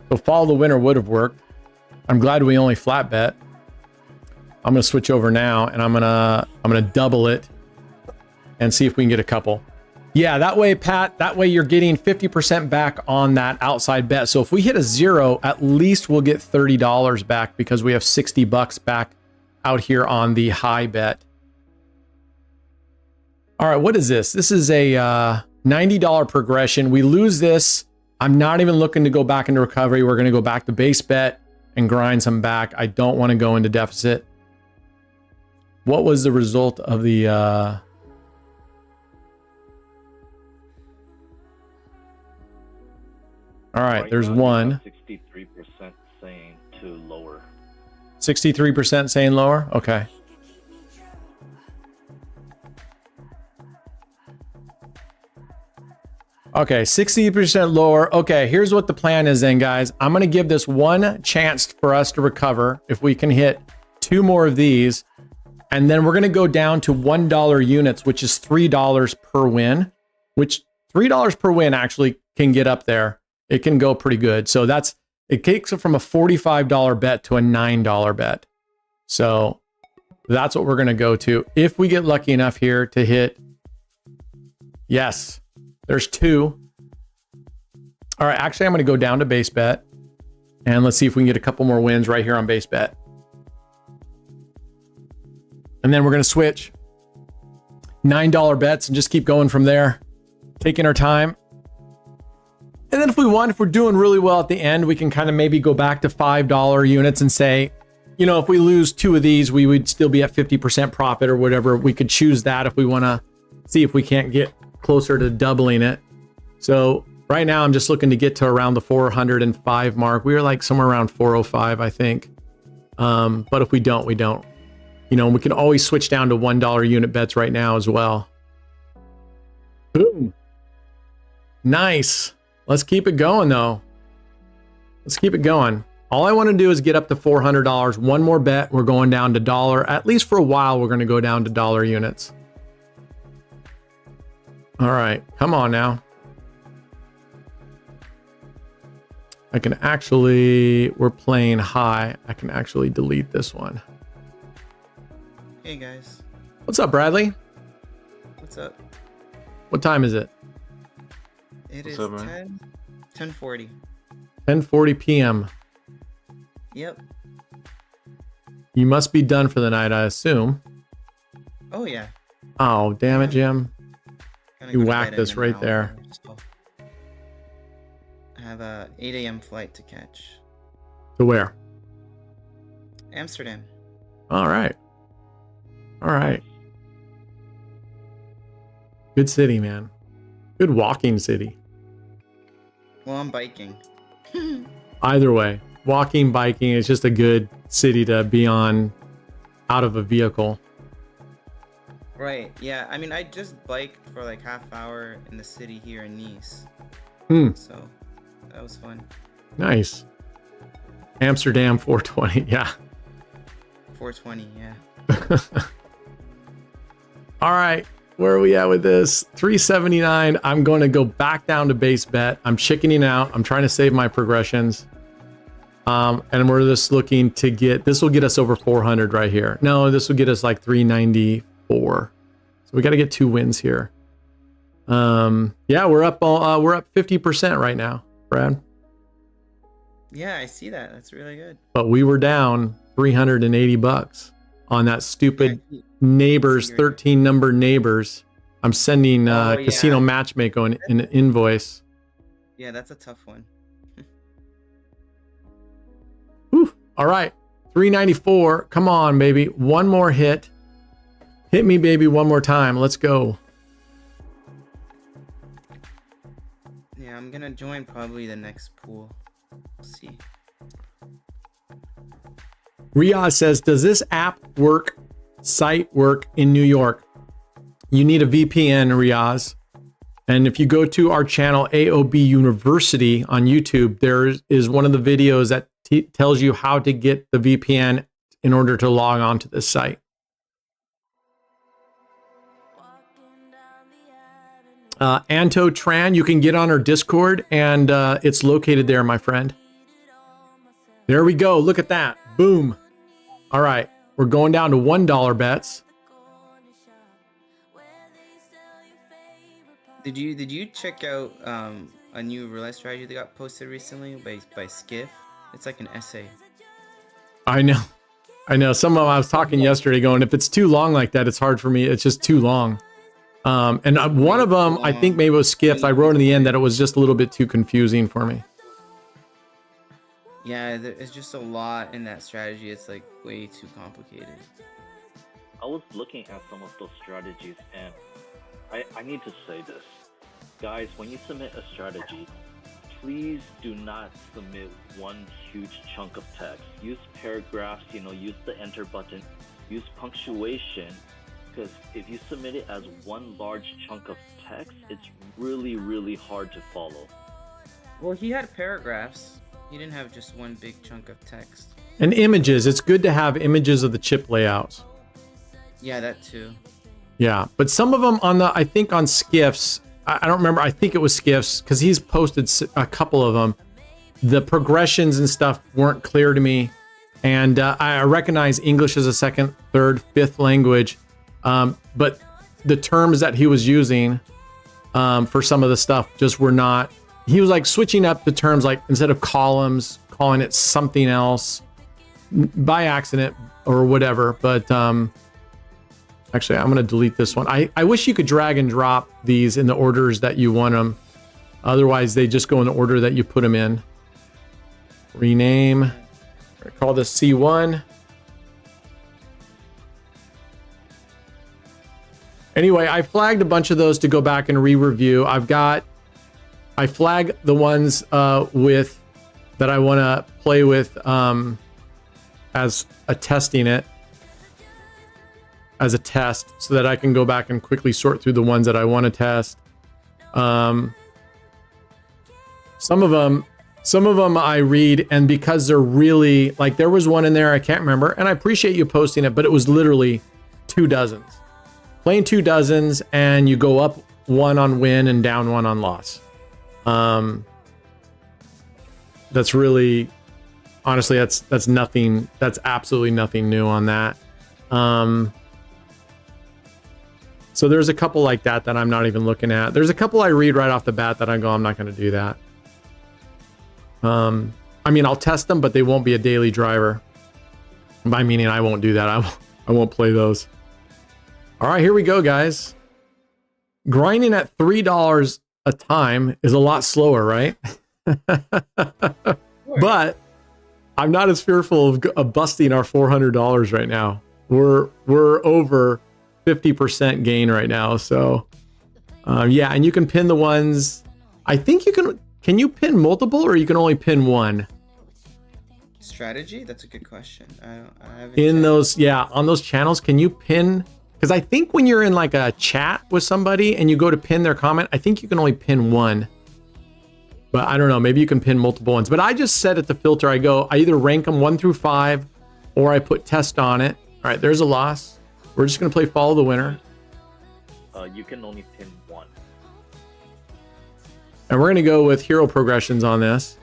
So follow the winner would have worked. I'm glad we only flat bet. I'm going to switch over now, and I'm going to double it and see if we can get a couple. Yeah, that way, Pat, that way you're getting 50% back on that outside bet. So if we hit a 0, at least we'll get $30 back because we have $60 back out here on the high bet. All right, what is this? This is a $90 progression. We lose this. I'm not even looking to go back into recovery. We're going to go back to base bet and grind some back. I don't want to go into deficit. What was the result of the... All right, there's one. 63% saying to lower. 63% saying lower? Okay. Okay, 60% lower. Okay, here's what the plan is then, guys. I'm going to give this one chance for us to recover if we can hit 2 more of these. And then we're going to go down to $1 units, which is $3 per win, which $3 per win actually can get up there. It can go pretty good. So it takes it from a $45 bet to a $9 bet. So that's what we're going to go to. If we get lucky enough here to hit, yes, there's 2. All right, actually, I'm going to go down to base bet, and let's see if we can get a couple more wins right here on base bet. And then we're going to switch $9 bets and just keep going from there, taking our time. And then if we're doing really well at the end, we can kind of maybe go back to $5 units and say, you know, if we lose 2 of these, we would still be at 50% profit or whatever. We could choose that if we want to see if we can't get closer to doubling it. So right now I'm just looking to get to around the 405 mark. We were like somewhere around 405, I think. But if we don't, we don't. You know, we can always switch down to $1 unit bets right now as well. Boom. Nice. Let's keep it going though. Let's keep it going. All I want to do is get up to $400. One more bet. We're going down to $1. At least for a while, we're going to go down to $1 units. All right. Come on now. I can actually, we're playing high. I can actually delete this one. Hey guys. What's up, Bradley? What's up? What time is it? It What's is up, man? 10:40. 10:40 p.m. Yep. You must be done for the night, I assume. Oh yeah. Oh, damn it, Jim. Gonna You go to whacked bed in us an right hour, there. so I have a 8 a.m. flight to catch. To where? Amsterdam. All right. All right. Good city, man. Good walking city. Well, I'm biking. Either way, walking, biking is just a good city to be on out of a vehicle. Right. Yeah. I mean, I just biked for like half hour in the city here in Nice. So that was fun. Nice. Amsterdam 420. Yeah. 420. Yeah. All right. Where are we at with this? 379. I'm going to go back down to base bet. I'm chickening out. I'm trying to save my progressions. And we're just looking to get, this will get us over 400 right here. No, this will get us like 394. So we got to get 2 wins here. Yeah, we're up 50% right now, Brad. Yeah, I see that. That's really good. But we were down $380 on that stupid neighbors, 13 number neighbors. I'm sending Casino Matchmaker an invoice. Yeah, that's a tough one. Whew. All right, 394. Come on, baby. One more hit. Hit me, baby, one more time. Let's go. Yeah, I'm gonna join probably the next pool. We'll see. Riaz says, does this site work in New York? You need a VPN, Riaz. And if you go to our channel, AOB University on YouTube, there is one of the videos that tells you how to get the VPN in order to log on to this site. Anto Tran, you can get on our Discord, and it's located there, my friend. There we go. Look at that. Boom. All right. We're going down to $1 bets. Did you check out a new roulette strategy that got posted recently by Skiff? It's like an essay. I know. Some of them I was talking yesterday going, if it's too long like that, it's hard for me. It's just too long. And one of them, I think maybe it was Skiff. I wrote in the end that it was just a little bit too confusing for me. Yeah, there's just a lot in that strategy. It's like way too complicated. I was looking at some of those strategies, and I need to say this. Guys, when you submit a strategy, please do not submit one huge chunk of text. Use paragraphs, use the enter button, use punctuation, because if you submit it as one large chunk of text, it's really, really hard to follow. Well, he had paragraphs. He didn't have just one big chunk of text. And images. It's good to have images of the chip layouts. Yeah, that too. Yeah, but some of them I think on Skiff's, I don't remember. I think it was Skiff's because he's posted a couple of them. The progressions and stuff weren't clear to me. And I recognize English as a second, third, fifth language. But the terms that he was using for some of the stuff just were not. He was like switching up the terms, like instead of columns, calling it something else by accident or whatever. But actually, I'm going to delete this one. I wish you could drag and drop these in the orders that you want them. Otherwise, they just go in the order that you put them in. Rename. I call this C1. Anyway, I flagged a bunch of those to go back and re-review. I flag the ones that I want to play with as a testing it as a test, so that I can go back and quickly sort through the ones that I want to test. Some of them I read, and because they're really, like, there was one in there I can't remember, and I appreciate you posting it, but it was literally 2 dozens. Playing 2 dozens, and you go up 1 on win and down 1 on loss. That's really, honestly, that's nothing. That's absolutely nothing new on that. So there's a couple like that I'm not even looking at. There's a couple I read right off the bat that I go, I'm not going to do that. I mean, I'll test them, but they won't be a daily driver. By meaning I won't do that. I won't play those. All right, here we go, guys. Grinding at $3 a time is a lot slower, right? But I'm not as fearful of busting our $400 right now. We're over 50% gain right now. So yeah, and you can pin the ones. I think you can you pin multiple, or you can only pin one? Strategy? That's a good question. I haven't in checked. those, yeah, on those channels, can you pin? Because I think when you're in like a chat with somebody and you go to pin their comment, I think you can only pin one. But I don't know, maybe you can pin multiple ones. But I just set it to filter. I either rank them 1 through 5, or I put test on it. All right, there's a loss. We're just gonna play follow the winner. you can only pin one. And we're going to go with hero progressions on this.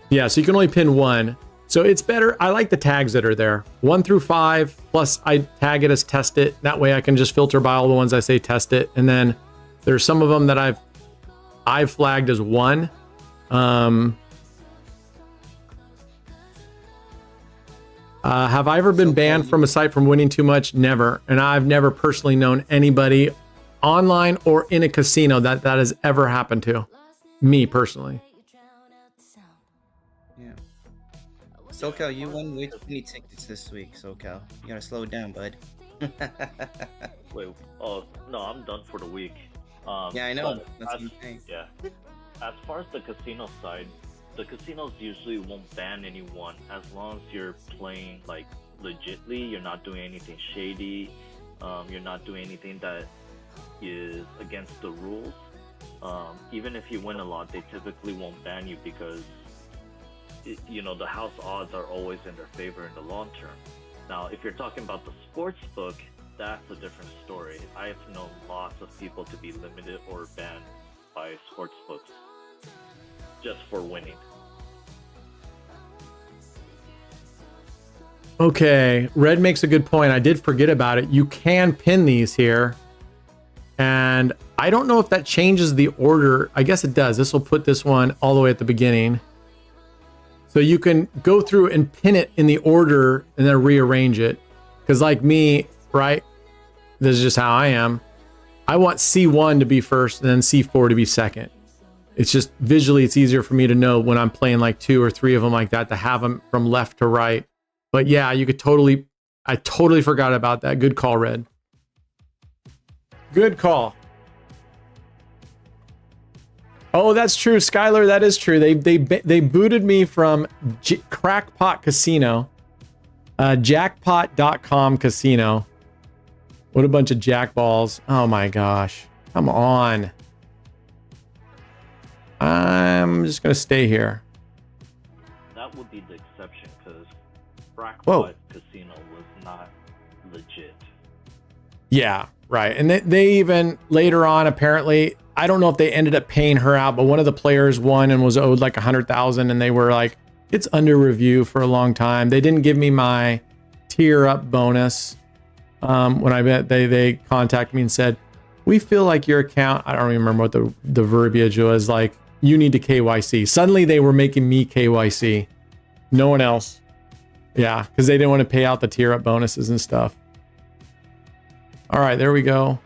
Yeah, so you can only pin one. So it's better. I like the tags that are there. 1 through 5, plus I tag it as test it. That way I can just filter by all the ones I say test it. And then there's some of them that I've flagged as 1. Have I ever been banned from a site from winning too much? Never. And I've never personally known anybody online or in a casino that has ever happened to me personally. Yeah. SoCal, you won way too many tickets this week, SoCal. You gotta slow it down, bud. Wait, oh, no, I'm done for the week. Yeah, I know. but That's as- what I'm saying. Yeah. As far as the casino side, the casinos usually won't ban anyone as long as you're playing like legitly. You're not doing anything shady. You're not doing anything that is against the rules. Even if you win a lot, they typically won't ban you because the house odds are always in their favor in the long term. Now, if you're talking about the sports book, that's a different story. I've known lots of people to be limited or banned by sports books just for winning. Okay, Red makes a good point. I did forget about it. You can pin these here. And I don't know if that changes the order. I guess it does. This will put this one all the way at the beginning. So you can go through and pin it in the order and then rearrange it. Because like me, right? This is just how I am. I want C1 to be first and then C4 to be second. It's just visually, it's easier for me to know when I'm playing like 2 or 3 of them like that to have them from left to right. But yeah, you could totally, I totally forgot about that. Good call, Red. Good call. Oh, that's true, Skylar. That is true. They booted me from Crackpot Casino, jackpot.com casino. What a bunch of jackballs. Oh my gosh. Come on. I'm just going to stay here. That would be the exception because Crackpot Whoa. Casino was not legit. Yeah, right. And they even later on, apparently, I don't know if they ended up paying her out, but one of the players won and was owed like 100,000, and they were like, it's under review for a long time. They didn't give me my tier up bonus. When I bet they contacted me and said, we feel like your account, I don't remember what the verbiage was, like, you need to KYC. Suddenly they were making me KYC. No one else. Yeah, because they didn't want to pay out the tier up bonuses and stuff. All right, there we go.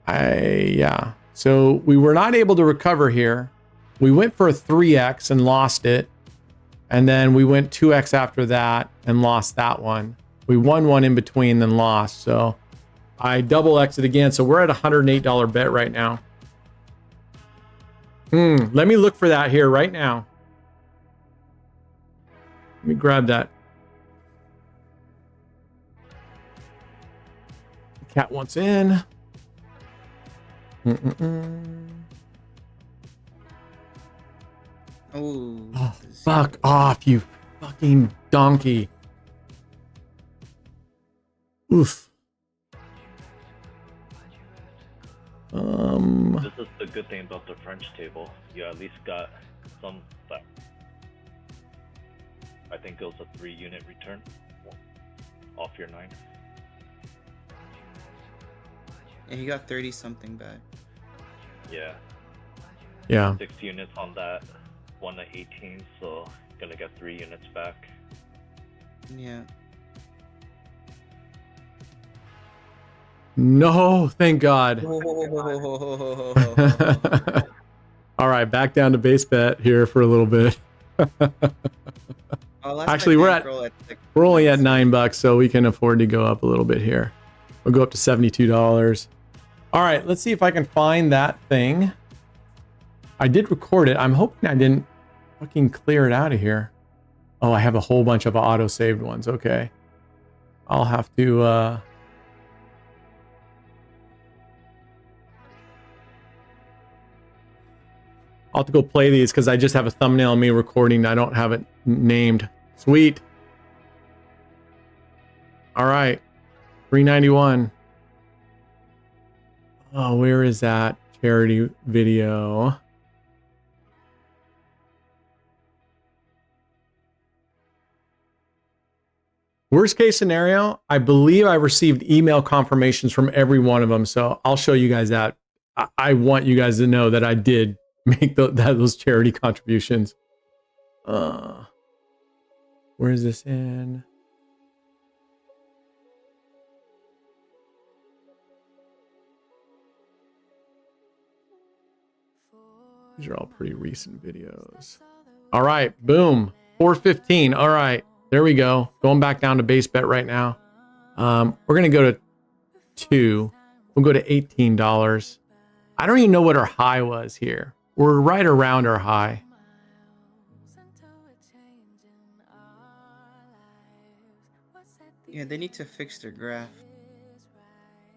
Yeah. So we were not able to recover here. We went for a 3x and lost it. And then we went 2x after that and lost that one. We won one in between, then lost. So I double X'd again. So we're at a $108 bet right now. Let me look for that here right now. Let me grab that. Cat wants in. Oh, fuck off, you fucking donkey. Oof. This is the good thing about the French table. You at least got some back. I think it was a 3-unit return off your 9. Yeah, he got 30 something back. Yeah. Yeah. 6 units on that. 1 at 18, so gonna get 3 units back. Yeah. No, thank God. All right, back down to base bet here for a little bit. Actually, we're only at $9, so we can afford to go up a little bit here. We'll go up to $72. All right, let's see if I can find that thing. I did record it. I'm hoping I didn't fucking clear it out of here. Oh, I have a whole bunch of auto-saved ones. Okay. I'll have to... I'll have to go play these because I just have a thumbnail of me recording. I don't have it named. Sweet. All right. $3.91. Oh, where is that charity video? Worst case scenario, I believe I received email confirmations from every one of them. So I'll show you guys that. I want you guys to know that I did make those charity contributions. Where is this in? These are all pretty recent videos. All right, boom, 415. All right, there we go. Going back down to base bet right now. We're gonna go to 2. We'll go to $18. I don't even know what our high was here. We're right around our high. Yeah, they need to fix their graph.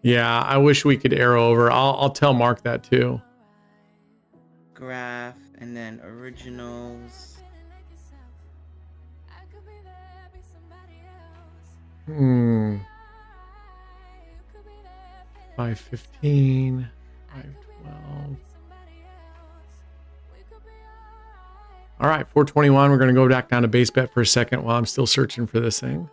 Yeah, I wish we could arrow over. I'll tell Mark that too. Graph and then originals. 515, 512. All right, 421. We're going to go back down to base bet for a second while I'm still searching for this thing.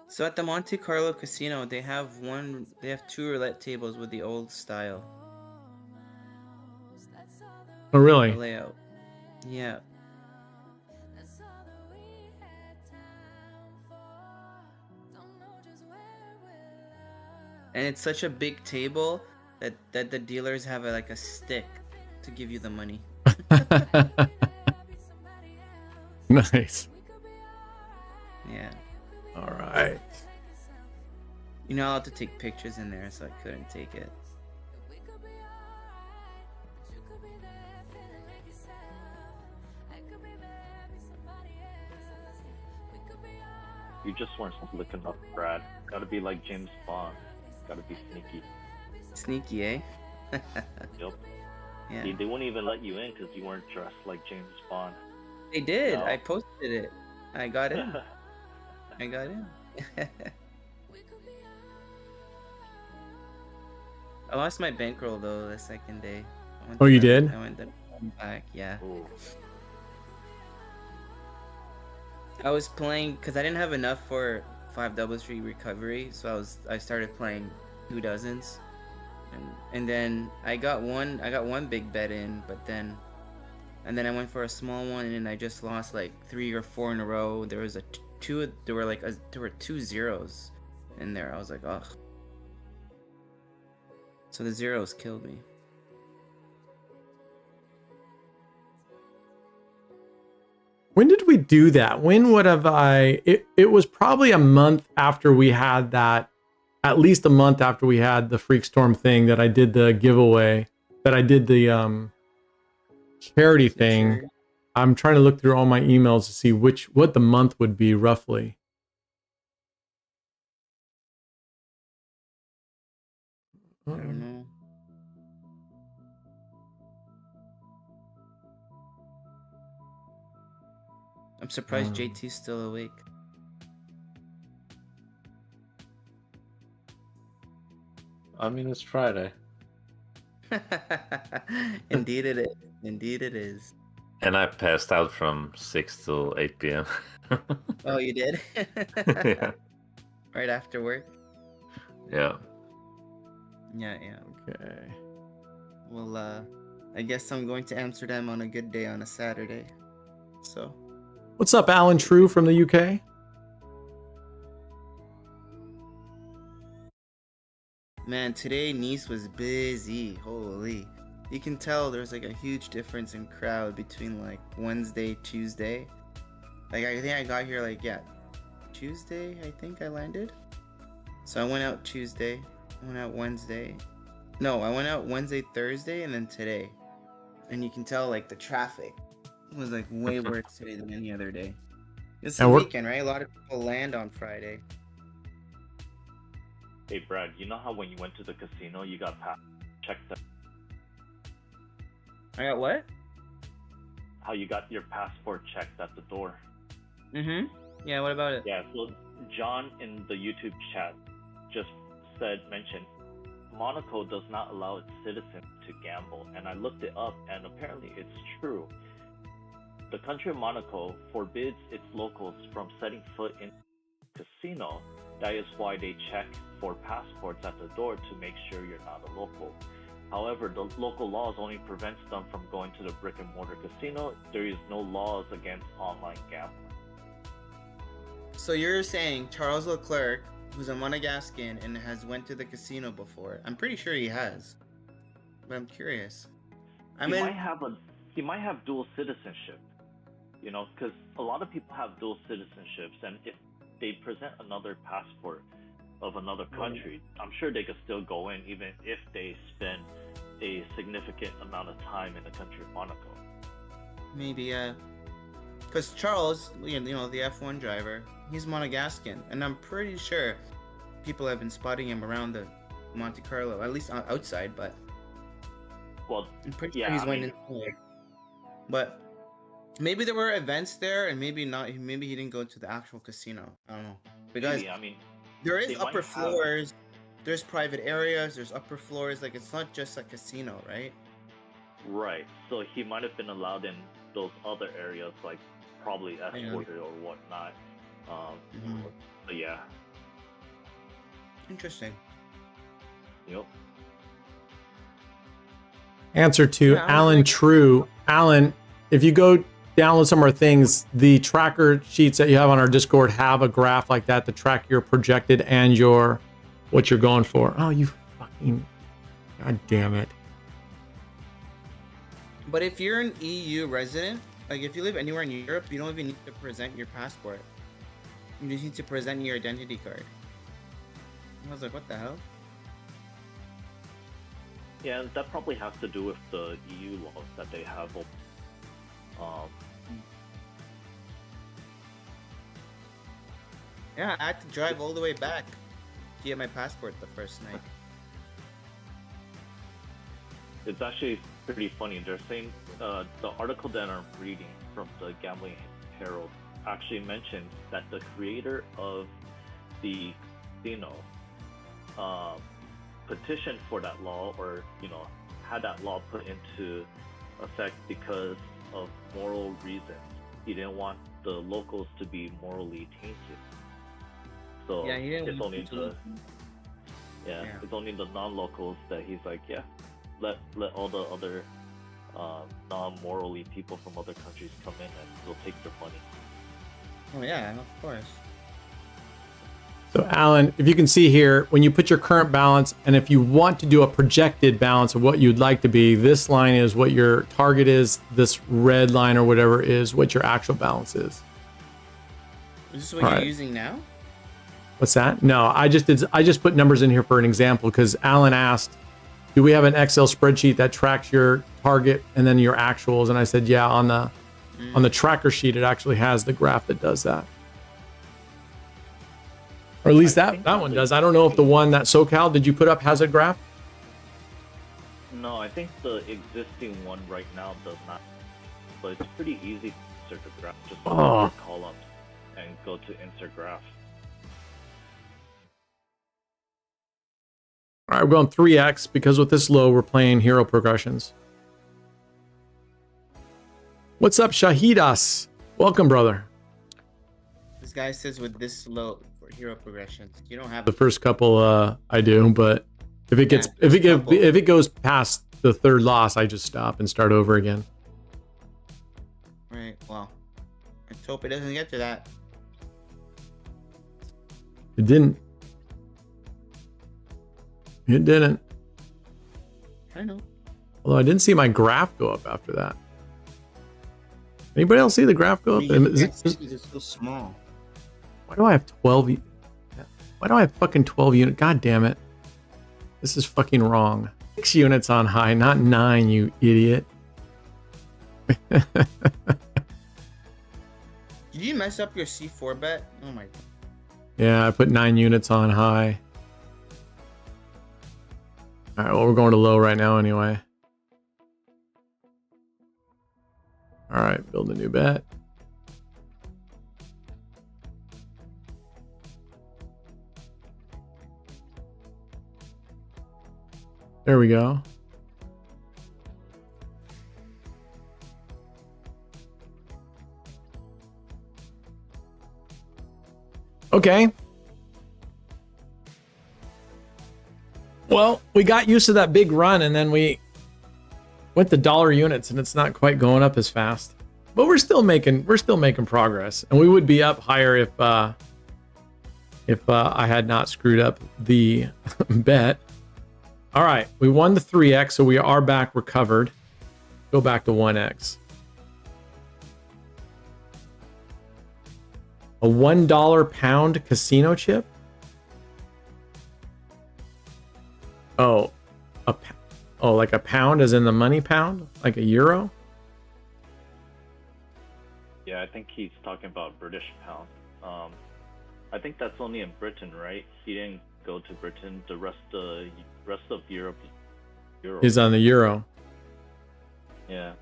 So at the Monte Carlo Casino, they have 2 roulette tables with the old style. Oh, really? Layout. Yeah. And it's such a big table that the dealers have like a stick to give you the money. Nice. Yeah. All right. You're not allowed to take pictures in there, so I couldn't take it. You just weren't looking up, Brad. Gotta be like James Bond. Gotta be sneaky. Sneaky, eh? Yep. Yeah. They wouldn't even let you in because you weren't dressed like James Bond. They did. No. I posted it. I got in. I got in. I lost my bankroll though the second day. Oh, you did? I went back. Yeah. Ooh. I was playing because I didn't have enough for 5 double street recovery, so I started playing 2 dozens, and then I got one big bet in, but then I went for a small one and I just lost like 3 or 4 in a row. There was there were 2 zeros in there. I was like, ugh. So the zeros killed me. When did we do that? When would have it was probably a month after we had that, at least a month after we had the Freakstorm thing that I did the giveaway, that I did the charity thing. I'm trying to look through all my emails to see what the month would be roughly. I don't know. I'm surprised JT's still awake. I mean, it's Friday. Indeed it is. Indeed it is. And I passed out from 6 till 8 p.m. Oh, you did? Yeah. Right after work? Yeah. Yeah. Okay. Well, I guess I'm going to Amsterdam on a good day on a Saturday. So. What's up, Alan True from the UK? Man, today Nice was busy. Holy. You can tell there's like a huge difference in crowd between like Wednesday, Tuesday. Like I think I got here like, yeah, Tuesday I think I landed. So I went out Tuesday, I went out Wednesday. No, I went out Wednesday, Thursday, and then today. And you can tell like the traffic was like way worse today than any other day. It's the weekend, right? A lot of people land on Friday. Hey, Brad, you know how when you went to the casino, you got checked out? I got what? how you got your passport checked at the door. Yeah, what about it? Yeah, so John in the YouTube chat just mentioned Monaco does not allow its citizens to gamble, and I looked it up, and apparently it's true. The country of Monaco forbids its locals from setting foot in a casino. That is why they check for passports at the door to make sure you're not a local. However, the local laws only prevents them from going to the brick and mortar casino. There is no laws against online gambling. So you're saying Charles Leclerc, who's a Monegascan and has went to the casino before? I'm pretty sure he has, but I'm curious. He might have dual citizenship, you know, because a lot of people have dual citizenships, and if they present another passport of another country, I'm sure they could still go in even if they spend a significant amount of time in the country of Monaco. Maybe, because Charles, you know, the F1 driver, he's Monegascan, and I'm pretty sure people have been spotting him around the Monte Carlo, at least outside, but well, I'm pretty yeah, sure he's went in there. But maybe there were events there, and maybe not. Maybe he didn't go to the actual casino. I don't know. Because maybe, I mean, there is they upper might have- floors, there's private areas, there's upper floors. Like, it's not just a casino, right? right. So he might have been allowed in those other areas, like probably escorted or whatnot. But yeah. Interesting. Yep. Answer to Yeah, I Alan like- True. Alan, if you go download some of our things, the tracker sheets that you have on our Discord have a graph like that to track your projected and your what you're going for. Oh, you fucking, god damn it. But if you're an EU resident, like if you live anywhere in Europe, you don't even need to present your passport. You just need to present your identity card. I was like, what the hell? Yeah, that probably has to do with the EU laws that they have. Yeah, I had to drive all the way back to get my passport the first night. It's actually pretty funny. They're saying the article that I'm reading from the Gambling Herald actually mentions that the creator of the casino petitioned for that law, or had that law put into effect because of moral reasons. He didn't want the locals to be morally tainted. So Yeah, he didn't it's want only to- it's only the non-locals that he's like, yeah, let all the other non-morally people from other countries come in and they'll take their money. Oh yeah, of course. So Alan, if you can see here, when you put your current balance, and if you want to do a projected balance of what you'd like to be, this line is what your target is. This red line or whatever is what your actual balance is. Is this what All you're right. using now? What's that? No, I just put numbers in here for an example because Alan asked, do we have an Excel spreadsheet that tracks your target and then your actuals? And I said, yeah, on the tracker sheet, it actually has the graph that does that. Or at least that one does. I don't know if the one that SoCal did you put up has a graph? No, I think the existing one right now does not. But it's pretty easy to insert the graph. Just go to your columns and go to insert graph. All right, we're going 3x because with this low, we're playing hero progressions. What's up, Shahidas? Welcome, brother. This guy says with this low for hero progressions, you don't have The first couple I do, but if it gets Yeah, if it goes past the third loss, I just stop and start over again. Right. Well, let's hope it doesn't get to that. It didn't. It didn't. I know. Although I didn't see my graph go up after that. Anybody else see the graph go up? It's so small. Why do I have 12? Why do I have fucking 12 units? God damn it. This is fucking wrong. 6 units on high, not 9, you idiot. Did you mess up your C4 bet? Oh my god. Yeah, I put 9 units on high. All right, well, we're going to low right now anyway. All right, build a new bet. There we go. Okay. Well, we got used to that big run and then we went to dollar units and it's not quite going up as fast. But we're still making progress. And we would be up higher if I had not screwed up the bet. All right, we won the 3x, so we are back recovered. Go back to 1x. A $1 pound casino chip? Oh, like a pound as in the money pound? Like a euro? Yeah, I think he's talking about British pound. I think that's only in Britain, right? He didn't go to Britain. The rest of Europe is euro. Is on the euro. Yeah.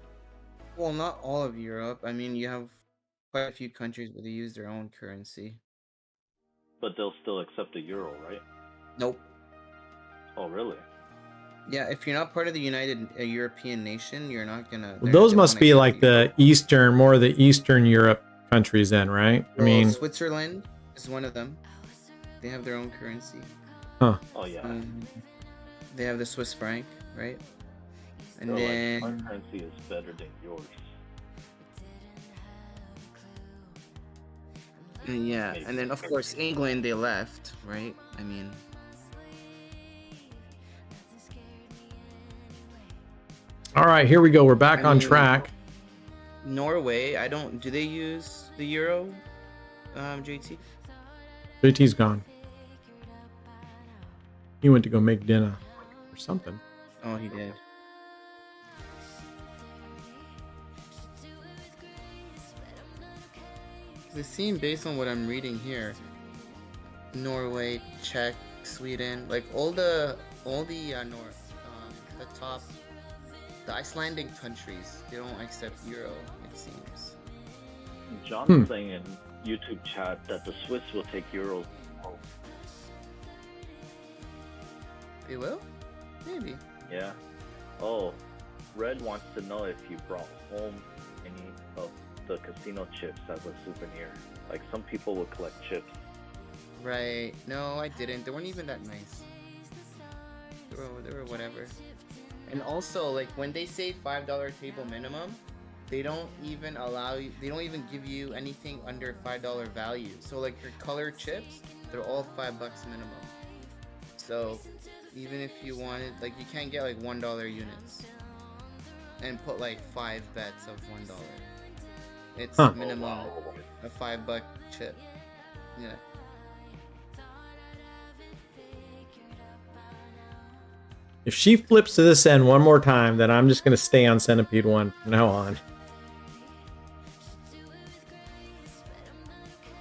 Well, not all of Europe. I mean, you have quite a few countries where they use their own currency. But they'll still accept the euro, right? Nope. Oh, really? Yeah, if you're not part of the United European nation, you're not gonna. Those must be like the Eastern, more of the Eastern Europe countries then, right? I mean, Switzerland is one of them. They have their own currency. Huh. Oh, yeah. They have the Swiss franc, right? And So, then like, our currency is better than yours. yeah, Maybe. and then of course England, they left, right? I mean, all right, here we go. We're back on track. Norway, do they use the euro, JT? JT's gone. He went to go make dinner or something. Oh, he did. It seems, based on what I'm reading here, Norway, Czech, Sweden, like all the top, the Icelandic countries, they don't accept euro, it seems. John's saying in YouTube chat that the Swiss will take euro. They will? Maybe. Yeah. Oh, Red wants to know if you brought home any of the casino chips as a souvenir. Like, some people would collect chips. Right. No, I didn't. They weren't even that nice. They were whatever. And also, like, when they say $5 table minimum, they don't even give you anything under $5 value. So, like, your color chips, they're all $5 minimum. So, even if you wanted, like, you can't get, like, $1 units and put, like, 5 bets of $1. It's minimum a $5 chip. Yeah. If she flips to this end one more time, then I'm just going to stay on Centipede 1 from now on.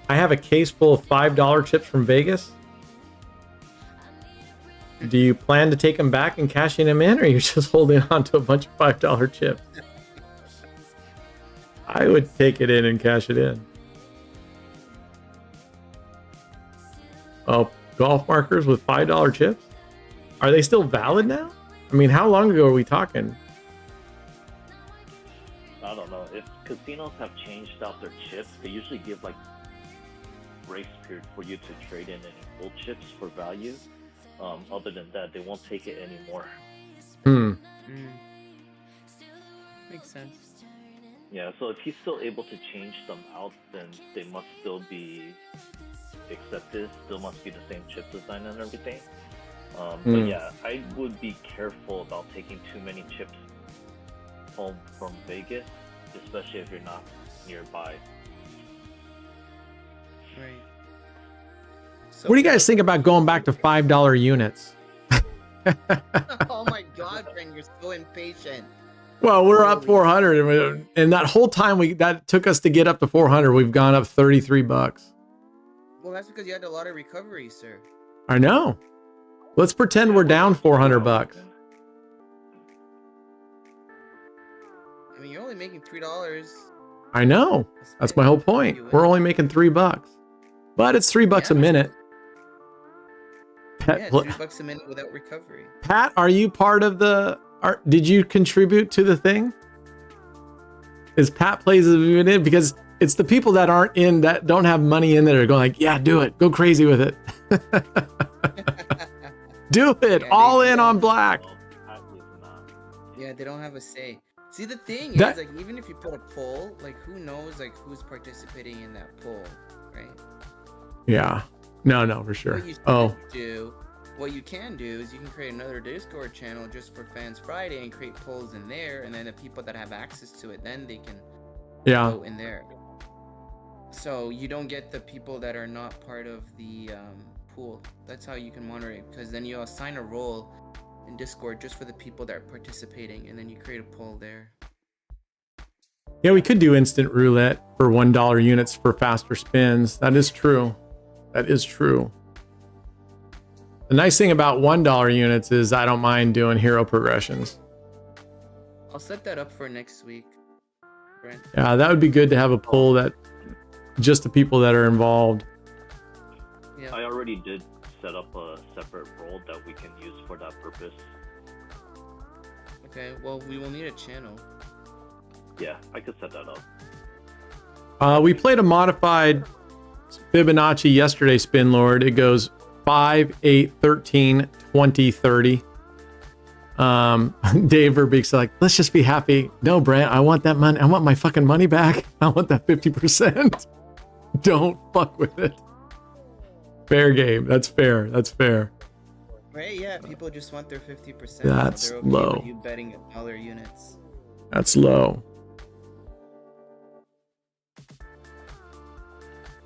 I have a case full of $5 chips from Vegas. Do you plan to take them back and cashing them in, or are you just holding on to a bunch of $5 chips? I would take it in and cash it in. Oh, golf markers with $5 chips? Are they still valid now? I mean, how long ago are we talking? I don't know. If casinos have changed out their chips, they usually give, like, grace period for you to trade in any old chips for value. Other than that, they won't take it anymore. Makes sense. Yeah, so if he's still able to change them out, then they must still be accepted. Still must be the same chip design and everything. But yeah, I would be careful about taking too many chips home from Vegas, especially if you're not nearby. Right. So What do you guys think about going back to $5 units? Oh my God, friend, you're so impatient. Well, we're up 400, and that whole time that took us to get up to 400, we've gone up $33. Well, that's because you had a lot of recovery, sir. I know. Let's pretend we're down $400. I mean, you're only only making $3. I know. That's my whole point. We're only making $3, but it's $3 a minute. Yeah, $3 a minute without recovery. Pat, are you part of the? Did you contribute to the thing? Is Pat plays even in? Because it's the people that aren't in, that don't have money in, that are going like, yeah, do it, go crazy with it. Do it, Yeah, all in on black. Yeah, they don't have a say. See, the thing is, like, even if you put a poll, like, who knows, like, who's participating in that poll, right? Yeah. No, for sure. What you can do is you can create another Discord channel just for FanZ Friday and create polls in there, and then the people that have access to it, then they can vote in there. So you don't get the people that are not part of the pool. That's how you can monitor it, because then you assign a role in Discord just for the people that are participating, and then you create a poll there. Yeah, we could do instant roulette for $1 units for faster spins. That is true. That is true. The nice thing about $1 units is I don't mind doing hero progressions. I'll set that up for next week, Brent. Yeah, that would be good to have a poll that just the people that are involved. Yeah. I already did set up a separate role that we can use for that purpose. Okay, well, we will need a channel. Yeah, I could set that up. We played a modified Fibonacci yesterday, Spin Lord. It goes 5, 8, 13, 20, 30. Dave Verbeek's like, let's just be happy. No, Brant, I want that money. I want my fucking money back. I want that 50%. Don't fuck with it. Fair game. That's fair. That's fair. Right? Yeah, people just want their 50%. That's so they're okay low. with you betting $1 units. That's low.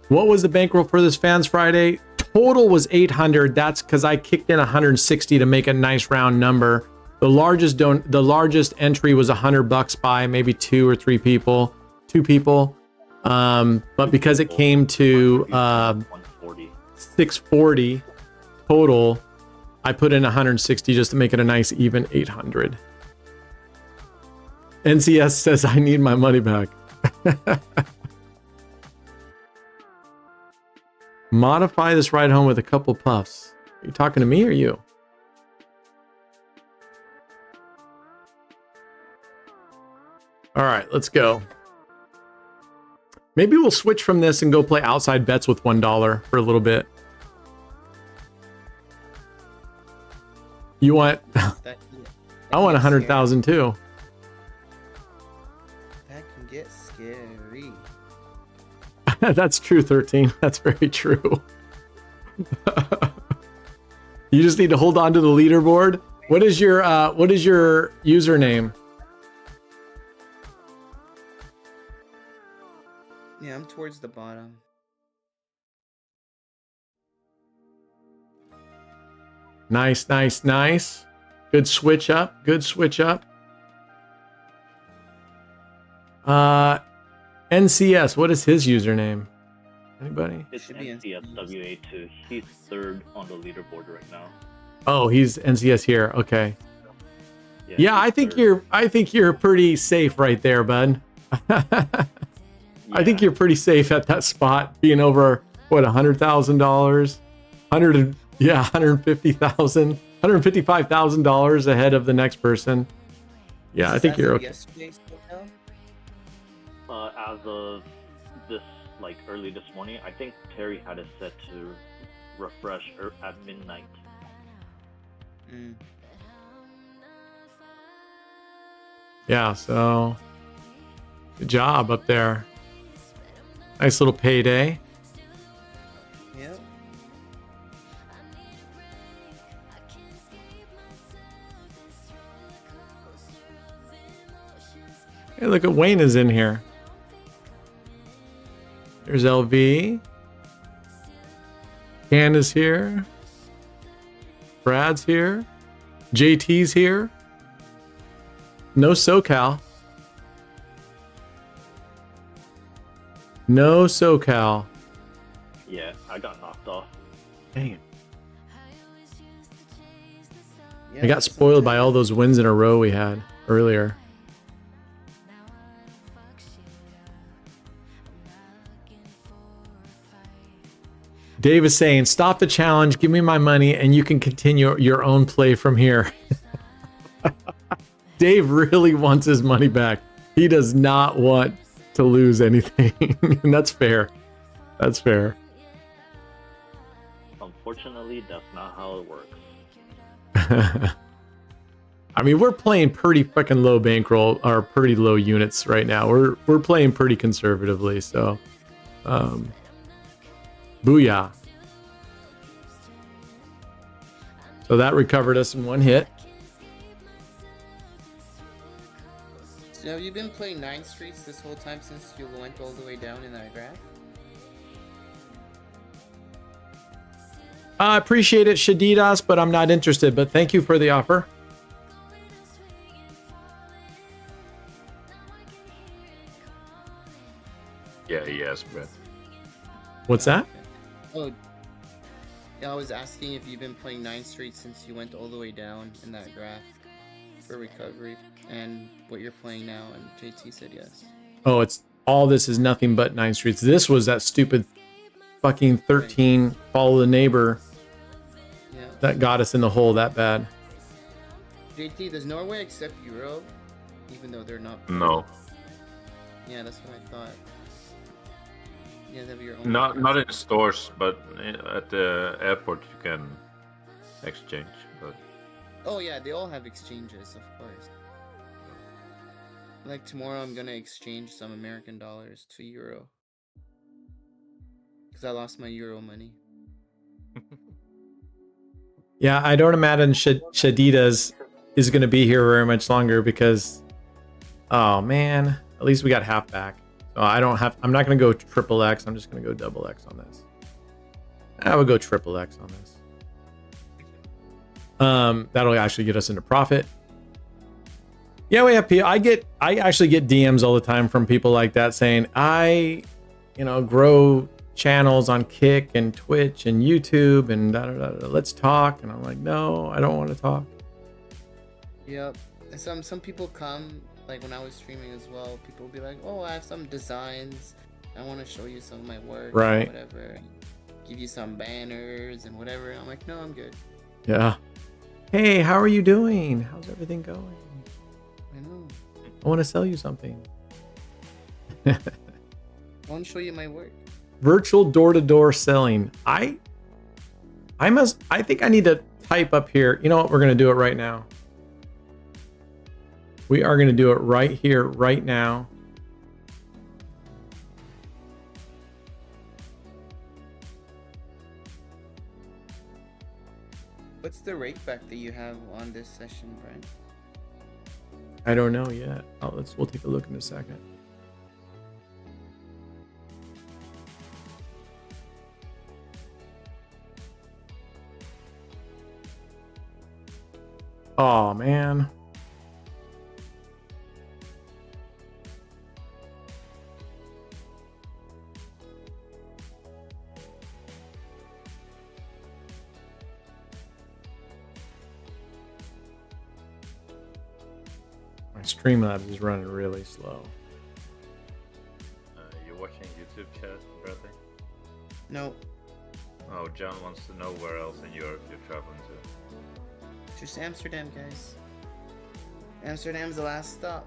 What was the bankroll for this FanZ Friday? Total was 800. That's because I kicked in 160 to make a nice round number. The largest entry was $100 by maybe 2 or 3 people, 2 people. But because it came to 640 total, I put in 160 just to make it a nice even 800. NCS says I need my money back. Modify this ride home with a couple puffs. Are you talking to me or you? All right, let's go. Maybe we'll switch from this and go play outside bets with $1 for a little bit. You want? I want 100,000 too. That can get scary. That's true, 13. That's very true. You just need to hold on to the leaderboard. What is your username? Yeah, I'm towards the bottom. Nice, nice, nice. Good switch up. Good switch up. NCS, what is his username? Anybody? It's NCSWA2. He's 3rd on the leaderboard right now. Oh, he's NCS here. Okay. Yeah, I think you're pretty safe right there, bud. I think you're pretty safe at that spot, being over what, $100,000, $155,000 ahead of the next person. Yeah, I think you're okay. As of this, like early this morning, I think Terry had it set to refresh at midnight. Yeah, so good job up there. Nice little payday. Yep. Hey, look at Wayne is in here. There's LV. Can is here. Brad's here. JT's here. No SoCal. No SoCal. Yeah, I got knocked off. Dang it. Yeah, I got spoiled by all those wins in a row we had earlier. Dave is saying, stop the challenge, give me my money, and you can continue your own play from here. Dave really wants his money back. He does not want to lose anything. And that's fair. That's fair. Unfortunately, that's not how it works. I mean, we're playing pretty fucking low bankroll, or pretty low units right now. We're playing pretty conservatively, so booyah. So that recovered us in one hit. So have you been playing 9 streets this whole time since you went all the way down in that graph? I appreciate it, Shadidas, but I'm not interested. But thank you for the offer. Yeah, yes, Brett. What's that? Oh, yeah, I was asking if you've been playing 9 streets since you went all the way down in that graph for recovery, and what you're playing now, and JT said yes. Oh, it's all this is nothing but 9 streets. This was that stupid fucking 13 follow the neighbor that got us in the hole that bad. JT, does Norway accept Euro, even though they're not? No. Yeah, that's what I thought. Yeah, they have your own. Not in stores, but at the airport you can exchange. But Oh yeah, they all have exchanges, of course. Like tomorrow, I'm gonna exchange some American dollars to Euro. Because I lost my Euro money. Yeah, I don't imagine Shadidas is going to be here very much longer because, oh man, at least we got half back. So I'm not going to go triple X. I'm just going to go double X on this. I would go triple X on this. That'll actually get us into profit. Yeah, we have people. I actually get DMs all the time from people like that saying, I grow channels on Kick and Twitch and YouTube and let's talk. And I'm like, no, I don't want to talk. Yep. Some people come, like when I was streaming as well, people will be like, oh, I have some designs. I want to show you some of my work. Right. Or whatever. Give you some banners and whatever. I'm like, no, I'm good. Yeah. Hey, how are you doing? How's everything going? I know. I want to sell you something. I want to show you my work. Virtual door-to-door selling. I think I need to type up here. You know what? We're going to do it right now. We are going to do it right here, right now. What's the rake back that you have on this session, Brian? I don't know yet. We'll take a look in a second. Oh man. My Streamlabs is running really slow. you watching YouTube chat, Bradley? No. Oh, John wants to know where else in Europe you're traveling to. Just Amsterdam, guys. Amsterdam's the last stop.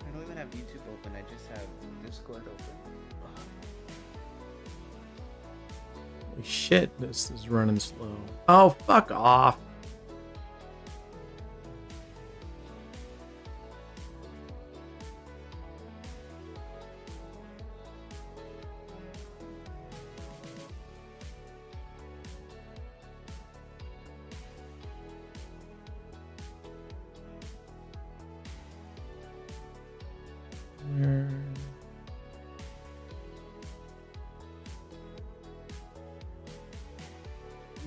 I don't even have YouTube open, I just have Discord open. Holy shit, this is running slow. Oh, fuck off.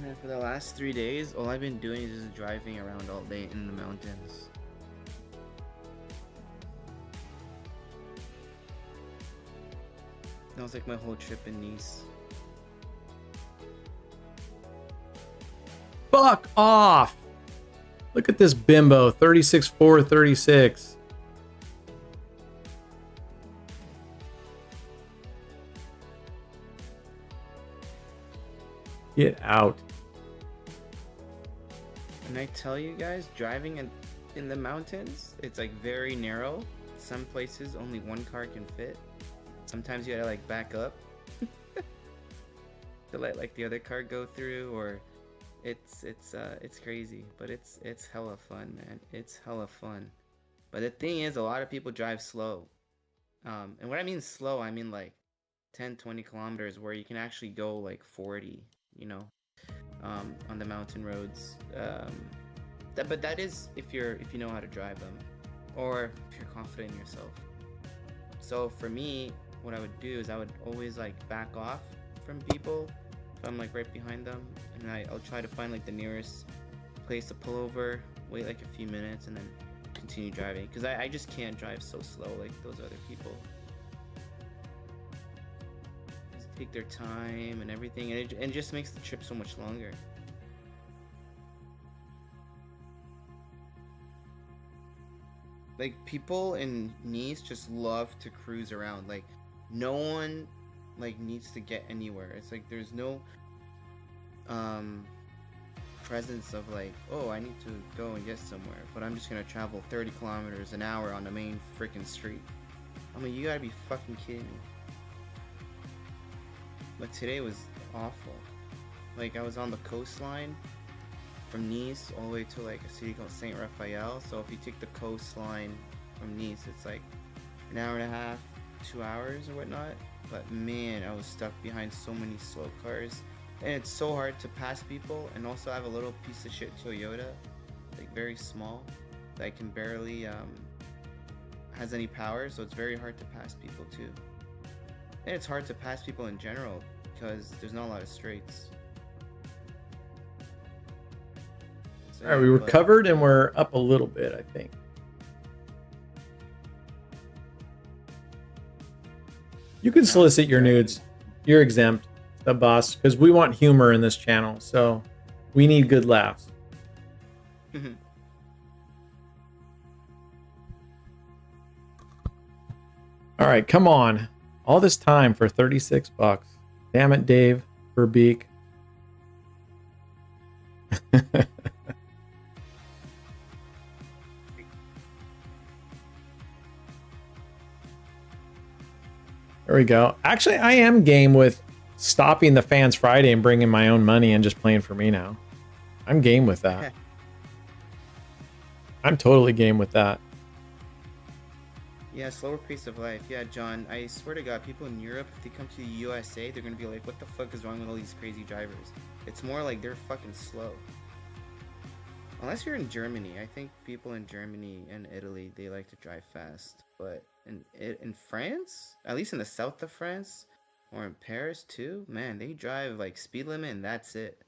Man, for the last 3 days, all I've been doing is just driving around all day in the mountains. That was like my whole trip in Nice. Fuck off. Look at this bimbo, 36-4, 36. Get out. And I tell you guys, driving in the mountains, it's like very narrow. Some places only one car can fit. Sometimes you gotta like back up to let like the other car go through, or it's crazy, but it's hella fun, man. It's hella fun. But the thing is, a lot of people drive slow. And what I mean slow, I mean like 10-20 kilometers, where you can actually go like 40, you know, on the mountain roads. But that is if you know how to drive them, or if you're confident in yourself. So for me, what I would do is I would always like back off from people if I'm like right behind them, and I'll try to find like the nearest place to pull over, wait like a few minutes, and then continue driving, because I just can't drive so slow like those other people. Just take their time and everything, and it just makes the trip so much longer. Like, people in Nice just love to cruise around. Like, no one like needs to get anywhere. It's like there's no presence of like, oh, I need to go and get somewhere, but I'm just gonna travel 30 kilometers an hour on the main freaking street. I mean, you gotta be fucking kidding me. But today was awful. Like, I was on the coastline from Nice all the way to like a city called Saint Raphael. So if you take the coastline from Nice, it's like an hour and a half, 2 hours or whatnot. But man, I was stuck behind so many slow cars, and it's so hard to pass people. And also, I have a little piece of shit Toyota, like very small, that I can barely has any power, so it's very hard to pass people too. And it's hard to pass people in general because there's not a lot of straights. So, All right, we recovered and we're up a little bit, I think. You can solicit your nudes. You're exempt, the boss, because we want humor in this channel, so we need good laughs. All right, come on. All this time for 36 bucks. Damn it, Dave Verbeek. There we go. Actually, I am game with stopping the FanZ Friday and bringing my own money and just playing for me now. I'm game with that. I'm totally game with that. Yeah, slower pace of life. Yeah, John, I swear to God, people in Europe, if they come to the USA, they're going to be like, what the fuck is wrong with all these crazy drivers? It's more like they're fucking slow. Unless you're in Germany. I think people in Germany and Italy, they like to drive fast. But in France, at least in the south of France, or in Paris too, man, they drive like speed limit and that's it.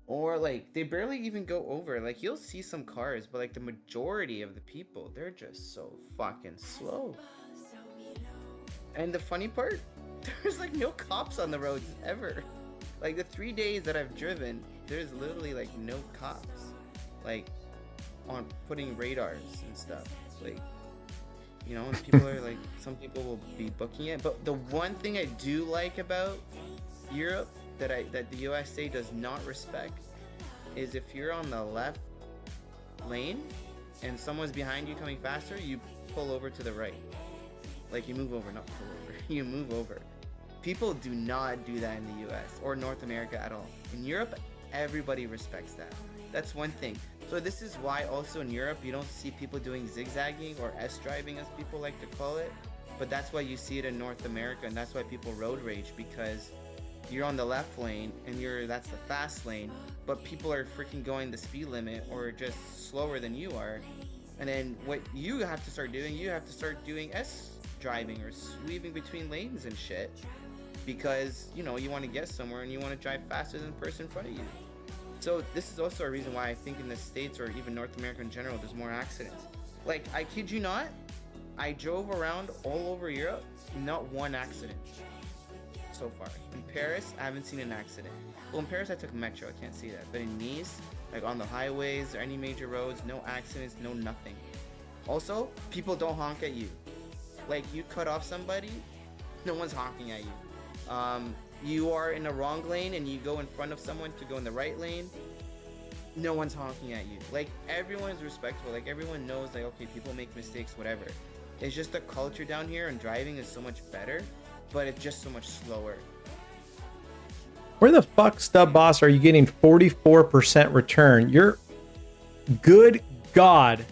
Or like they barely even go over. Like, you'll see some cars, but like the majority of the people, they're just so fucking slow. And the funny part, there's like no cops on the roads ever. Like, the 3 days that I've driven, there's literally like no cops, like on putting radars and stuff. Like, you know, and people are like, some people will be booking it. But the one thing I do like about Europe that the USA does not respect is if you're on the left lane and someone's behind you coming faster, you pull over to the right. Like, you move over, not pull over. You move over. People do not do that in the US or North America at all. In Europe, everybody respects that. That's one thing. So this is why also in Europe you don't see people doing zigzagging or S-driving, as people like to call it. But that's why you see it in North America, and that's why people road rage, because you're on the left lane and that's the fast lane, but people are freaking going the speed limit or just slower than you are. And then what you have to start doing, you have to start doing S-driving or weaving between lanes and shit, because, you know, you want to get somewhere and you want to drive faster than the person in front of you. So this is also a reason why I think in the States, or even North America in general, there's more accidents. Like, I kid you not, I drove around all over Europe, not one accident so far. In Paris, I haven't seen an accident. Well, in Paris I took metro, I can't see that. But in Nice, like on the highways or any major roads, no accidents, no nothing. Also, people don't honk at you. Like, you cut off somebody, no one's honking at you. you are in the wrong lane and you go in front of someone to go in the right lane, no one's honking at you. Like, everyone is respectful. Like, everyone knows, like, okay, people make mistakes, whatever. It's just the culture down here, and driving is so much better, but it's just so much slower. Where the fuck, Stub Boss, are you getting 44% return? You're good God.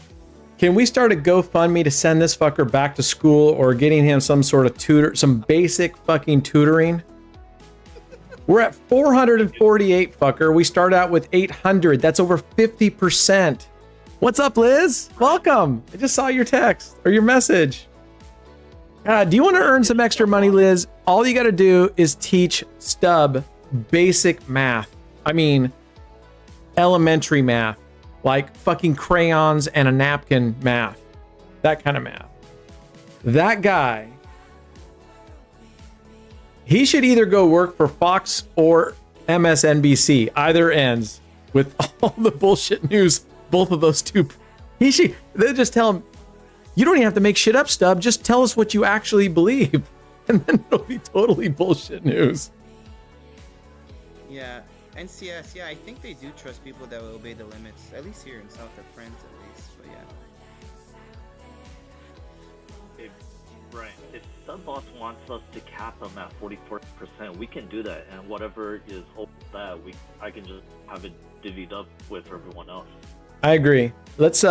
Can we start a GoFundMe to send this fucker back to school, or getting him some sort of tutor, some basic fucking tutoring? We're at 448, fucker. We start out with 800. That's over 50%. What's up, Liz? Welcome. I just saw your text or your message. God, do you want to earn some extra money, Liz? All you got to do is teach Stub basic math. I mean, elementary math, like fucking crayons and a napkin math. That kind of math. That guy, he should either go work for Fox or MSNBC. Either ends with all the bullshit news. Both of those two. They just tell him, you don't even have to make shit up, Stub. Just tell us what you actually believe. And then it'll be totally bullshit news. Yeah, NCS, yeah, I think they do trust people that will obey the limits. At least here in South of France, at least. But yeah. Right. If Stub Boss wants us to cap them at 44%, we can do that. And whatever is over that, I can just have it divvied up with everyone else. I agree. Let's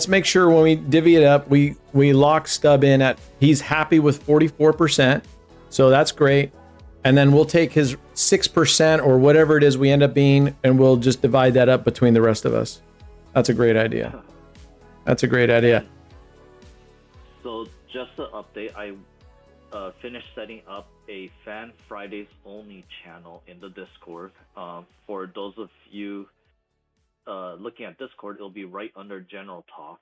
make sure when we divvy it up, we lock Stub in at, he's happy with 44%. So that's great. And then we'll take his 6% or whatever it is we end up being, and we'll just divide that up between the rest of us. That's a great idea. That's a great idea. So just to update, I finished setting up a FanZ Fridays only channel in the Discord. For those of you looking at Discord, it'll be right under General Talk.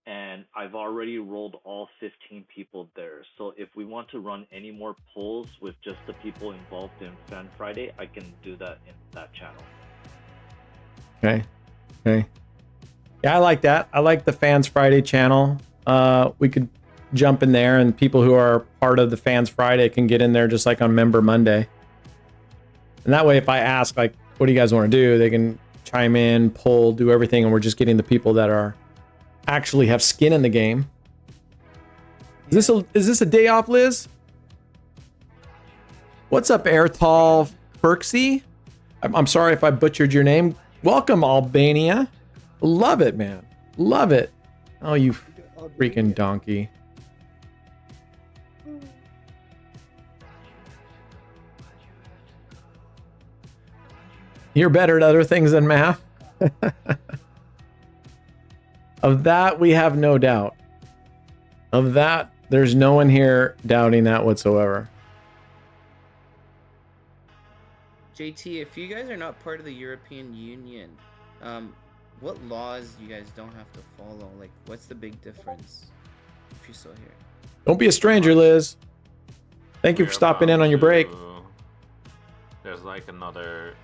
And I've already rolled all 15 people there. So if we want to run any more polls with just the people involved in FanZ Friday, I can do that in that channel. Okay. Yeah, I like that. I like the FanZ Friday channel. We could jump in there, and people who are part of the FanZ Friday can get in there just like on Member Monday. And that way, if I ask, like, what do you guys want to do? They can chime in, poll, do everything, and we're just getting the people that are actually have skin in the game. Is this a day off, Liz? What's up, Airtall Perksy? I'm sorry if I butchered your name. Welcome, Albania. Love it, man. Love it. Oh, you freaking donkey. You're better at other things than math. Of that, we have no doubt. Of that, there's no one here doubting that whatsoever. JT, if you guys are not part of the European Union, what laws you guys don't have to follow? Like, what's the big difference if you're still here? Don't be a stranger, Liz. Thank you for stopping in on your break. There's like another,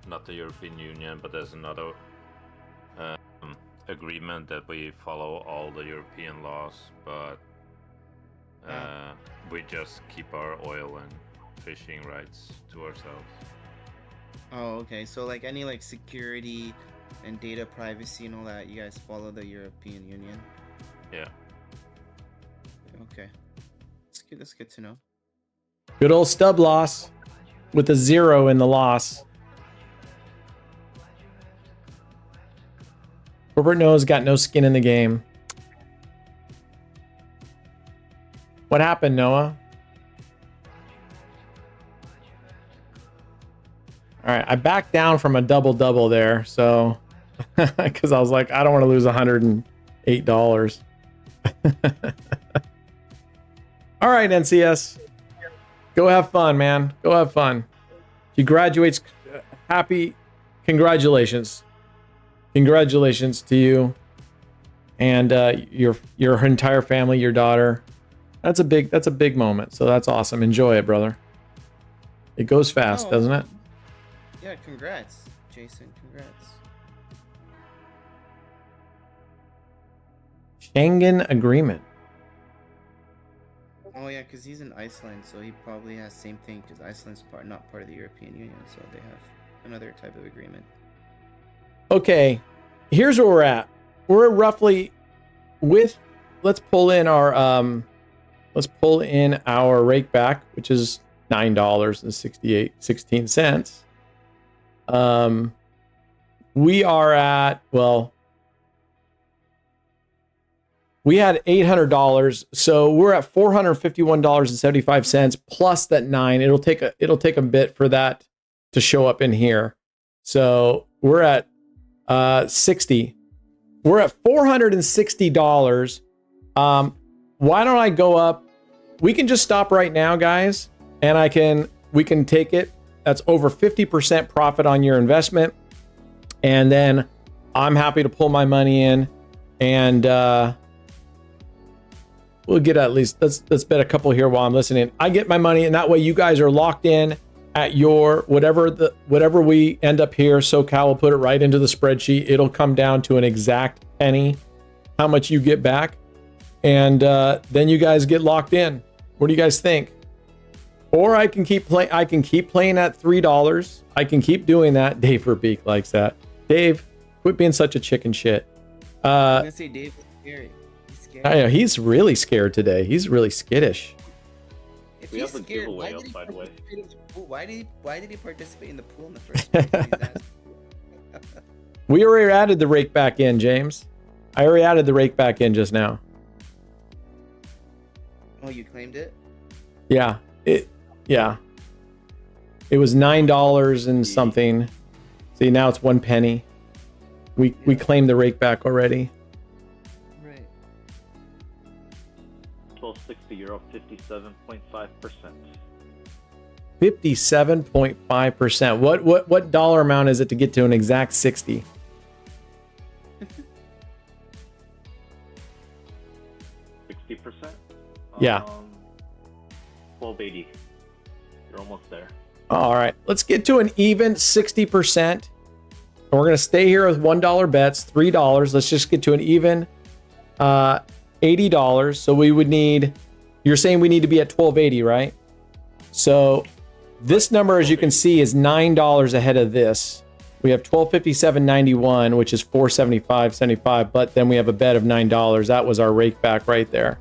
not the European Union, but there's another agreement that we follow all the European laws, but we just keep our oil and fishing rights to ourselves. Oh, okay. So like any like security and data privacy and all that, you guys follow the European Union? Yeah. Okay. That's good to know. Good old Stub loss with a 0 in the loss. Robert Noah's got no skin in the game. What happened, Noah? All right, I backed down from a double-double there, so because I was like, I don't want to lose $108. All right, NCS. Go have fun, man. Go have fun. She graduates happy. Congratulations. Congratulations to you and your entire family, your daughter. That's a big moment. So that's awesome. Enjoy it, brother. It goes fast, doesn't it? Yeah, congrats, Jason. Congrats. Schengen Agreement. Oh yeah, because he's in Iceland, so he probably has same thing. Because Iceland's not part of the European Union, so they have another type of agreement. Okay, here's where we're at. We're roughly with. Let's pull in our rake back, which is $9.16. We are at, well, we had $800, so we're at $451.75 plus that 9. It'll take a bit for that to show up in here. So we're at 60. We're at $460. Why don't I go up? We can just stop right now, guys, and we can take it. That's over 50% profit on your investment. And then I'm happy to pull my money in, and we'll get at least, let's bet a couple here while I'm listening. I get my money, and that way you guys are locked in at your whatever we end up here. SoCal will put it right into the spreadsheet. It'll come down to an exact penny how much you get back, and then you guys get locked in. What do you guys think? Or I can keep playing. I can keep playing at $3. I can keep doing that. Dave Verbeek likes that. Dave, quit being such a chicken shit. I'm gonna say Dave is scary. He's scared. I know, he's really scared today. He's really skittish. If We he's have a scared, giveaway up, by the way. Why did he participate in the pool in the first place? We already added the rake back in, James. I already added the rake back in just now. Oh, you claimed it? Yeah. It was $9 and something. See, now it's 1 penny. We claimed the rake back already. Right. 1260 euro, 57.5%. 57.5%. What dollar amount is it to get to an exact 60? Yeah. 1280. You're almost there. All right, let's get to an even 60%. And we're going to stay here with $1 bets, $3. Let's just get to an even $80. So we would need, you're saying we need to be at 1280, right? So this number, as you can see, is $9 ahead of this. We have 1257.91, which is 475.75, but then we have a bet of $9. That was our rake back right there.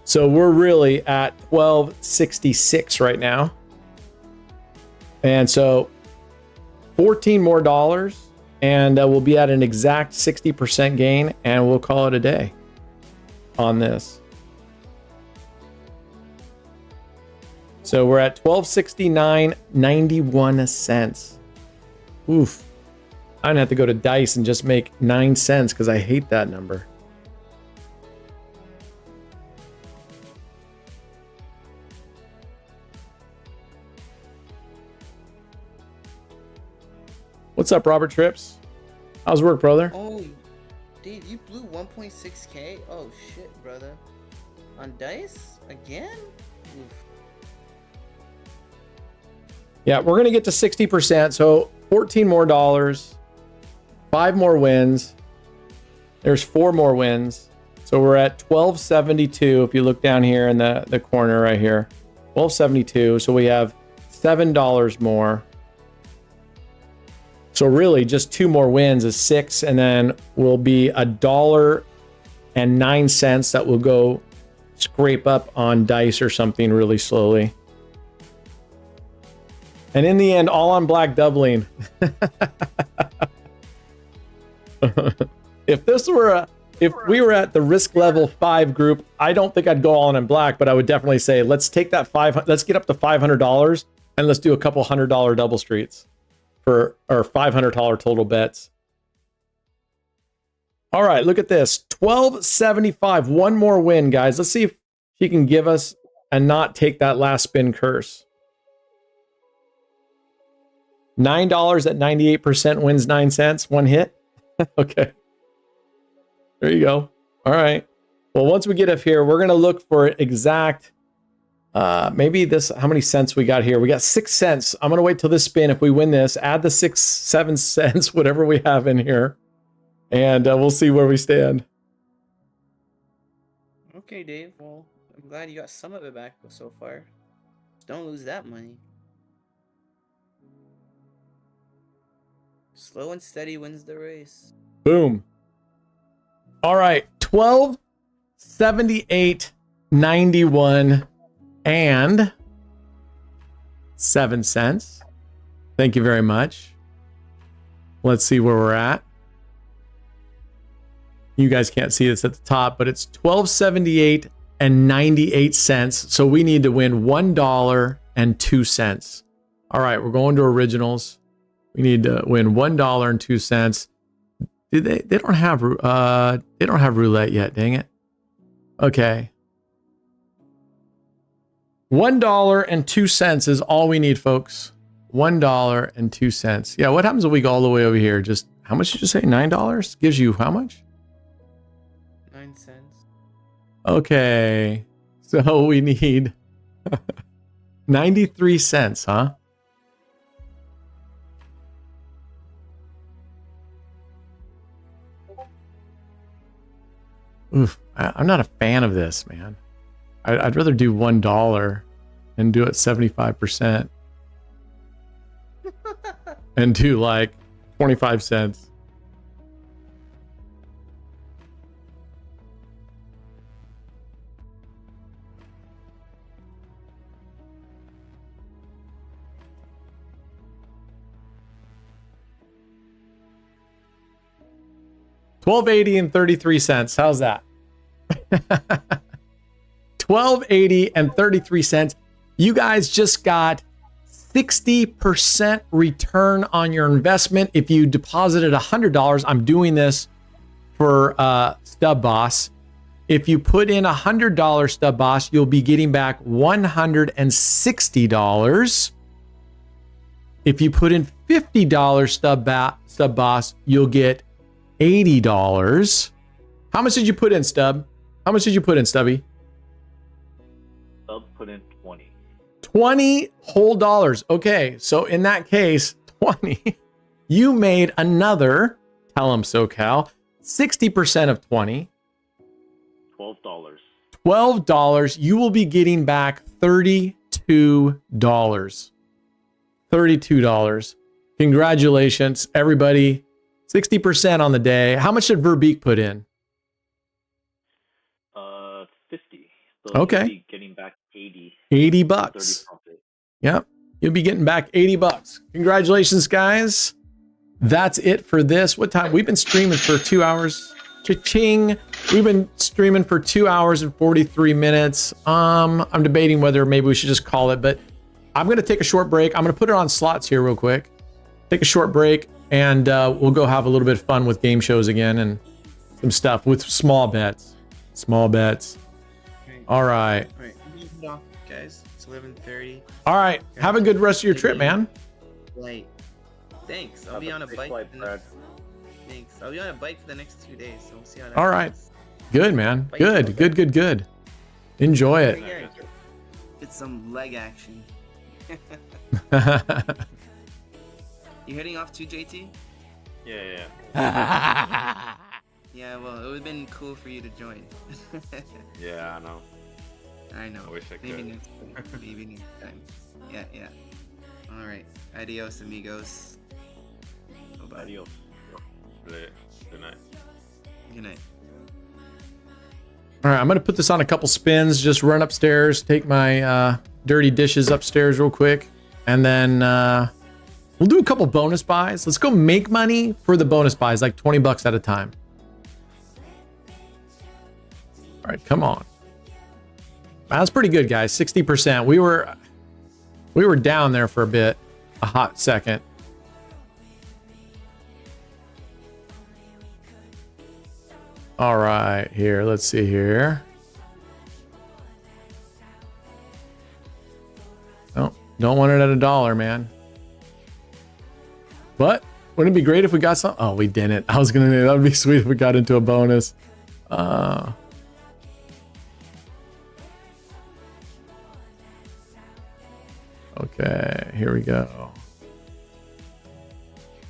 So we're really at 1266 right now. And so 14 more dollars, and we'll be at an exact 60% gain, and we'll call it a day on this. So we're at 1269.91 cents. Oof. I'm gonna have to go to Dice and just make 9 cents because I hate that number. What's up, Robert Trips? How's work, brother? Oh, dude, you blew 1.6K? Oh shit, brother. On Dice? Again? Oof. Yeah, we're gonna get to 60%, so 14 more dollars, 5 more wins. There's 4 more wins. So we're at 1272. If you look down here in the corner right here, 1272. So we have $7 more. So really just 2 more wins is 6, and then will be $1.09 that will go scrape up on Dice or something really slowly. And in the end, all on black doubling. If we were at the risk level 5 group, I don't think I'd go all in on black, but I would definitely say, let's take that let's get up to $500 and let's do a couple $100 double streets for our $500 total bets. All right, look at this. 1275, 1 more win, guys. Let's see if she can give us and not take that last spin curse. $9 at 98% wins 9 cents, 1 hit. Okay. There you go. All right. Well, once we get up here, we're going to look for exact, maybe this, how many cents we got here? We got 6 cents. I'm going to wait till this spin. If we win this, add the 6, 7 cents, whatever we have in here. And we'll see where we stand. Okay, Dave. Well, I'm glad you got some of it back so far. Just don't lose that money. Slow and steady wins the race. Boom. All right. 12.78.91 and 7 cents. Thank you very much. Let's see where we're at. You guys can't see this at the top, but it's 12.78 and 98 cents. So we need to win $1.02. All right, we're going to originals. We need to win $1.02. They don't have roulette yet, dang it. Okay. $1.02 is all we need, folks. $1.02. Yeah, what happens if we go all the way over here? Just how much did you say? $9 gives you how much? 9 cents. Okay. So we need 93 cents, huh? Oof, I'm not a fan of this, man. I'd rather do $1 and do it 75% and do like 25 cents. $12.80 and 33 cents. How's that? $12.80 and 33 cents. You guys just got 60% return on your investment. If you deposited $100, I'm doing this for Stub Boss. If you put in $100 Stub Boss, you'll be getting back $160. If you put in $50 Stub Boss, you'll get $80. How much did you put in, Stub? How much did you put in, Stubby? Stub put in 20. 20 whole dollars. Okay, so in that case, 20. You made another, tell them SoCal, 60% of 20. $12. $12. You will be getting back $32. $32. Congratulations, everybody. 60% on the day. How much did Verbeek put in? 50. So Okay. you'll be getting back 80. 80 bucks. 30 profit. Yep. You'll be getting back 80 bucks. Congratulations, guys. That's it for this. What time? We've been streaming for 2 hours. Cha-ching. We've been streaming for 2 hours and 43 minutes. I'm debating whether maybe we should just call it, but I'm going to take a short break. I'm going to put it on slots here real quick. Take a short break, and we'll go have a little bit of fun with game shows again and some stuff with small bets. Small bets. All right. All right, moving off, guys. It's 11:30. All right. Have a good rest of your trip, man. Flight. Thanks. I'll Have be a on a safe bike. flight, for the Brad. Thanks. I'll be on a bike for the next 2 days, so we'll see how that All right. goes. Good, man. Good, good, good, good. Enjoy it. Yeah, get some leg action. You heading off to JT? Yeah. Yeah, well, it would have been cool for you to join. Yeah, I know. I know. I wish I Maybe could. next time. Maybe next time. Yeah. All right. Adios, amigos. Bye-bye. Adios. Good night. Good night. All right, I'm going to put this on a couple spins, just run upstairs, take my dirty dishes upstairs real quick, and then we'll do a couple bonus buys. Let's go make money for the bonus buys, like 20 bucks at a time. All right, come on. That's pretty good, guys. 60%. We were down there for a bit, a hot second. All right, here, let's see here. No, don't want it at $1, man. But wouldn't it be great if we got some? Oh, we didn't. I was gonna say that would be sweet if we got into a bonus. Okay, here we go.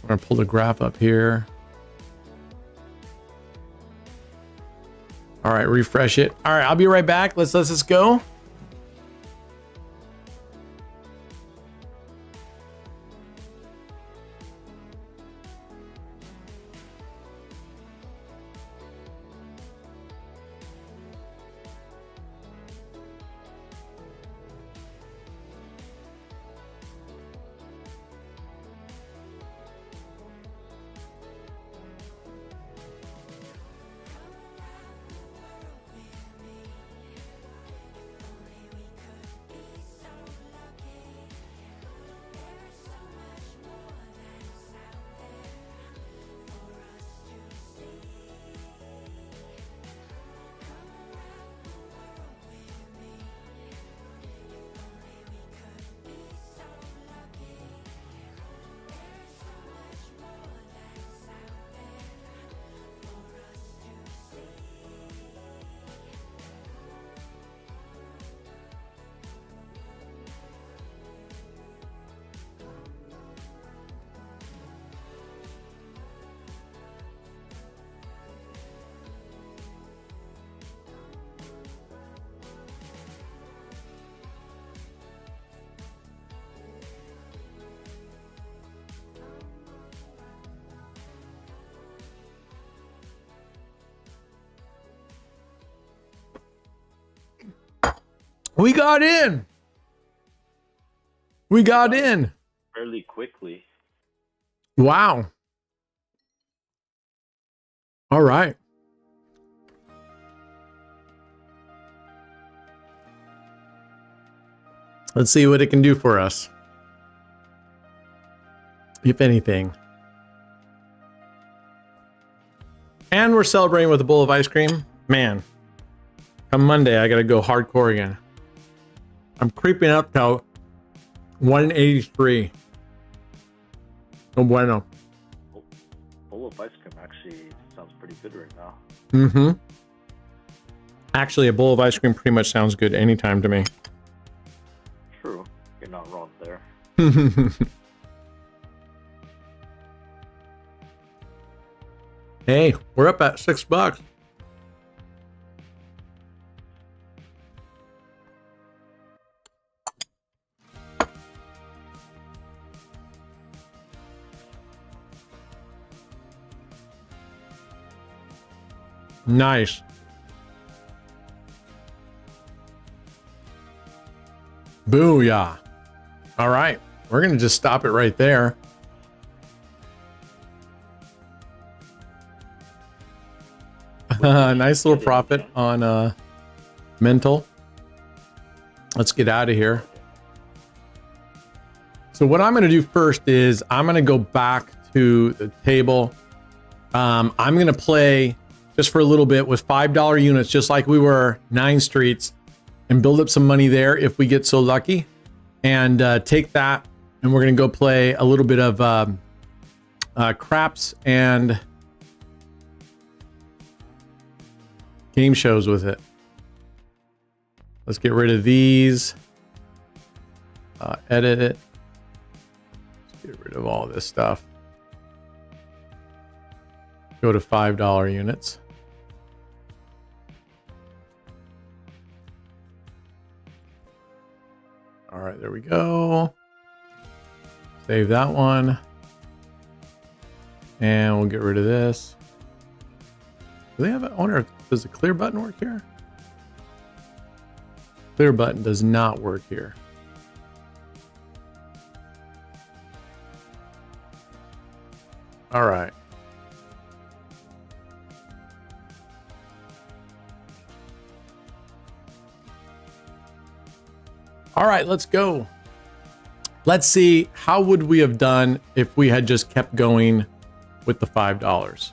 I'm gonna pull the graph up here. All right, refresh it. All right, I'll be right back. Let's let this go. We got in. We got in. Fairly quickly. Wow. All right. Let's see what it can do for us. If anything. And we're celebrating with a bowl of ice cream. Man, come Monday, I got to go hardcore again. I'm creeping up to 183. No bueno. Bowl of ice cream actually sounds pretty good right now. Mm-hmm. Actually, a bowl of ice cream pretty much sounds good anytime to me. True. You're not wrong there. Hey, we're up at $6. Nice. Booyah. All right. We're going to just stop it right there. Nice little profit on mental. Let's get out of here. So what I'm going to do first is I'm going to go back to the table. I'm going to play just for a little bit with $5 units, just like we were 9 streets, and build up some money there if we get so lucky, and take that, and we're going to go play a little bit of craps and game shows with it. Let's get rid of these, edit it, let's get rid of all this stuff, go to $5 units. All right, there we go. Save that one. And we'll get rid of this. Do they have an owner? Does the clear button work here? Clear button does not work here. All right. All right, let's go. Let's see, how would we have done if we had just kept going with the $5?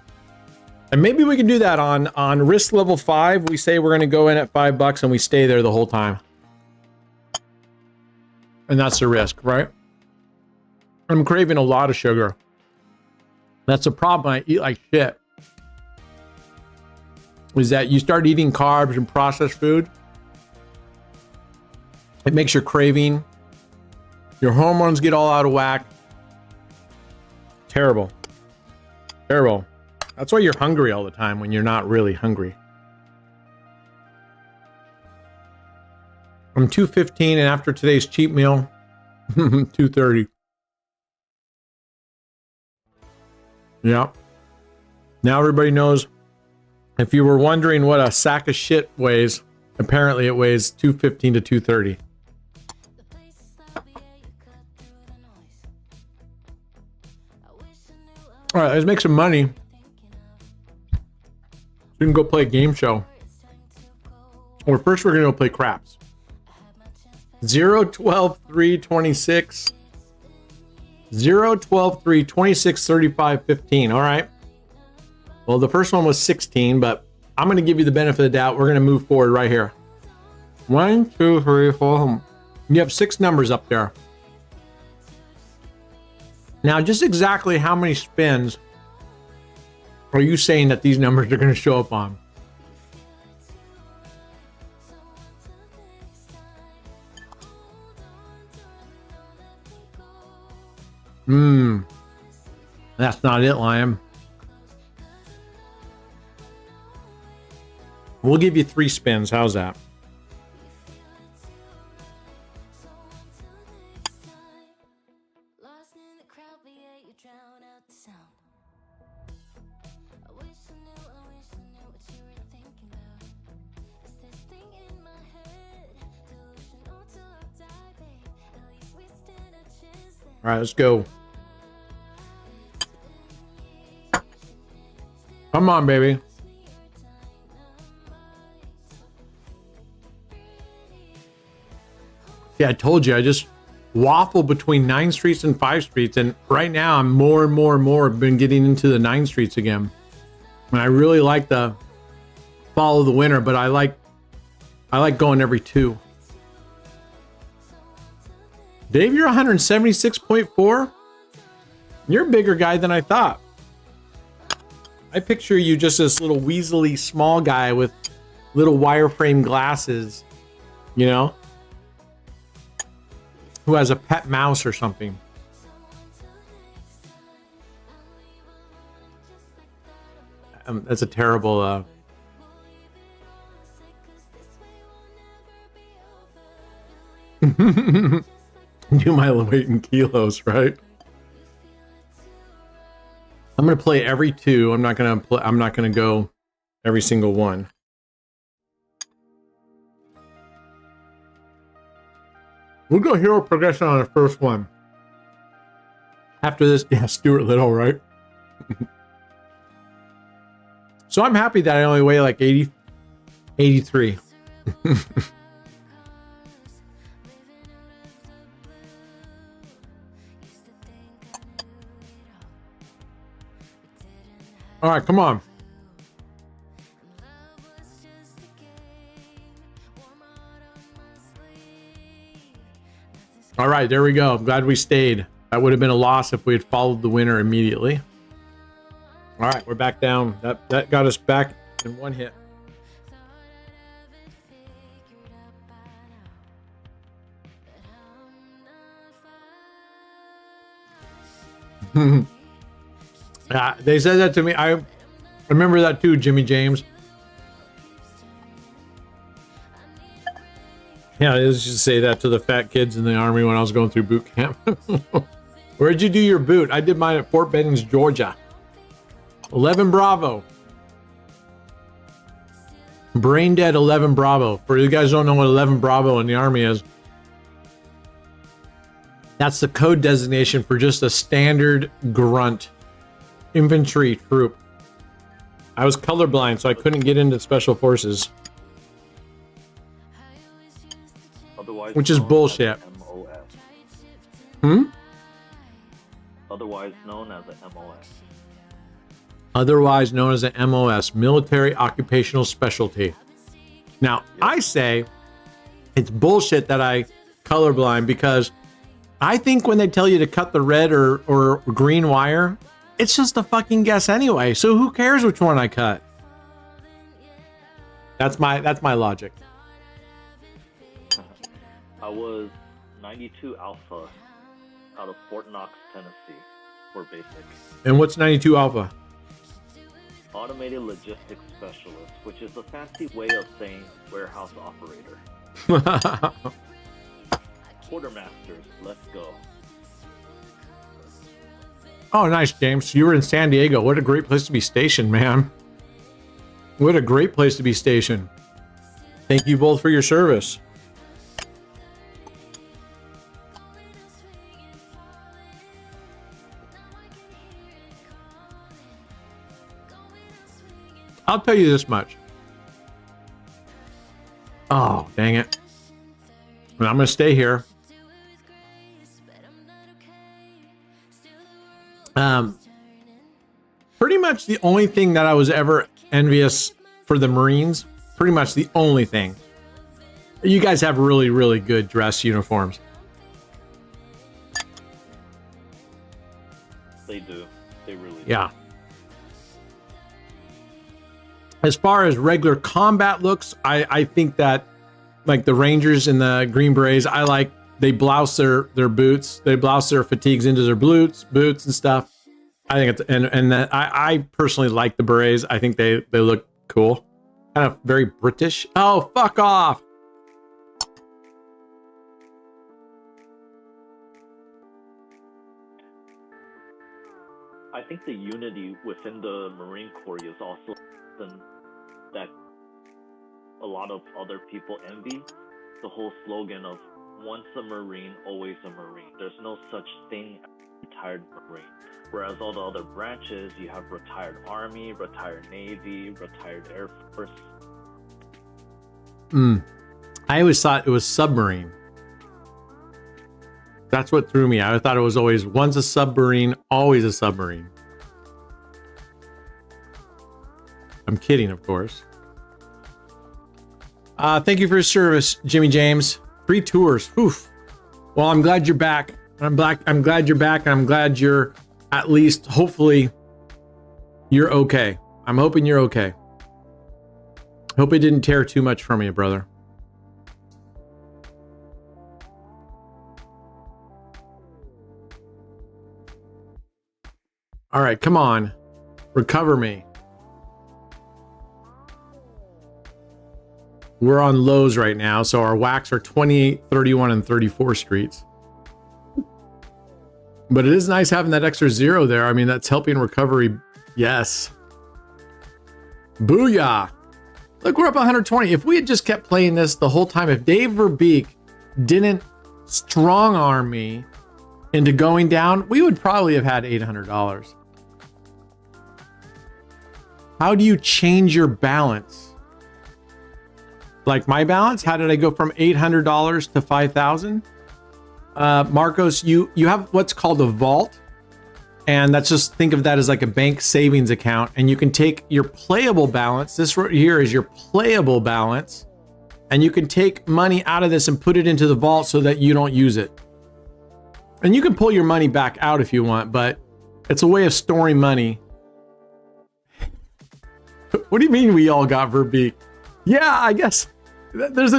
And maybe we can do that on risk level 5. We say we're going to go in at $5 and we stay there the whole time. And that's the risk, right? I'm craving a lot of sugar. That's the problem. I eat like shit. Is that you start eating carbs and processed food, it makes your craving, your hormones get all out of whack. Terrible. Terrible. That's why you're hungry all the time when you're not really hungry. I'm 215, and after today's cheap meal, 230. Yeah. Now everybody knows. If you were wondering what a sack of shit weighs, apparently it weighs 215 to 230. All right, let's make some money. We can go play a game show. Or first we're going to go play craps. 0, 12, 3, 26. 0, 12, 3, 26, 35, 15. All right. Well, the first one was 16, but I'm going to give you the benefit of the doubt. We're going to move forward right here. 1, 2, 3, 4. You have 6 numbers up there. Now, just exactly how many spins are you saying that these numbers are going to show up on? That's not it, Lion. We'll give you 3 spins. How's that? All right, let's go. Come on, baby. Yeah, I told you, I just waffle between 9 streets and 5 streets. And right now I'm more and more been getting into the 9 streets again. And I really like the follow the winner, but I like going every 2. Dave, you're 176.4. You're a bigger guy than I thought. I picture you just this little weaselly small guy with little wireframe glasses, you know, who has a pet mouse or something. That's a terrible do my weight in kilos, right? I'm gonna play every 2. I'm not gonna go every single one. We'll go hero progression on the first one. After this, yeah, Stuart Little, right? So I'm happy that I only weigh like 83. All right, come on. All right, there we go. I'm glad we stayed. That would have been a loss if we had followed the winner immediately. All right, we're back down. That got us back in 1 hit. They said that to me. I remember that too, Jimmy James. Yeah, I used to say that to the fat kids in the Army when I was going through boot camp. Where'd you do your boot? I did mine at Fort Bennings, Georgia. 11 Bravo. Brain dead 11 Bravo. For you guys who don't know what 11 Bravo in the Army is, that's the code designation for just a standard grunt infantry troop. I was colorblind, so I couldn't get into special forces. Otherwise which is bullshit. MOS. Otherwise known as a MOS. Otherwise known as a MOS, Military Occupational Specialty. Now, I say it's bullshit that I colorblind, because I think when they tell you to cut the red or green wire, it's just a fucking guess anyway. So who cares which one I cut? That's my logic. I was 92 Alpha out of Fort Knox, Tennessee for basic. And what's 92 Alpha? Automated Logistics Specialist, which is a fancy way of saying warehouse operator. Quartermasters, let's go. Oh, nice, James. You were in San Diego. What a great place to be stationed, man. What a great place to be stationed. Thank you both for your service. I'll tell you this much. Oh, dang it. I'm going to stay here. Pretty much the only thing that I was ever envious for the Marines, pretty much the only thing. You guys have really, really good dress uniforms. They do. They really do. Yeah. As far as regular combat looks, I think that like the Rangers and the Green Berets, I like they blouse their boots, they blouse their fatigues into their boots and stuff. I think it's and that I personally like the berets. I think they look cool, kind of very British. Oh, fuck off! I think the unity within the Marine Corps is also something that a lot of other people envy. The whole slogan of once a Marine, always a Marine. There's no such thing as retired Marine. Whereas all the other branches, you have retired Army, retired Navy, retired Air Force. I always thought it was submarine. That's what threw me. I thought it was always once a submarine, always a submarine. I'm kidding, of course. Thank you for your service, Jimmy James. 3 tours. Oof. Well, I'm glad you're back. I'm glad you're back, and I'm glad you're at least, hopefully, you're okay. I'm hoping you're okay. Hope it didn't tear too much from you, brother. All right, come on. Recover me. We're on lows right now, so our whacks are 28, 31, and 34 streets. But it is nice having that extra 0 there. I mean, that's helping recovery. Yes. Booyah. Look, we're up 120. If we had just kept playing this the whole time, if Dave Verbeek didn't strong arm me into going down, we would probably have had $800. How do you change your balance? Like my balance? How did I go from $800 to $5,000? Marcos, you have what's called a vault, and that's just, think of that as like a bank savings account, and you can take your playable balance. This right here is your playable balance, and you can take money out of this and put it into the vault so that you don't use it. And you can pull your money back out if you want, but it's a way of storing money. What do you mean we all got Verbeek? Yeah, I guess there's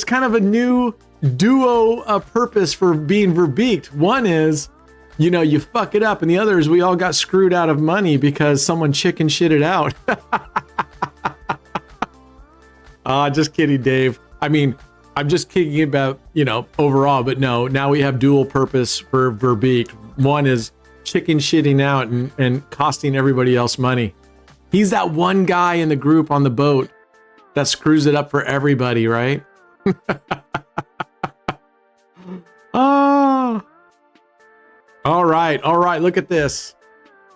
kind of a new duo purpose for being Verbeeked. One is, you know, you fuck it up, and the other is we all got screwed out of money because someone chicken shitted out. Just kidding, Dave. I mean, I'm just kidding about, you know, overall, but no, now we have dual purpose for Verbeeked. One is chicken shitting out and costing everybody else money. He's that one guy in the group on the boat that screws it up for everybody, right? Oh. All right. Look at this.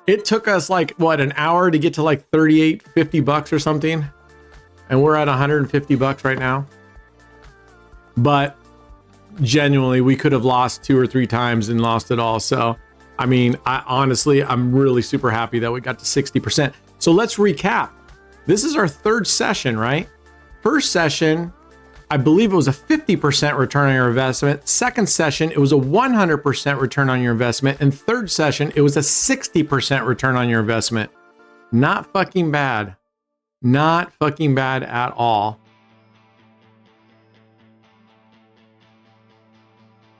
It took us like, what, an hour to get to like 38, 50 bucks or something. And we're at 150 bucks right now. But genuinely, we could have lost 2 or 3 times and lost it all. So, I mean, I'm really super happy that we got to 60%. So let's recap. This is our 3rd session, right? First session, I believe it was a 50% return on your investment. Second session, it was a 100% return on your investment. And third session, it was a 60% return on your investment. Not fucking bad. Not fucking bad at all.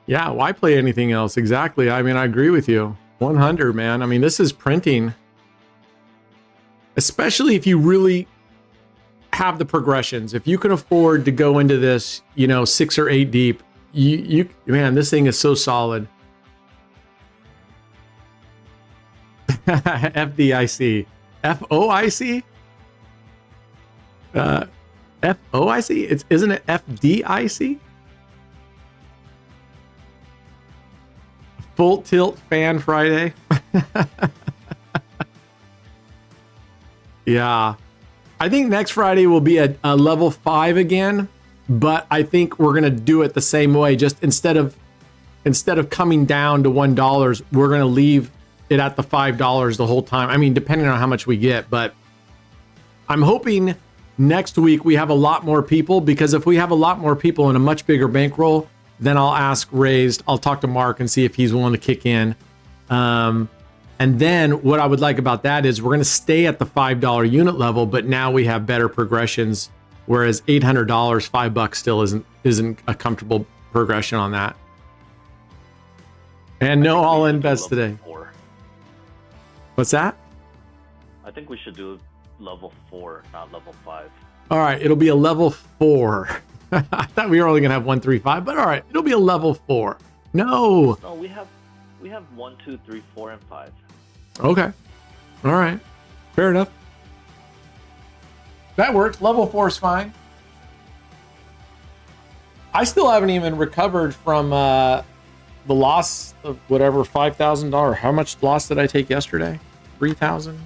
Yeah, why play anything else? Exactly. I mean, I agree with you. 100, man. I mean, this is printing. Especially if you really have the progressions, if you can afford to go into this, 6 or 8 deep, man, this thing is so solid. FDIC. FOIC? FOIC? Isn't it FDIC? Full tilt FanZ Friday. Yeah. I think next Friday will be a level 5 again, but I think we're going to do it the same way. Just instead of coming down to $1, we're going to leave it at the $5 the whole time. I mean, depending on how much we get, but I'm hoping next week we have a lot more people, because if we have a lot more people and a much bigger bankroll, then I'll ask Raised. I'll talk to Mark and see if he's willing to kick in. And then what I would like about that is we're going to stay at the $5 unit level, but now we have better progressions. Whereas $800, $5 still isn't a comfortable progression on that. And no all-in bets today. 4. What's that? I think we should do level 4, not level 5. All right, it'll be a level 4. I thought we were only gonna have 1, 3, 5, but all right, it'll be a level 4. No, we have 1, 2, 3, 4, and 5. Okay. All right. Fair enough. That works. Level 4 is fine. I still haven't even recovered from the loss of whatever, $5,000. How much loss did I take yesterday? 3,000.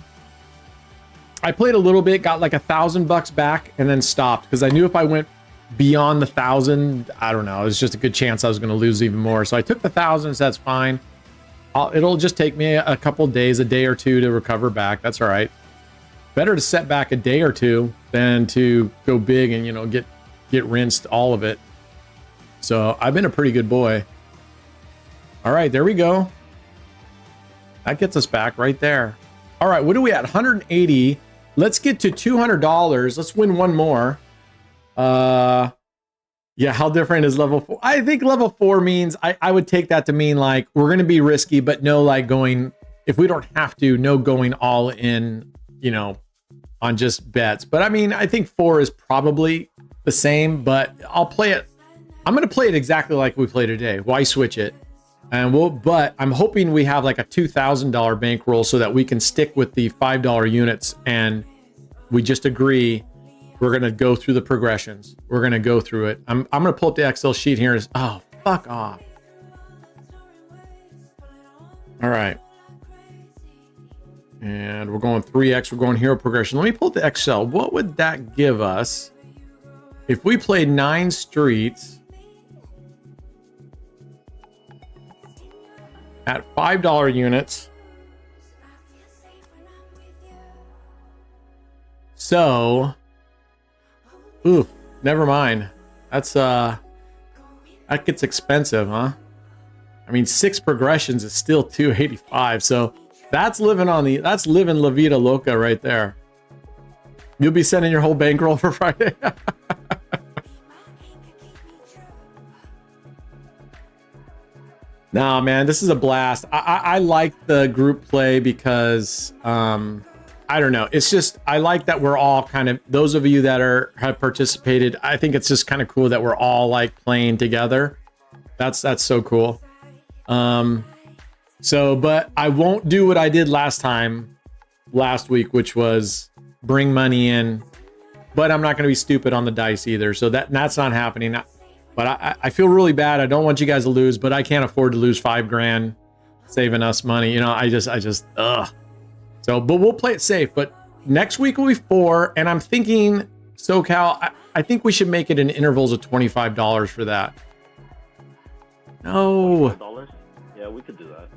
I played a little bit, got like $1,000 back, and then stopped because I knew if I went beyond the 1,000, I don't know, it was just a good chance I was going to lose even more. So I took the 1,000, so that's fine. It'll just take me a couple days, a day or two to recover back. That's all right. Better to set back a day or two than to go big and get rinsed all of it. So I've been a pretty good boy. All right, there we go. That gets us back right there. All right, what are we at? 180. Let's get to $200. Let's win one more. Yeah, how different is level 4? I think level 4 means I would take that to mean like we're going to be risky, but no, like going, if we don't have to, no going all in, on just bets. But I mean, I think 4 is probably the same, but I'll play it. I'm going to play it exactly like we played today. Why switch it? But I'm hoping we have like a $2,000 bankroll so that we can stick with the $5 units and we just agree we're going to go through the progressions. We're going to go through it. I'm going to pull up the Excel sheet here. Oh, fuck off. All right. And we're going 3X. We're going hero progression. Let me pull up the Excel. What would that give us if we played 9 streets at $5 units? So, ooh, never mind. That's that gets expensive, huh? I mean, 6 progressions is still $285. So that's living La Vida Loca right there. You'll be sending your whole bankroll for Friday. Nah, man, this is a blast. I like the group play because I don't know. It's just, I like that we're all kind of, those of you that have participated, I think it's just kind of cool that we're all like playing together. That's so cool. But I won't do what I did last week, which was bring money in, but I'm not going to be stupid on the dice either. So that's not happening. But I feel really bad. I don't want you guys to lose, but I can't afford to lose $5,000 saving us money. I just, ugh. So, but we'll play it safe. But next week will be 4. And I'm thinking, SoCal, I think we should make it in intervals of $25 for that. No. $25? Yeah, we could do that.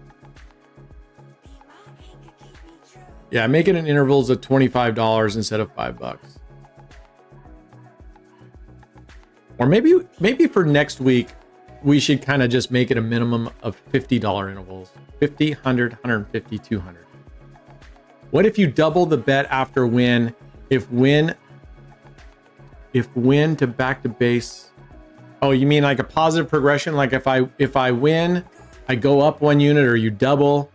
Yeah, make it in intervals of $25 instead of $5. Or maybe for next week, we should kind of just make it a minimum of $50 intervals. 50, 100, 150, 200. What if you double the bet after win? If win to back to base. Oh, you mean like a positive progression? Like if I win, I go up 1 unit, or you double,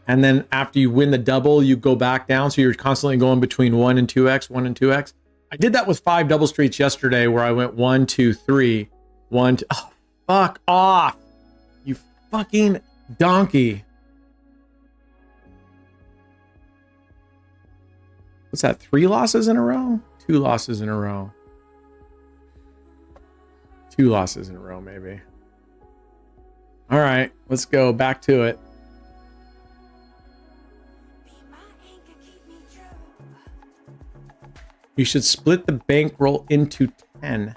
and then after you win the double, you go back down. So you're constantly going between 1 and 2x, 1 and 2x. I did that with 5 double streets yesterday where I went 1, 2, 3, 1, 2. Oh, fuck off. You fucking donkey. What's that? 3 losses in a row? 2 losses in a row. 2 losses in a row, maybe. All right, let's go back to it. You should split the bankroll into 10.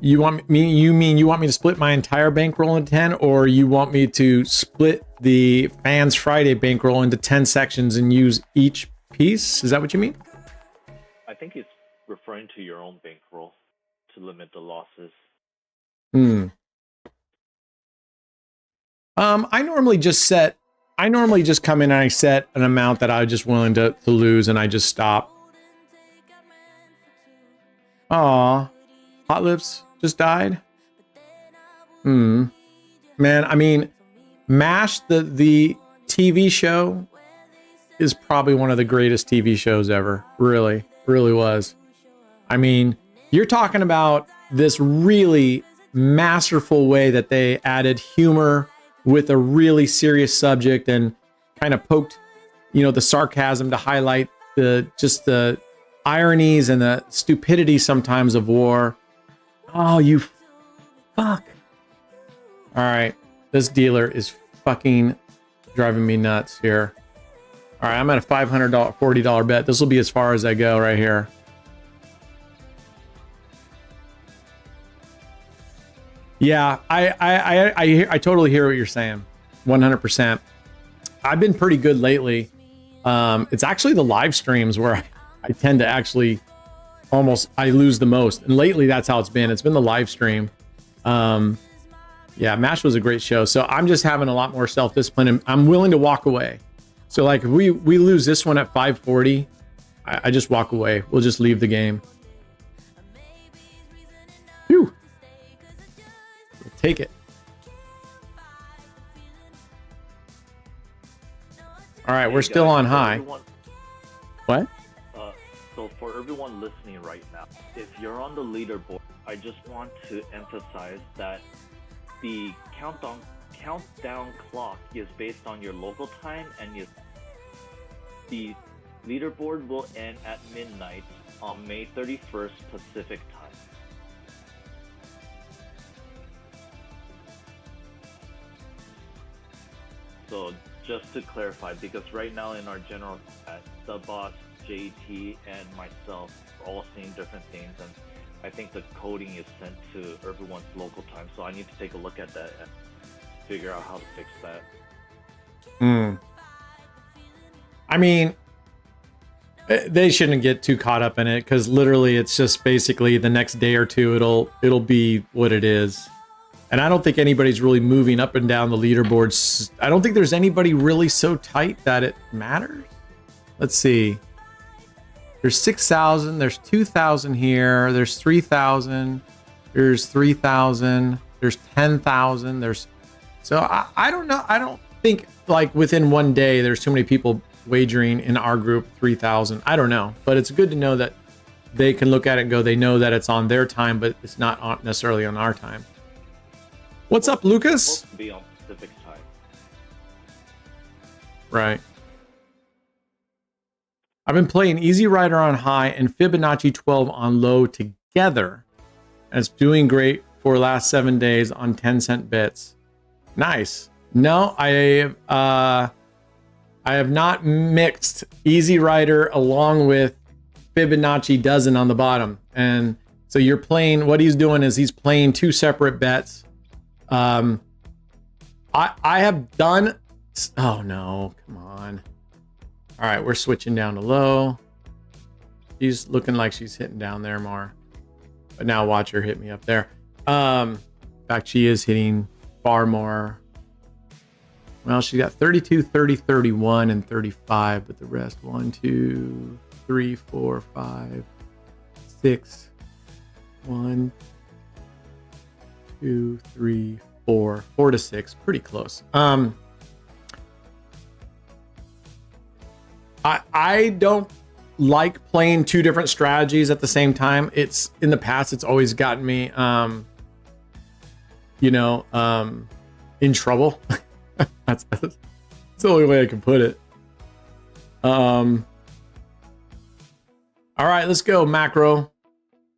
You want me? You mean you want me to split my entire bankroll into 10, or you want me to split the FanZ Friday bankroll into 10 sections and use each piece? Is that what you mean? I think he's referring to your own bankroll to limit the losses. I normally just come in and I set an amount that I'm just willing to lose, and I just stop. Aw, Hot Lips just died. Man, I mean, MASH, the TV show, is probably one of the greatest TV shows ever. Really was. I mean, you're talking about this really masterful way that they added humor with a really serious subject and kind of poked, the sarcasm to highlight the ironies and the stupidity sometimes of war. Oh, you fuck. All right. This dealer is fucking driving me nuts here. All right. I'm at a $540 bet. This will be as far as I go right here. Yeah, I totally hear what you're saying. 100%. I've been pretty good lately. It's actually the live streams where I tend to actually I lose the most. And lately that's how it's been. It's been the live stream. Yeah, MASH was a great show. So I'm just having a lot more self-discipline, and I'm willing to walk away. So like if we lose this one at 540, I just walk away. We'll just leave the game. Phew. Take it. All right, we're still on high. What? So for everyone listening right now, if you're on the leaderboard, I just want to emphasize that the countdown clock is based on your local time, and the leaderboard will end at midnight on May 31st Pacific time. So just to clarify, because right now in our general chat, the boss, JT, and myself are all seeing different things, and I think the coding is sent to everyone's local time. So I need to take a look at that and figure out how to fix that. I mean, they shouldn't get too caught up in it, because literally it's just basically the next day or two it'll be what it is. And I don't think anybody's really moving up and down the leaderboards. I don't think there's anybody really so tight that it matters. Let's see. There's 6,000. There's 2,000 here. There's 3,000. There's 3,000. There's 10,000. So I don't know. I don't think like within one day there's too many people wagering in our group 3,000. I don't know. But it's good to know that they can look at it and go, they know that it's on their time, but it's not necessarily on our time. What's up, Lucas? It's supposed to be on Pacific time. Right. I've been playing Easy Rider on high and Fibonacci 12 on low together. And it's doing great for the last 7 days on 10-cent bits. Nice. No, I have not mixed Easy Rider along with Fibonacci dozen on the bottom. And so you're playing, what he's doing is he's playing 2 separate bets. I have done, oh no, come on. All right, we're switching down to low. She's looking like she's hitting down there more. But now watch her hit me up there. In fact, she is hitting far more. Well, she got 32, 30, 31, and 35, but the rest 1, 2, 3, 4, 5, 6, 1, 2, 3, 4, 4 to 6, pretty close. I don't like playing two different strategies at the same time. It's in the past, it's always gotten me, in trouble. That's the only way I can put it. All right, let's go macro.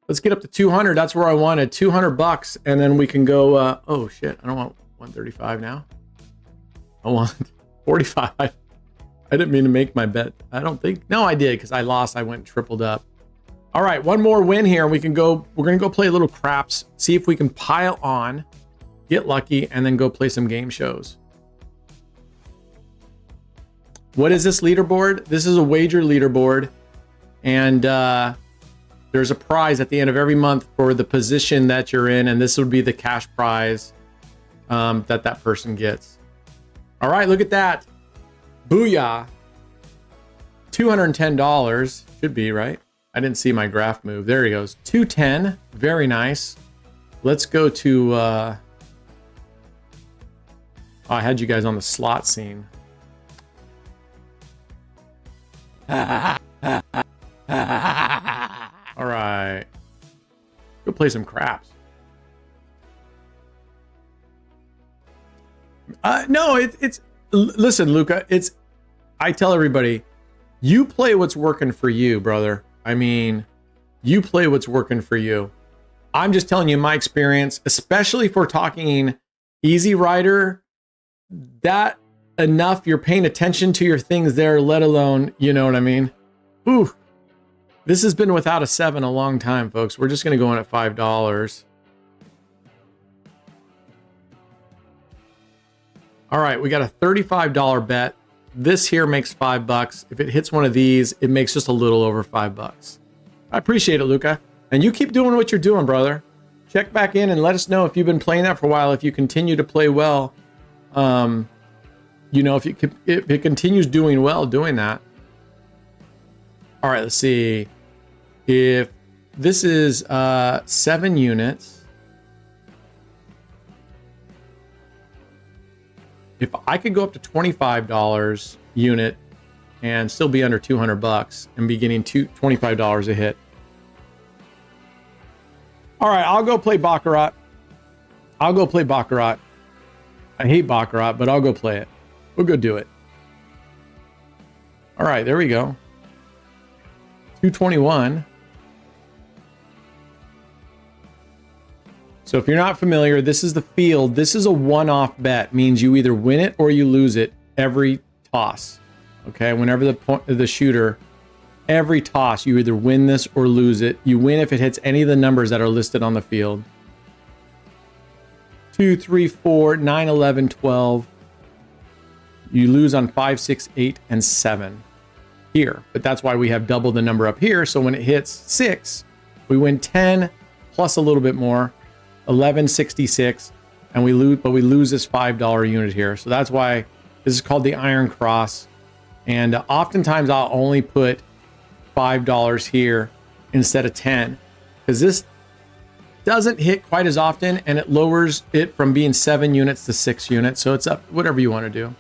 Let's get up to 200. That's where I wanted, $200, and then we can go. Oh shit, I don't want 135 now. I want 45. I didn't mean to make my bet. I don't think. No, I did, because I lost. I went tripled up. All right, one more win here. We can go. We're gonna go play a little craps. See if we can pile on, get lucky, and then go play some game shows. What is this leaderboard? This is a wager leaderboard, and there's a prize at the end of every month for the position that you're in, and this would be the cash prize that person gets. All right, look at that. Booyah. $210 should be, right? I didn't see my graph move. There he goes. 210. Very nice. Let's go to I had you guys on the slot scene. All right. Go play some craps. No, it's listen, Luca, I tell everybody, you play what's working for you, brother. I mean, you play what's working for you. I'm just telling you my experience, especially if we're talking easy rider, that enough you're paying attention to your things there, let alone, you know what I mean? Ooh, this has been without a 7 a long time, folks. We're just going to go in at $5. All right, we got a $35 bet. This here makes $5. If it hits one of these, it makes just a little over $5. I appreciate it, Luca. And you keep doing what you're doing, brother. Check back in and let us know if you've been playing that for a while, if you continue to play well. If it continues doing well, doing that. All right, let's see. If this is 7 units. If I could go up to $25 unit and still be under $200 and be getting $25 a hit. All right, I'll go play baccarat. I hate baccarat, but I'll go play it. We'll go do it. All right, there we go. 221. So if you're not familiar, this is the field. This is a one-off bet. Means you either win it or you lose it every toss. Okay, whenever the shooter, every toss, you either win this or lose it. You win if it hits any of the numbers that are listed on the field. 2, 3, 4, 9, 11, 12. You lose on 5, 6, 8, and 7 here. But that's why we have double the number up here. So when it hits 6, we win 10 plus a little bit more. 1166, and we lose this $5 unit here. So that's why this is called the Iron Cross. And oftentimes I'll only put $5 here instead of 10, because this doesn't hit quite as often, and it lowers it from being 7 units to 6 units. So it's up, whatever you want to do.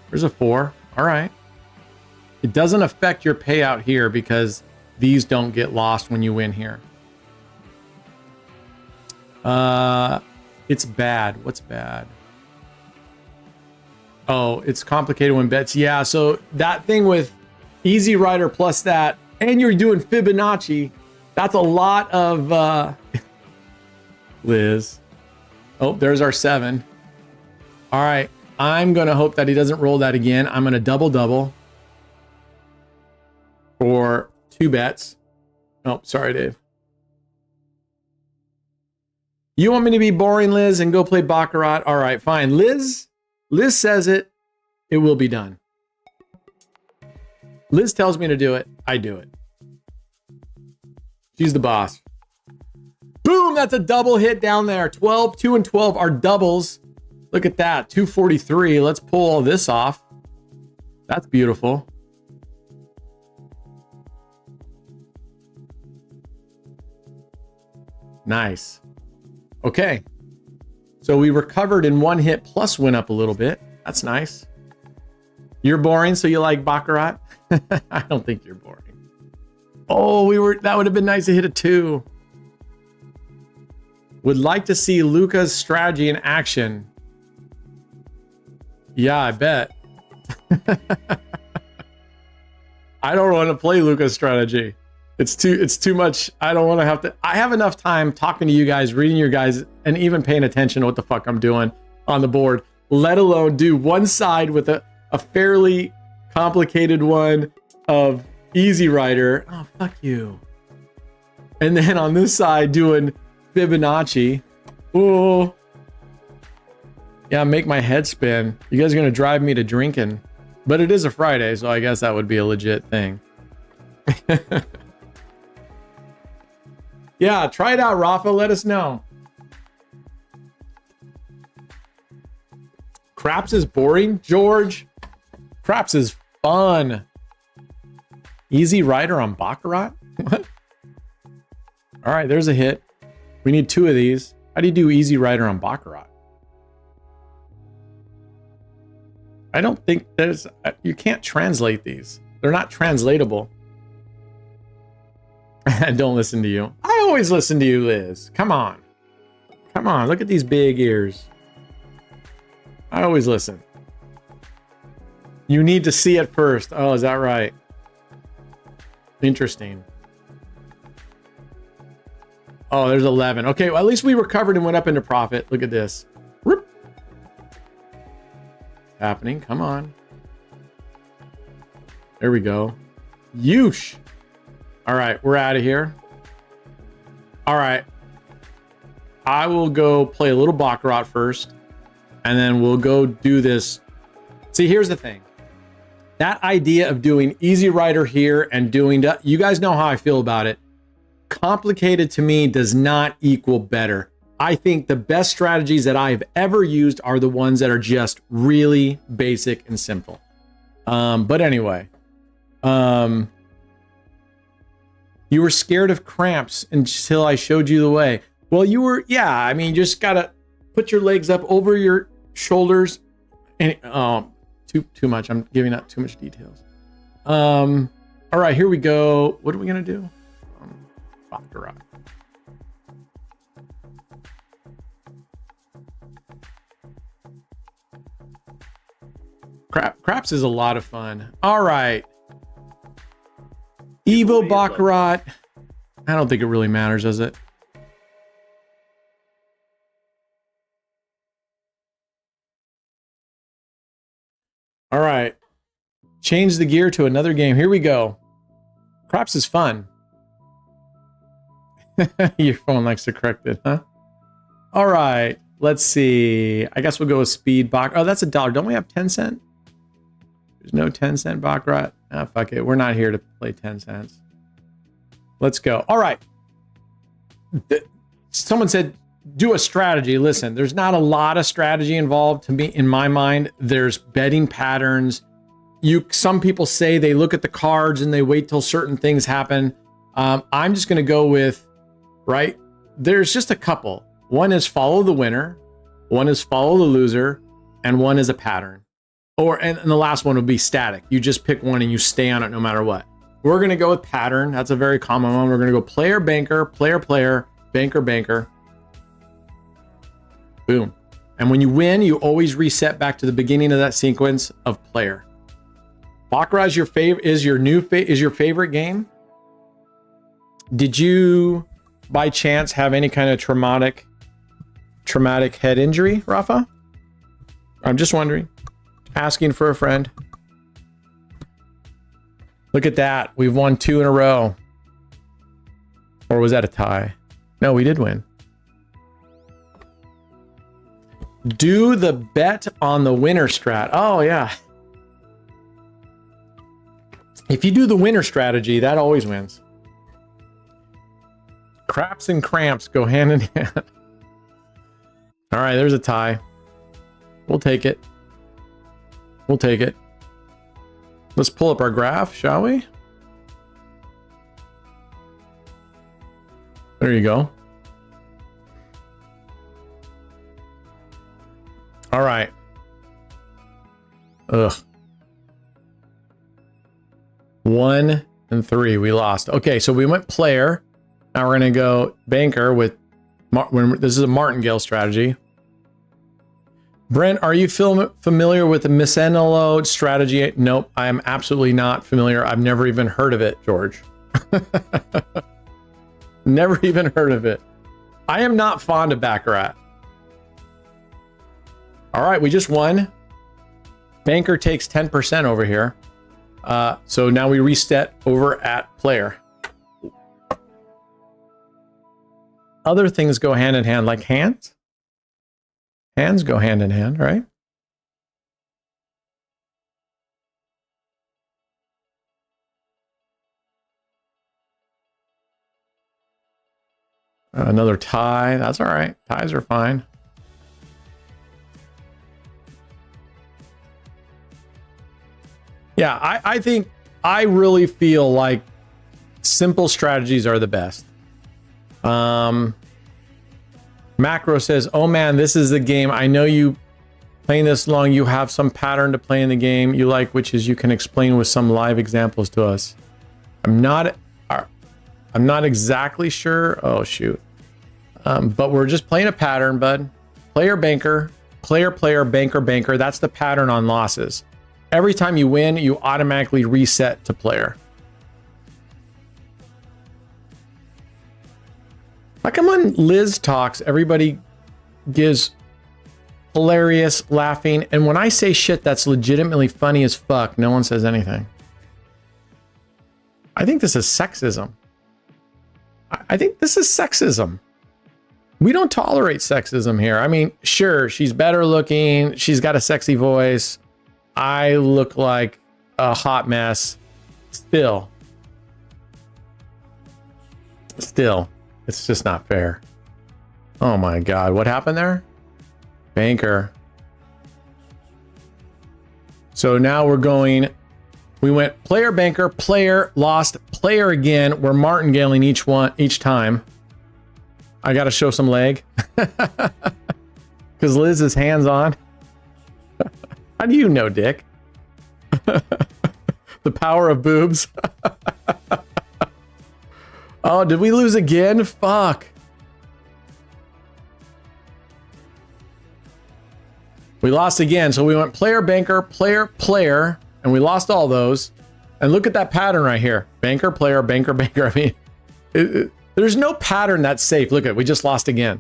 There's a 4. All right. It doesn't affect your payout here because these don't get lost when you win here. It's bad. What's bad? Oh, it's complicated when bets. Yeah, so that thing with Easy Rider plus that, and you're doing Fibonacci, that's a lot of Liz. Oh, there's our 7. All right, I'm going to hope that he doesn't roll that again. I'm going to double. For 2 bets. Oh, sorry, Dave. You want me to be boring, Liz, and go play baccarat? All right, fine. Liz says it. It will be done. Liz tells me to do it. I do it. She's the boss. Boom! That's a double hit down there. 12, 2, and 12 are doubles. Look at that. 243. Let's pull all this off. That's beautiful. Nice. Okay. So we recovered in 1 hit plus went up a little bit. That's nice. You're boring, so you like baccarat? I don't think you're boring. Oh, that would have been nice to hit a 2. Would like to see Luca's strategy in action. Yeah, I bet. I don't want to play Luca's strategy. It's too much. I don't want to have to. I have enough time talking to you guys, reading your guys, and even paying attention to what the fuck I'm doing on the board, let alone do one side with a fairly complicated one of Easy Rider. Oh, fuck you. And then on this side doing Fibonacci. Ooh. Yeah, make my head spin. You guys are going to drive me to drinking. But it is a Friday, so I guess that would be a legit thing. Yeah, try it out, Rafa. Let us know. Craps is boring, George. Craps is fun. Easy Rider on baccarat? What? All right, there's a hit. We need 2 of these. How do you do Easy Rider on baccarat? I don't think there's... You can't translate these. They're not translatable. Don't listen to you. I always listen to you, Liz. Come on. Come on, look at these big ears. I always listen. You need to see it first. Oh, is that right? Interesting. Oh, there's 11. Okay, well, at least we recovered and went up into profit. Look at this. Whoop. Happening. Come on. There we go. Yeesh. All right, we're out of here. All right. I will go play a little baccarat first, and then we'll go do this. See, here's the thing. That idea of doing Easy Rider here and doing that, you guys know how I feel about it. Complicated to me does not equal better. I think the best strategies that I've ever used are the ones that are just really basic and simple. But anyway, you were scared of cramps until I showed you the way. Well, you were, yeah. I mean, you just gotta put your legs up over your shoulders. And too much. I'm giving out too much details. All right, here we go. What are we gonna do? Baccarat. Craps is a lot of fun. All right. Evo Baccarat. I don't think it really matters, does it? All right. Change the gear to another game. Here we go. Craps is fun. Your phone likes to correct it, huh? All right. Let's see. I guess we'll go with speed Baccarat. Oh, that's $1. Don't we have 10 cent? There's no 10 cent Baccarat. Ah, fuck it. We're not here to play 10 cents. Let's go. All right. Someone said, do a strategy. Listen, there's not a lot of strategy involved to me. In my mind, there's betting patterns. Some people say they look at the cards and they wait till certain things happen. I'm just going to go with, right? There's just a couple. One is follow the winner. One is follow the loser. And one is a pattern. And the last one would be static. You just pick one and you stay on it no matter what. We're going to go with pattern. That's a very common one. We're going to go player, banker, player, player, banker, banker. Boom. And when you win, you always reset back to the beginning of that sequence of player. Baccarat is your favorite, is your favorite game? Did you by chance have any kind of traumatic head injury, Rafa? I'm just wondering. Asking for a friend. Look at that. We've won 2 in a row. Or was that a tie? No, we did win. Do the bet on the winner strat. Oh, yeah. If you do the winner strategy, that always wins. Craps and cramps go hand in hand. All right, there's a tie. We'll take it. We'll take it. Let's pull up our graph, shall we? There you go. All right. Ugh. 1 and 3, we lost. Okay, so we went player. Now we're gonna go banker with, this is a martingale strategy. Brent, are you familiar with the Misenolo strategy? Nope, I am absolutely not familiar. I've never even heard of it, George. Never even heard of it. I am not fond of baccarat. All right, we just won. Banker takes 10% over here. So now we reset over at player. Other things go hand in hand, like hands. Hands go hand in hand, right? Another tie. That's all right. Ties are fine. Yeah, I think, I really feel like simple strategies are the best. Macro says, oh man, this is the game. I know you playing this long, you have some pattern to play in the game you like, which is you can explain with some live examples to us. I'm not exactly sure. Oh shoot. But we're just playing a pattern, bud. Player, banker, player, player, banker, banker. That's the pattern on losses. Every time you win, you automatically reset to player. How come when Liz talks, everybody gives hilarious laughing, and when I say shit that's legitimately funny as fuck, no one says anything? I think this is sexism. I think this is sexism. We don't tolerate sexism here. I mean, sure, she's better looking. She's got a sexy voice. I look like a hot mess. Still, it's just not fair. Oh my God, what happened there? Banker. So now we're going, we went player, banker, player, lost, player again. We're martingaling each time. I got to show some leg because Liz is hands on. How do you know, Dick? The power of boobs. Oh, did we lose again? Fuck. We lost again. So we went player, banker, player, player, and we lost all those. And look at that pattern right here. Banker, player, banker, banker. I mean, there's no pattern that's safe. Look at it. We just lost again.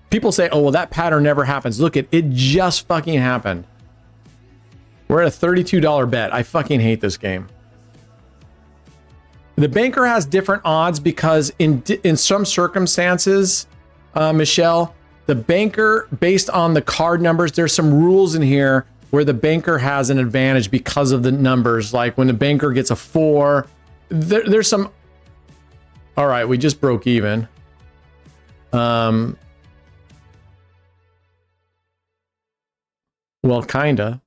People say, oh, well, that pattern never happens. Look at it. Just fucking happened. We're at a $32 bet. I fucking hate this game. The banker has different odds because in some circumstances, Michelle, the banker, based on the card numbers, there's some rules in here where the banker has an advantage because of the numbers. Like when the banker gets a 4, there's some... All right, we just broke even. Well, kinda.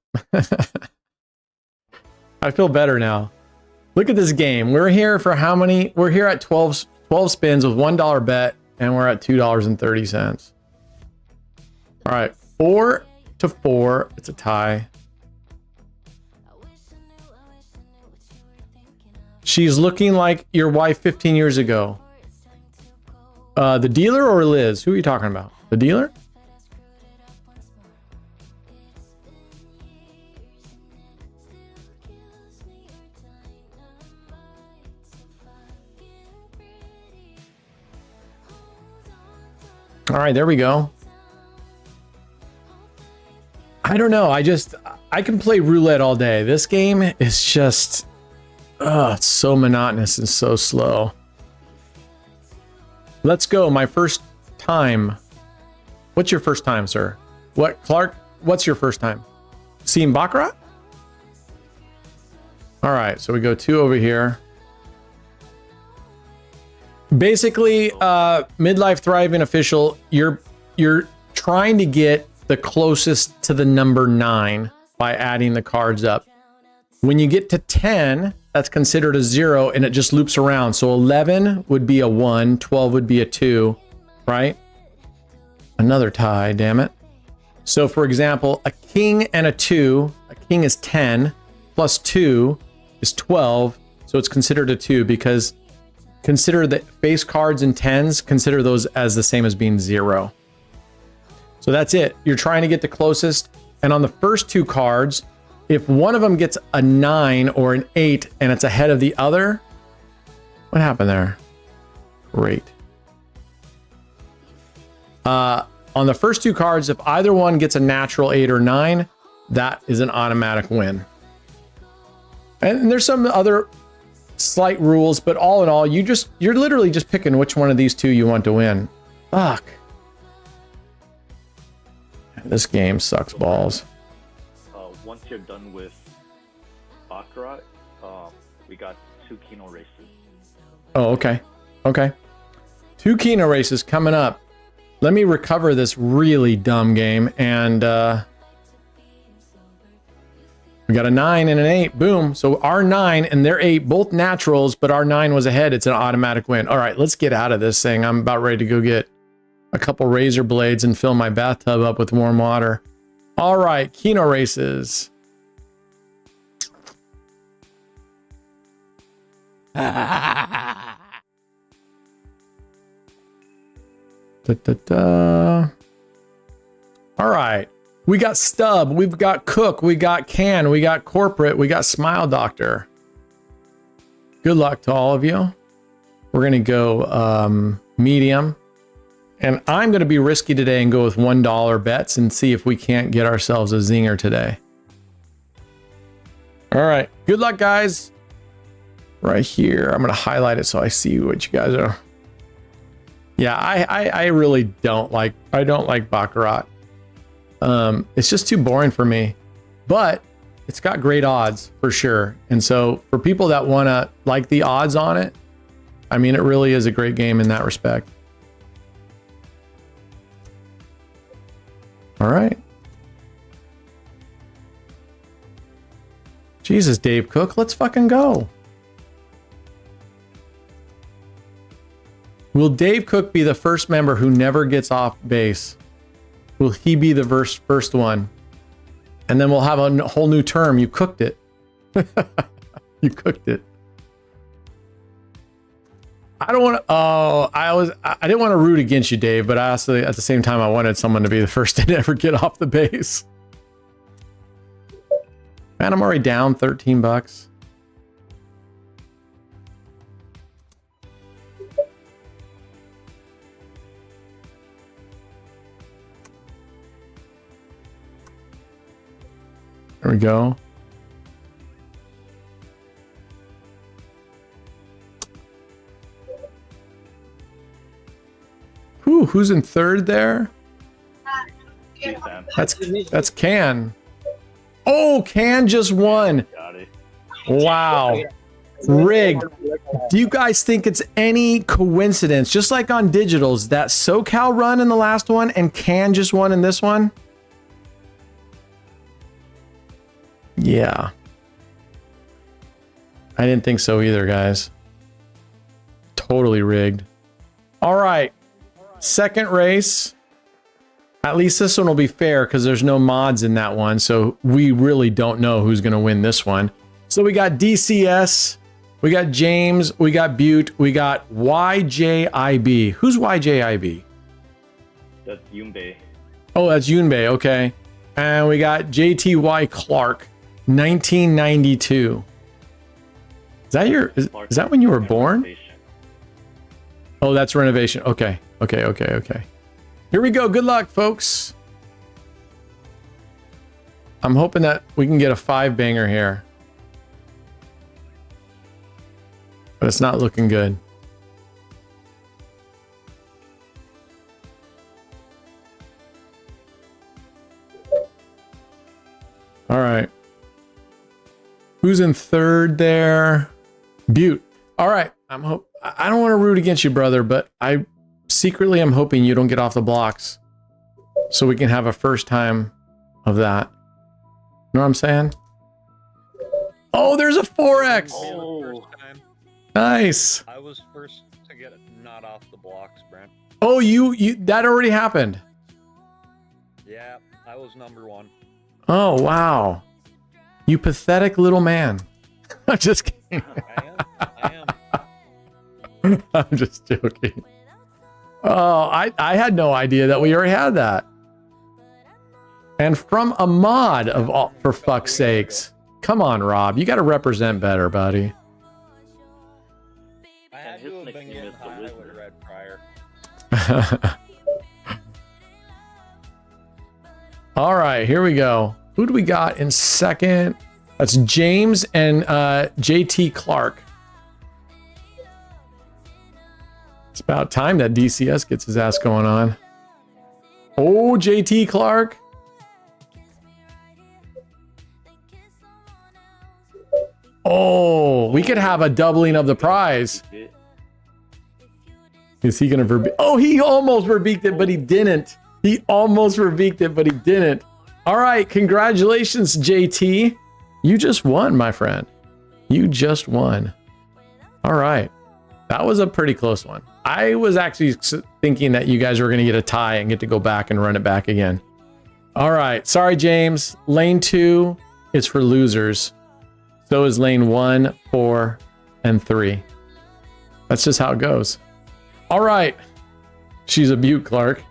I feel better now. Look at this game. We're here for how many? We're here at 12 spins with $1 bet, and we're at $2.30. All right, 4 to 4. It's a tie. She's looking like your wife 15 years ago. The dealer or Liz? Who are you talking about? The dealer? All right, there we go. I don't know. I can play roulette all day. This game is just, it's so monotonous and so slow. Let's go. My first time. What's your first time, sir? What, Clark? What's your first time? Seeing baccarat? All right, so we go 2 over here. Basically, midlife thriving official, you're trying to get the closest to the number 9 by adding the cards up. When you get to 10, that's considered a 0 and it just loops around. So 11 would be a 1, 12 would be a 2, right? Another tie, damn it. So for example, a king and a 2, a king is 10, plus 2 is 12. So it's considered a 2 because consider the face cards and 10s, consider those as the same as being 0. So that's it. You're trying to get the closest. And on the first 2 cards, if one of them gets a 9 or an 8 and it's ahead of the other, what happened there? Great. On the first 2 cards, if either one gets a natural 8 or 9, that is an automatic win. And there's some other slight rules, but all in all, you're literally just picking which one of these 2 you want to win. Fuck. This game sucks balls. Once you're done with baccarat, we got 2 keno races. Oh, okay. Okay. 2 keno races coming up. Let me recover this really dumb game. And we got a 9 and an 8. Boom. So our 9 and their 8, both naturals, but our 9 was ahead. It's an automatic win. All right, let's get out of this thing. I'm about ready to go get a couple razor blades and fill my bathtub up with warm water. All right, keno races. All right, we got Stub, we've got Cook, we got Can, we got Corporate, we got Smile Doctor. Good luck to all of you. We're gonna go medium, and I'm gonna be risky today and go with $1 bets and see if we can't get ourselves a zinger today. All right, good luck, guys. Right here, I'm gonna highlight it so I see what you guys are. Yeah, I really don't like baccarat. It's just too boring for me, but it's got great odds for sure. And so for people that want to like the odds on it, I mean, it really is a great game in that respect. All right. Jesus, Dave Cook, let's fucking go. Will Dave Cook be the first member who never gets off base? Will he be the first one? And then we'll have a whole new term. You cooked it. You cooked it. I don't want to. Oh, I didn't want to root against you, Dave, but I also, at the same time, I wanted someone to be the first to never get off the base. Man, I'm already down 13 bucks. There we go. Whew, who's in third there? That's Can. Oh, Can just won. Wow. Rigged. Do you guys think it's any coincidence, just like on digitals, that SoCal run in the last one and Can just won in this one? Yeah. I didn't think so either, guys. Totally rigged. All right. Second race. At least this one will be fair because there's no mods in that one. So we really don't know who's going to win this one. So we got DCS. We got James. We got Butte. We got YJIB. Who's YJIB? That's Yunbei. Oh, that's Yunbei. Okay. And we got JTY Clark. 1992. Is that your? Is that when you were born? Oh, that's renovation. Okay. Okay. Here we go. Good luck, folks. I'm hoping that we can get a 5-banger here, but it's not looking good. All right. Who's in third there? Butte. All right. I don't want to root against you, brother, but I secretly am hoping you don't get off the blocks so we can have a first time of that. You know what I'm saying? Oh, there's a 4X. Oh. Nice. I was first to get it not off the blocks, Brent. Oh, you that already happened. Yeah, I was number one. Oh, wow. You pathetic little man. I'm just kidding. I am. I'm just joking. Oh, I had no idea that we already had that. And from a mod of all, for fuck's sakes. Come on, Rob. You got to represent better, buddy. I had to have been getting high with red prior. All right, here we go. Who do we got in second? That's James and JT Clark. It's about time that DCS gets his ass going on. Oh, JT Clark. Oh, we could have a doubling of the prize. Is he going to verbeek? Oh, he almost verbeeked it, but he didn't. He almost verbeeked it, but he didn't. All right, congratulations, JT. You just won, my friend. You just won. All right. That was a pretty close one. I was actually thinking that you guys were going to get a tie and get to go back and run it back again. All right. Sorry, James. Lane 2 is for losers. So is lane 1, 4, and 3. That's just how it goes. All right. She's a beaut, Clark.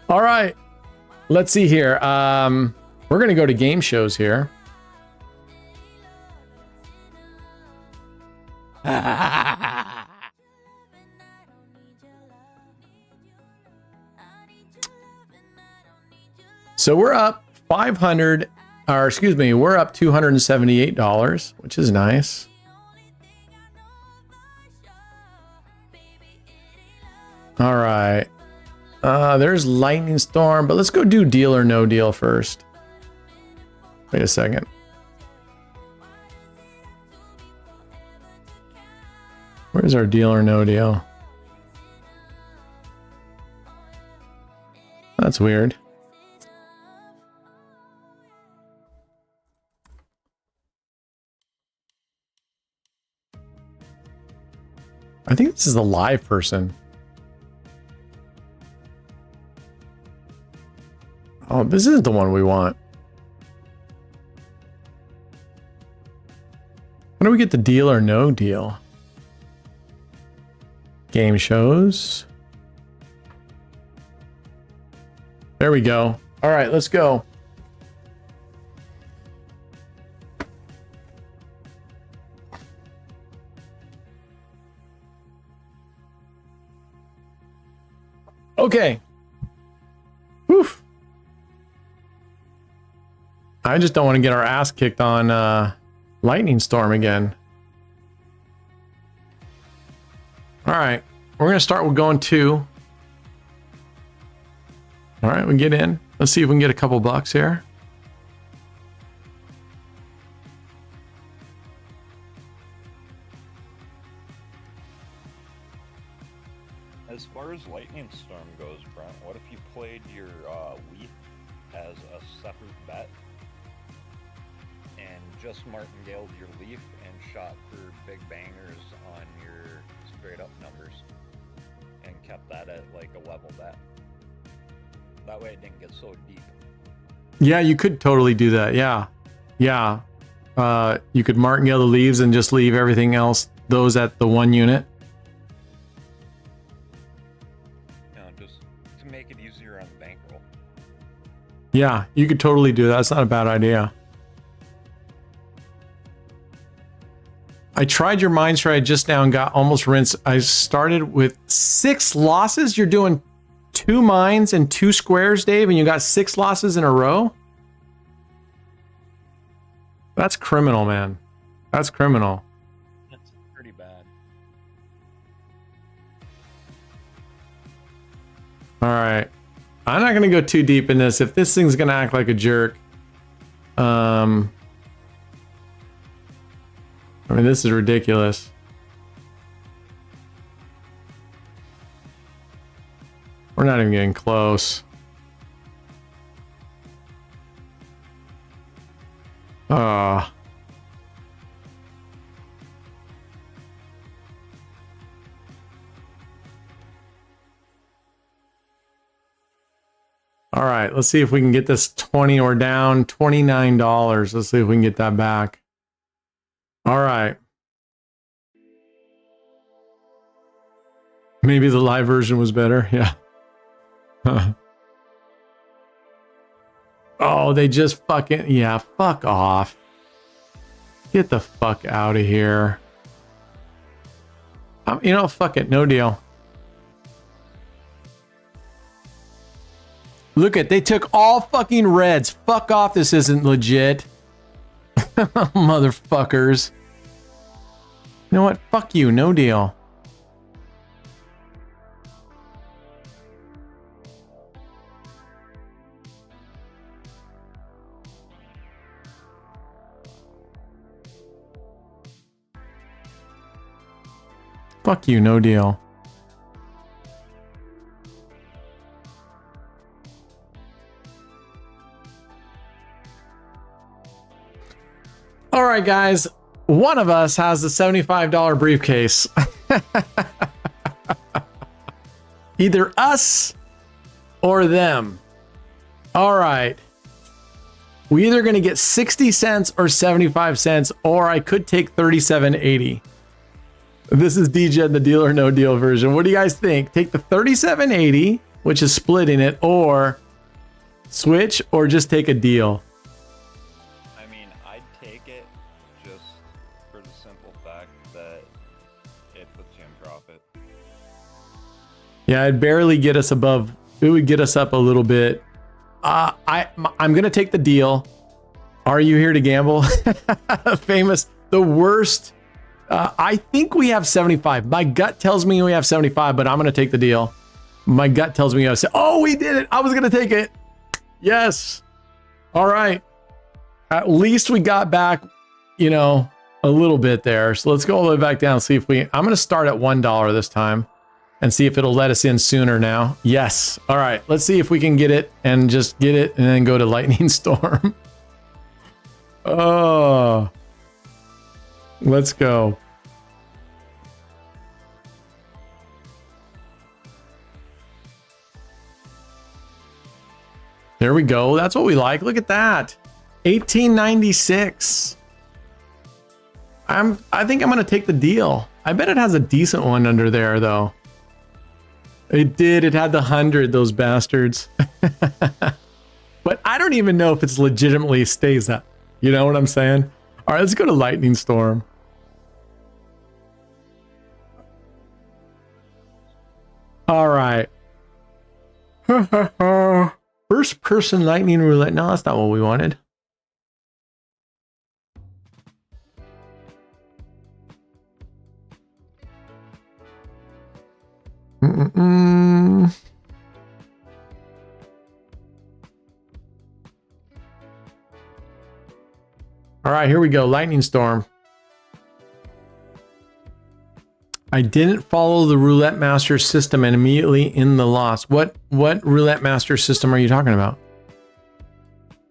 All right. Let's see here. We're going to go to game shows here. So we're up 500, or excuse me, we're up $278, which is nice. All right. There's lightning storm, but let's go do deal or no deal first. Wait a second. Where's our deal or no deal? That's weird. I think this is the live person. Oh, this isn't the one we want. When do we get the deal or no deal? Game shows. There we go. All right, let's go. Okay. Whew. I just don't want to get our ass kicked on Lightning Storm again. All right. We're going to start with going 2. All right, we get in. Let's see if we can get a couple bucks here. As far as Lightning Storm goes, Brent, what if you played your wheat as a separate bet and just martingale your leaf and shot for big bangers on your straight up numbers and kept that at like a level bet? That way it didn't get so deep. Yeah, you could totally do that. Yeah. Yeah. You could martingale the leaves and just leave everything else, those at the 1 unit. Just to make it easier on the bankroll. Yeah, you could totally do that. That's not a bad idea. I tried your mind stride just now and got almost rinsed. I started with 6 losses. You're doing 2 mines and 2 squares, Dave, and you got 6 losses in a row? That's criminal, man. That's criminal. That's pretty bad. All right. I'm not going to go too deep in this. If this thing's going to act like a jerk. I mean, this is ridiculous. We're not even getting close. All All right, let's see if we can get this 20 or down $29. Let's see if we can get that back. All right. Maybe the live version was better. Yeah. Oh, they just fucking, yeah, fuck off. Get the fuck out of here. You know, fuck it, no deal. Look at, they took all fucking reds. Fuck off, this isn't legit. Motherfuckers. You know what? Fuck you, no deal. Fuck you, no deal. All right, guys. One of us has the $75 briefcase. Either us or them. All right. We either going to get 60 cents or 75 cents, or I could take 37.80. This is DJ, the deal or no deal version. What do you guys think? Take the 37.80, which is splitting it, or switch, or just take a deal? I mean, I'd take it just for the simple fact that it puts you in profit. Yeah, it'd barely get us above. It would get us up a little bit. I'm gonna take the deal. Are you here to gamble? Famous, the worst. I think we have 75. My gut tells me we have 75, but I'm gonna take the deal. My gut tells me I say, oh, we did it. I was gonna take it. Yes. All right. At least we got back, you know, a little bit there. So let's go all the way back down. See if we. I'm gonna start at $1 this time. And see if it'll let us in sooner now. Yes. All right. Let's see if we can get it and just get it and then go to lightning storm. Oh. Let's go. There we go. That's what we like. Look at that. 1896. I think I'm going to take the deal. I bet it has a decent one under there though. It did. It had the 100, those bastards. But I don't even know if it's legitimately stays that. You know what I'm saying? All right, let's go to lightning storm. All right. First person lightning roulette. No, that's not what we wanted. All right, here we go. Lightning storm. I didn't follow the roulette master system and immediately in the loss. What roulette master system are you talking about?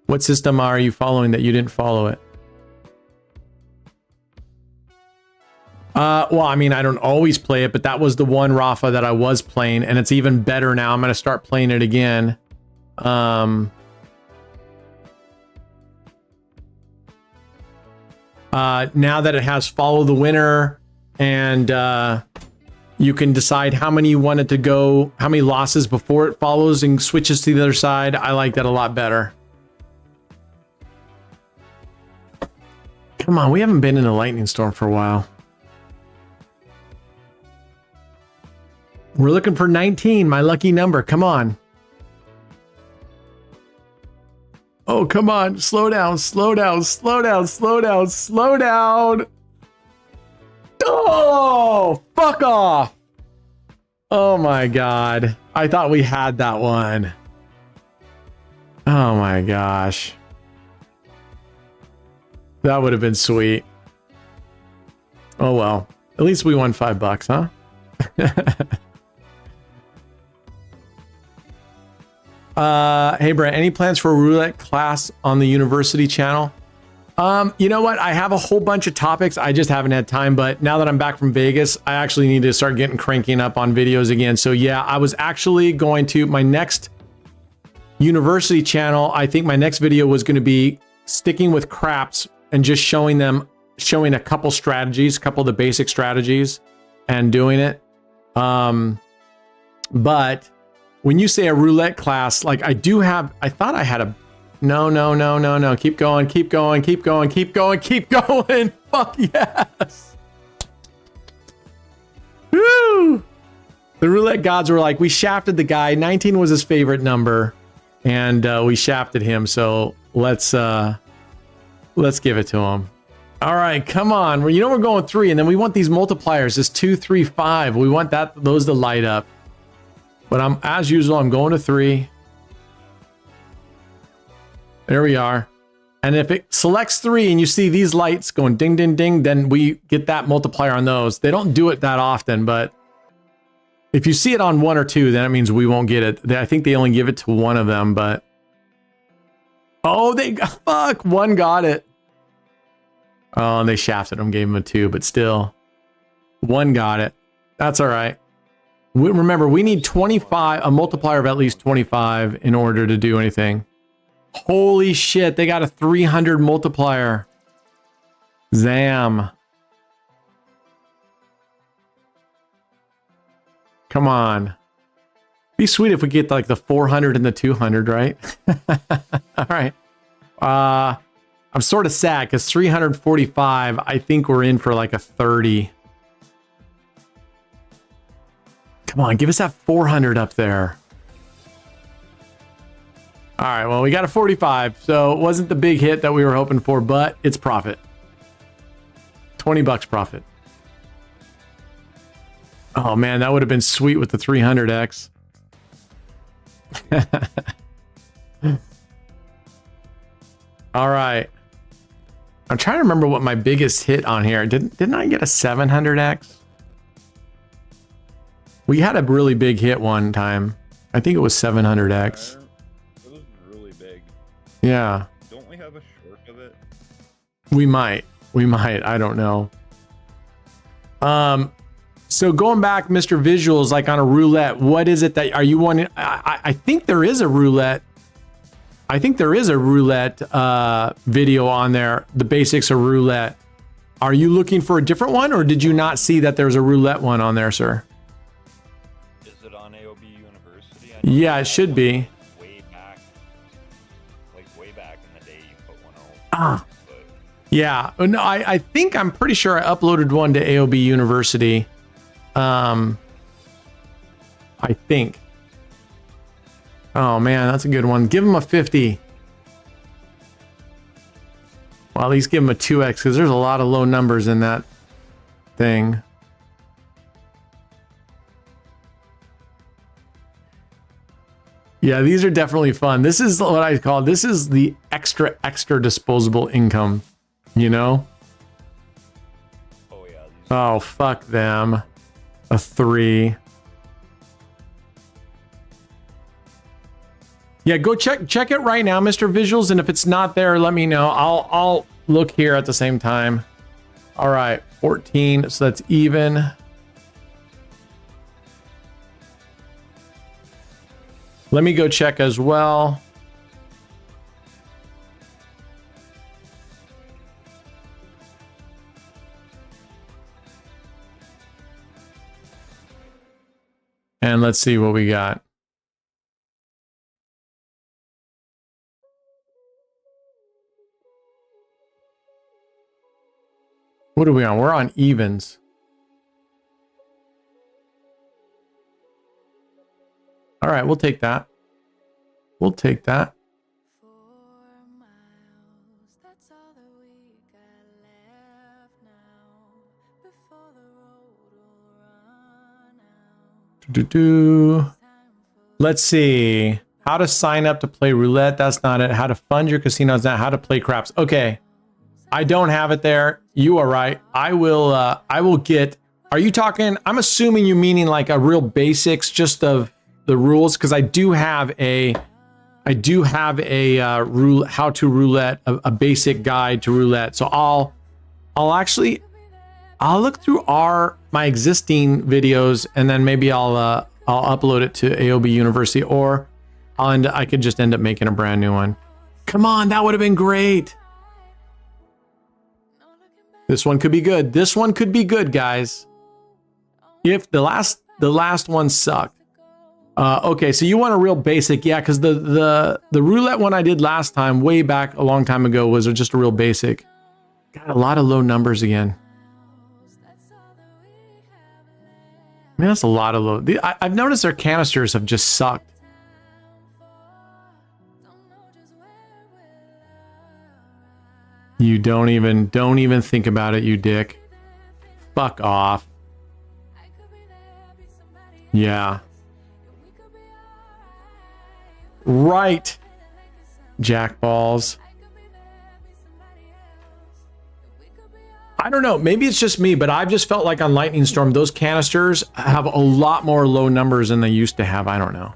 What system are you following that you didn't follow it? Well, I mean, I don't always play it, but that was the one Rafa that I was playing, and it's even better now. I'm going to start playing it again. Now that it has follow the winner, and you can decide how many you want it to go, how many losses before it follows and switches to the other side. I like that a lot better. Come on, we haven't been in a lightning storm for a while. We're looking for 19, my lucky number. Come on. Oh, come on. Slow down, slow down, slow down, slow down, slow down. Oh, fuck off. Oh my God. I thought we had that one. Oh my gosh. That would have been sweet. Oh well. At least we won $5, huh? Hey Brent, any plans for a roulette class on the university channel? You know what? I have a whole bunch of topics. I just haven't had time, but now that I'm back from Vegas, I actually need to start cranking up on videos again. So yeah, I was actually going to, my next University channel, I think my next video was going to be sticking with craps and just showing a couple strategies, a couple of the basic strategies and doing it. But when you say a roulette class, like I thought I had a, no. Keep going. Fuck yes. Woo! The roulette gods were like, we shafted the guy. 19 was his favorite number, and we shafted him. So let's give it to him. All right, come on. We're going 3, and then we want these multipliers. This 2, 3, 5. We want those to light up. But as usual, I'm going to 3. There we are. And if it selects 3 and you see these lights going ding, ding, ding, then we get that multiplier on those. They don't do it that often, but if you see it on 1 or 2, then it means we won't get it. I think they only give it to one of them, but... Oh, fuck, 1 got it. Oh, and they shafted him, gave him a 2, but still. 1 got it. That's all right. Remember, we need 25, a multiplier of at least 25 in order to do anything. Holy shit, they got a 300 multiplier. Zam. Come on. Be sweet if we get like the 400 and the 200, right? All right. I'm sort of sad because 345, I think we're in for like a 30. Come on, give us that 400 up there. All right, well, we got a 45, so it wasn't the big hit that we were hoping for, but it's profit. 20 bucks profit. Oh man, that would have been sweet with the 300x. All right. I'm trying to remember what my biggest hit on here. Didn't I get a 700x? We had a really big hit one time. I think it was 700x. It was really big. Yeah. Don't we have a short of it? We might. I don't know. So going back, Mr. Visuals, like on a roulette, what is it that are you wanting? I think there is a roulette. I think there is a roulette video on there. The basics of roulette. Are you looking for a different one, or did you not see that there's a roulette one on there, sir? Is it on AOB University? Yeah, it should be. Way back in the day, you put one out. Ah. Yeah. No, I think I'm pretty sure I uploaded one to AOB University. I think. Oh man, that's a good one. Give him a 50. Well, at least give him a 2x because there's a lot of low numbers in that thing. Yeah, these are definitely fun. This is what I call, this is the extra disposable income, you know? Oh yeah. Oh, fuck them. A 3. Yeah, go check it right now, Mr. Visuals, and if it's not there, let me know. I'll look here at the same time. All right, 14, so that's even. Let me go check as well. And let's see what we got. What are we on? We're on evens. All right, we'll take that. We'll take that. Let's see. How to sign up to play roulette. That's not it. How to fund your casino. That's not. How to play craps. Okay. I don't have it there. You are right. I will get. Are you talking? I'm assuming you meaning like a real basics just of the rules, because I do have a rule how to roulette, a basic guide to roulette. So I'll look through my existing videos, and then maybe I'll upload it to AOB University, or I could just end up making a brand new one. Come on, that would have been great. This one could be good. This one could be good, guys. If the last one sucked. Okay, so you want a real basic, yeah, because the roulette one I did last time, way back a long time ago, was just a real basic. Got a lot of low numbers again. I mean, that's a lot of low. I've noticed their canisters have just sucked. You don't even think about it, you dick. Fuck off. Yeah. Right. Jackballs. I don't know. Maybe it's just me, but I've just felt like on Lightning Storm, those canisters have a lot more low numbers than they used to have. I don't know.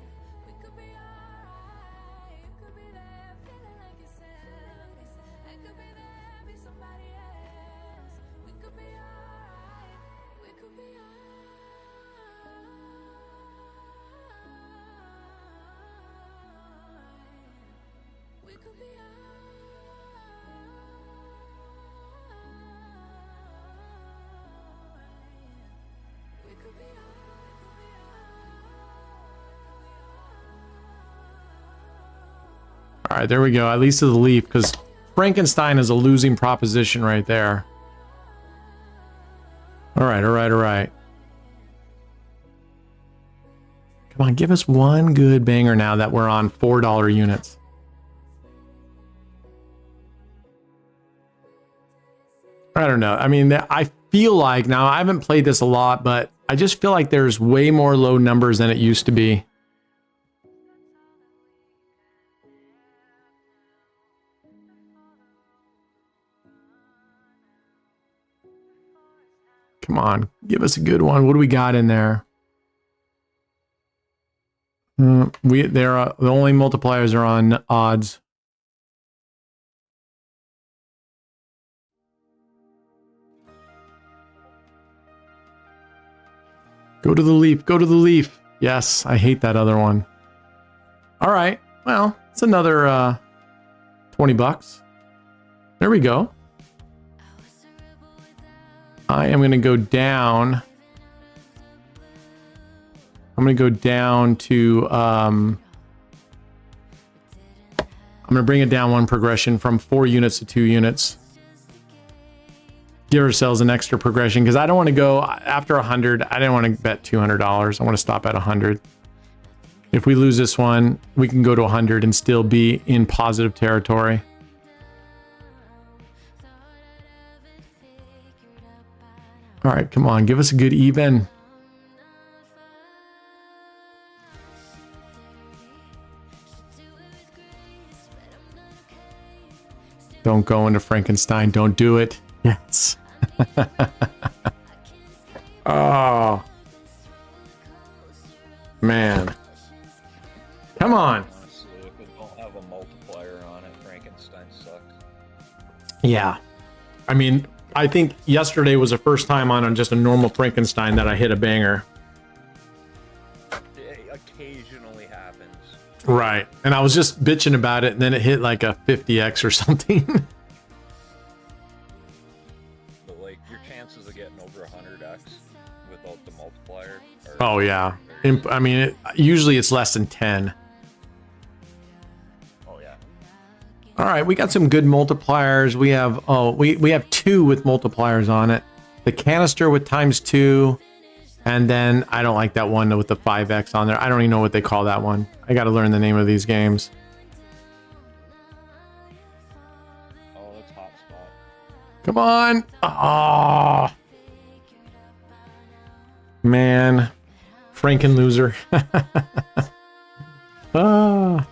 All right, there we go. At least to the leaf, because Frankenstein is a losing proposition right there. All right, all right, all right. Come on, give us one good banger now that we're on $4 units. I don't know. I mean, I feel like, now I haven't played this a lot, but I just feel like there's way more low numbers than it used to be. Come on, give us a good one. What do we got in there? The only multipliers are on odds. Go to the leaf. Go to the leaf. Yes, I hate that other one. All right. Well, it's another 20 bucks. There we go. I am going to go down. I'm going to go down to, I'm going to bring it down one progression from 4 units to 2 units. Give ourselves an extra progression because I don't want to go after 100. I didn't want to bet $200. I want to stop at 100. If we lose this one, we can go to 100 and still be in positive territory. All right, come on, give us a good even. Don't go into Frankenstein. Don't do it. Yes. Oh. Man. Come on. Honestly, if it don't have a multiplier on it, Frankenstein sucks. Yeah. I mean, I think yesterday was the first time on just a normal Frankenstein that I hit a banger. It occasionally happens. Right. And I was just bitching about it, and then it hit like a 50x or something. But like your chances of getting over 100x without the multiplier are Oh, yeah. I mean, usually it's less than 10. Oh yeah. All right, we got some good multipliers. We have, we have 2 with multipliers on it. The canister with ×2. And then I don't like that one with the 5x on there. I don't even know what they call that one. I got to learn the name of these games. Oh, that's hotspot. Come on. Oh, man. Franken loser. Ah.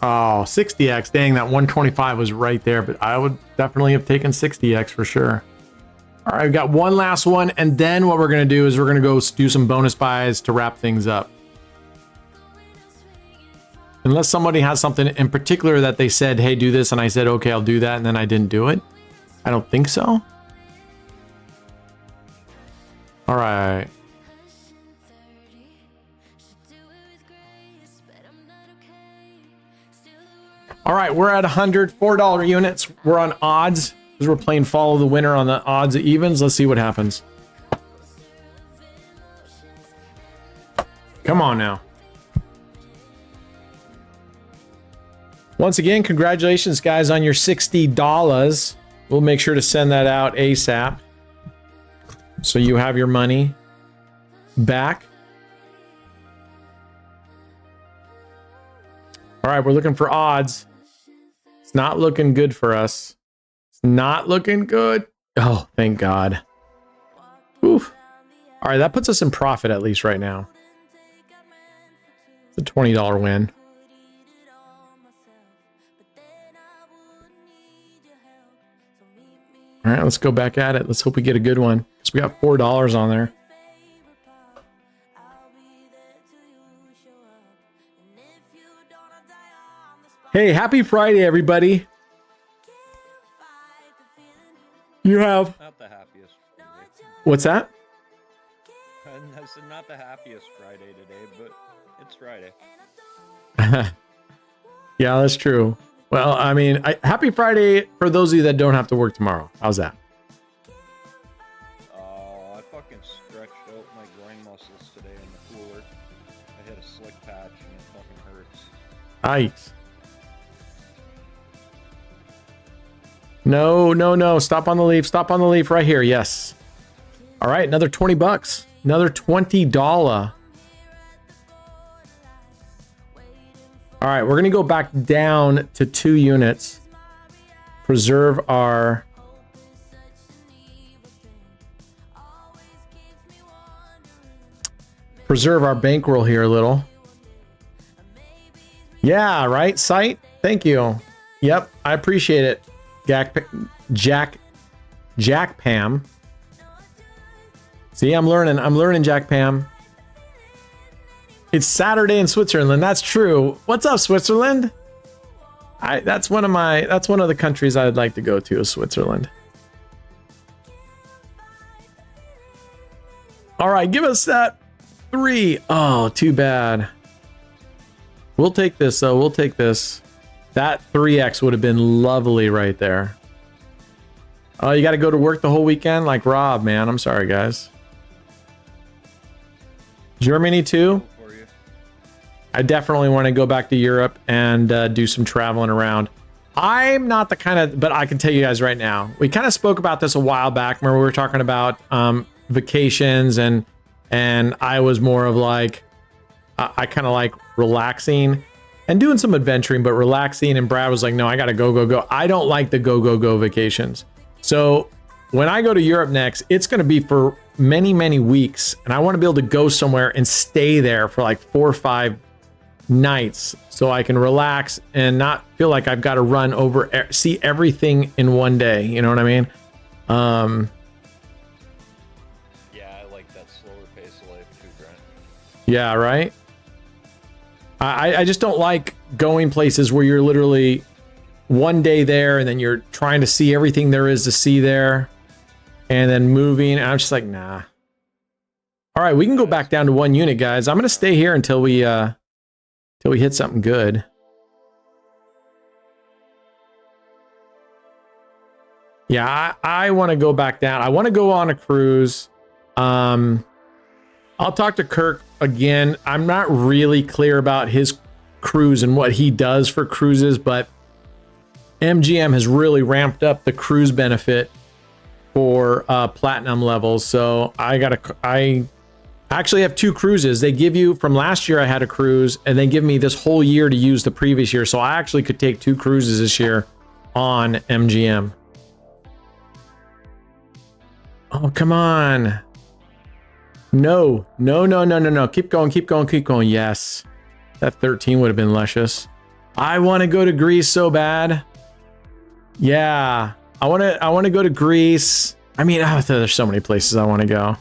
Oh, 60x. Dang, that 125 was right there, but I would definitely have taken 60x for sure. All right, I've got one last one, and then what we're going to do is we're going to go do some bonus buys to wrap things up. Unless somebody has something in particular that they said, hey, do this, and I said, okay, I'll do that, and then I didn't do it. I don't think so. All right. All right, we're at 100 $4 units. We're on odds because we're playing follow the winner on the odds of evens. Let's see what happens. Come on now. Once again, congratulations, guys, on your $60. We'll make sure to send that out ASAP, so you have your money back. All right, we're looking for odds. It's not looking good for us. It's not looking good. Oh, thank God. Oof. All right, that puts us in profit at least right now. It's a $20 win. All right, let's go back at it. Let's hope we get a good one. So we got $4 on there. Hey, happy Friday, everybody. You have... Not the happiest Friday. What's that? I said not the happiest Friday today, but it's Friday. Yeah, that's true. Well, I mean, happy Friday for those of you that don't have to work tomorrow. How's that? Oh, I fucking stretched out my groin muscles today in the cooler. I hit a slick patch and it fucking hurts. Nice. No, no, no. Stop on the leaf. Stop on the leaf right here. Yes. All right, another 20 bucks. Another $20. All right, we're going to go back down to 2 units. Preserve our... Preserve our bankroll here a little. Yeah, right? Sight? Thank you. Yep, I appreciate it. Jack Pam. See, I'm learning, Jack Pam. It's Saturday in Switzerland. That's true. What's up, Switzerland? That's one of the countries I'd like to go to, is Switzerland. All right, give us that 3. Oh, too bad. We'll take this though. We'll take this. That 3x would have been lovely right there. Oh, you got to go to work the whole weekend? Like Rob, man. I'm sorry, guys. Germany too? I definitely want to go back to Europe and do some traveling around. I'm not the kind of, but I can tell you guys right now, we kind of spoke about this a while back. Remember we were talking about vacations and I was more of like, I kind of like relaxing and doing some adventuring, but relaxing. And Brad was like, no, I got to go. I don't like the go vacations. So when I go to Europe next, it's going to be for many, many weeks. And I want to be able to go somewhere and stay there for like 4 or 5 nights so I can relax and not feel like I've got to run over, see everything in one day. You know what I mean? Yeah, I like that slower pace of life too, Brent. Yeah, right? I just don't like going places where you're literally one day there and then you're trying to see everything there is to see there and then moving. And I'm just like, nah. All right, we can go back down to 1 unit, guys. I'm going to stay here until we hit something good. Yeah, I want to go back down. I want to go on a cruise. I'll talk to Kirk again. I'm not really clear about his cruise and what he does for cruises, but MGM has really ramped up the cruise benefit for platinum levels. So I actually have 2 cruises. They give you, from last year I had a cruise, and they give me this whole year to use the previous year. So I actually could take 2 cruises this year on MGM. Oh, come on. No. Keep going. Yes. That 13 would have been luscious. I want to go to Greece so bad. Yeah. I want to go to Greece. I mean, there's so many places I want to go.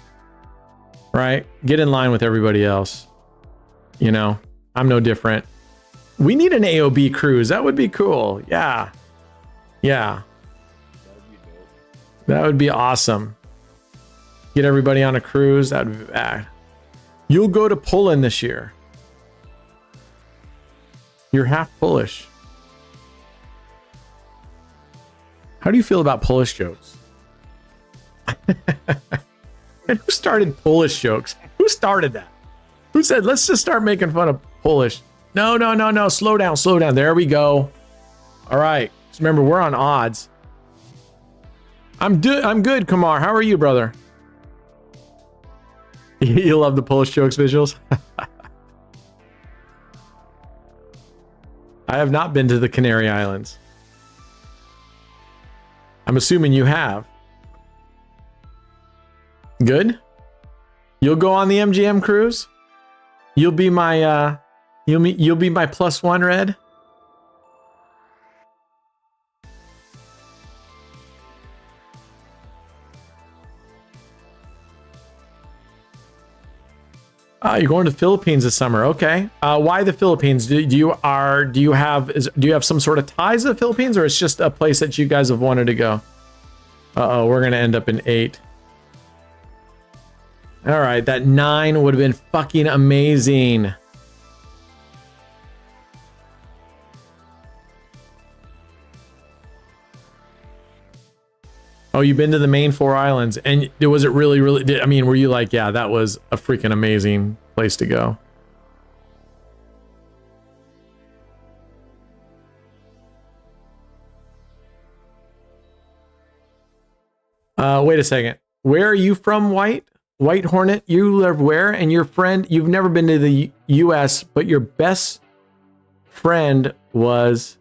Right? Get in line with everybody else. You know, I'm no different. We need an AOB cruise. That would be cool. Yeah. Yeah. That would be awesome. Get everybody on a cruise. That would be bad. You'll go to Poland this year. You're half Polish. How do you feel about Polish jokes? And who started Polish jokes? Who started that? Who said, let's just start making fun of Polish? No. Slow down. There we go. All right. Just remember, we're on odds. I'm good, Kamar. How are you, brother? You love the Polish jokes visuals? I have not been to the Canary Islands. I'm assuming you have. Good? You'll go on the MGM cruise? You'll be my you'll be my +1, Red? You're going to the Philippines this summer. Okay. Why the Philippines? Do you have some sort of ties to the Philippines, or it's just a place that you guys have wanted to go? We're gonna end up in 8. All right, that 9 would have been fucking amazing. Oh, you've been to the main 4 islands, and was it really? I mean, were you like, yeah, that was a freaking amazing place to go? Wait a second. Where are you from, White Hornet? You live where? And your friend, you've never been to the U.S., but your best friend was.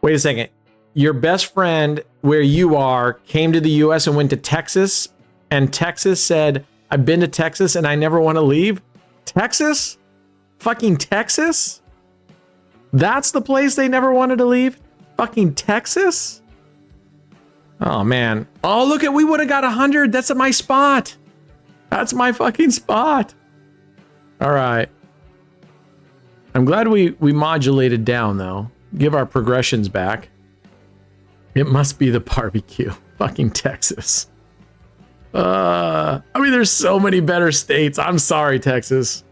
Wait a second. Your best friend, where you are, came to the U.S. and went to Texas, and Texas said, I've been to Texas and I never want to leave? Texas? Fucking Texas? That's the place they never wanted to leave? Fucking Texas? Oh, man. Oh, look, we would have got 100. That's my spot. That's my fucking spot. All right. I'm glad we modulated down, though. Give our progressions back. It must be the barbecue. Fucking Texas. I mean, there's so many better states. I'm sorry, Texas.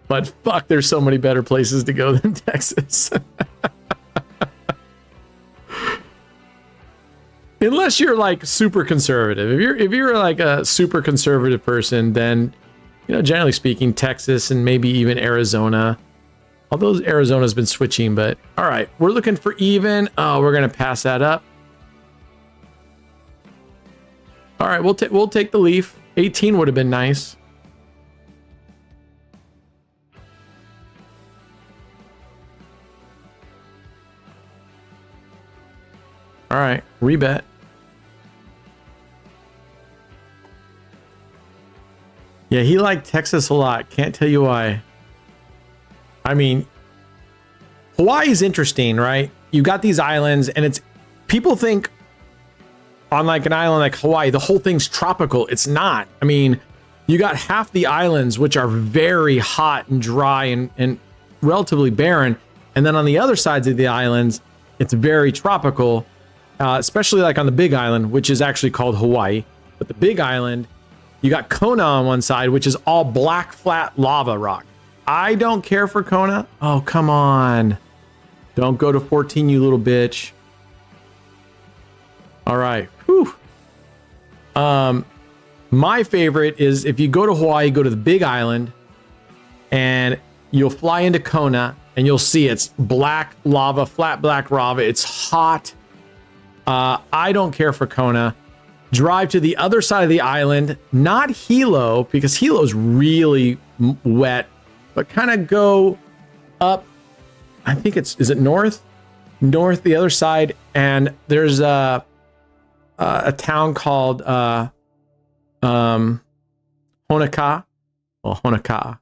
But fuck, there's so many better places to go than Texas. Unless you're like super conservative. If you're like a super conservative person, then, you know, generally speaking, Texas and maybe even Arizona. Although Arizona's been switching, but all right, we're looking for even. Oh, we're gonna pass that up. All right, we'll take the leaf. 18 would have been nice. All right, rebet. Yeah, he liked Texas a lot. Can't tell you why. I mean, Hawaii is interesting, right? You got these islands, and it's people think on like an island like Hawaii, the whole thing's tropical. It's not. I mean, you got half the islands, which are very hot and dry and relatively barren. And then on the other sides of the islands, it's very tropical, especially like on the Big Island, which is actually called Hawaii. But the Big Island, you got Kona on one side, which is all black, flat lava rock. I don't care for Kona. Oh, come on. Don't go to 14, you little bitch. All right. Whew. My favorite is if you go to Hawaii, go to the Big Island, and you'll fly into Kona, and you'll see it's black lava, flat black lava. It's hot. I don't care for Kona. Drive to the other side of the island, not Hilo, because Hilo's really wet, but kind of go up. I think is it north the other side, and there's a town called Honokaa. Well, Honokaa.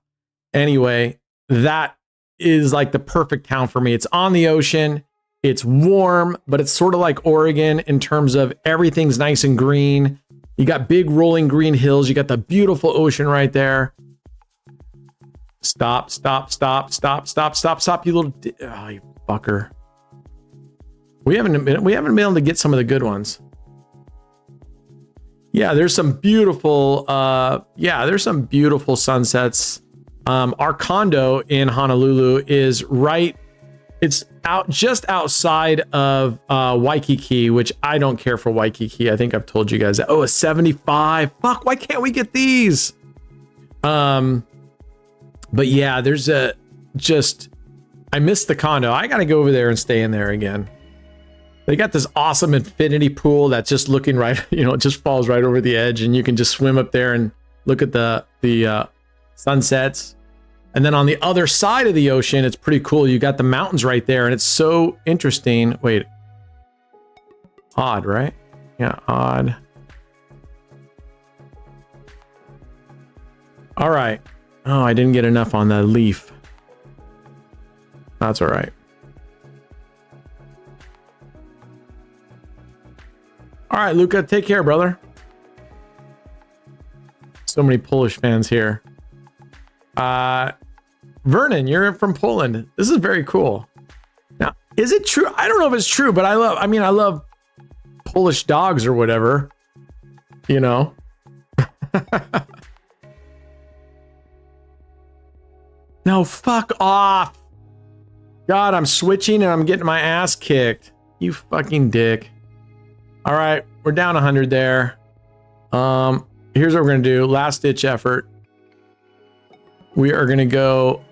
Anyway, that is like the perfect town for me. It's on the ocean. It's warm, but it's sort of like Oregon in terms of everything's nice and green. You got big rolling green hills. You got the beautiful ocean right there. Stop, stop, stop, stop, stop, stop, stop, you little oh, you fucker. We haven't been able to get some of the good ones. Yeah, there's some beautiful there's some beautiful sunsets. Our condo in Honolulu is it's just outside of Waikiki, which I don't care for Waikiki. I think I've told you guys that. Oh, a 75. Fuck, why can't we get these? But yeah, there's I missed the condo. I gotta go over there and stay in there again. They got this awesome infinity pool that's just looking right, it just falls right over the edge, and you can just swim up there and look at the sunsets. And then on the other side of the ocean, it's pretty cool. You got the mountains right there, and it's so interesting. Wait. Odd, right? Yeah, odd. All right. Oh, I didn't get enough on the leaf. That's all right. All right, Luca, take care, brother. So many Polish fans here. Vernon, you're from Poland. This is very cool. Now, is it true? I don't know if it's true, but I love Polish dogs or whatever. No, fuck off. God, I'm switching and I'm getting my ass kicked. You fucking dick. All right, we're down 100 there. Here's what we're gonna do. Last ditch effort. We are gonna go.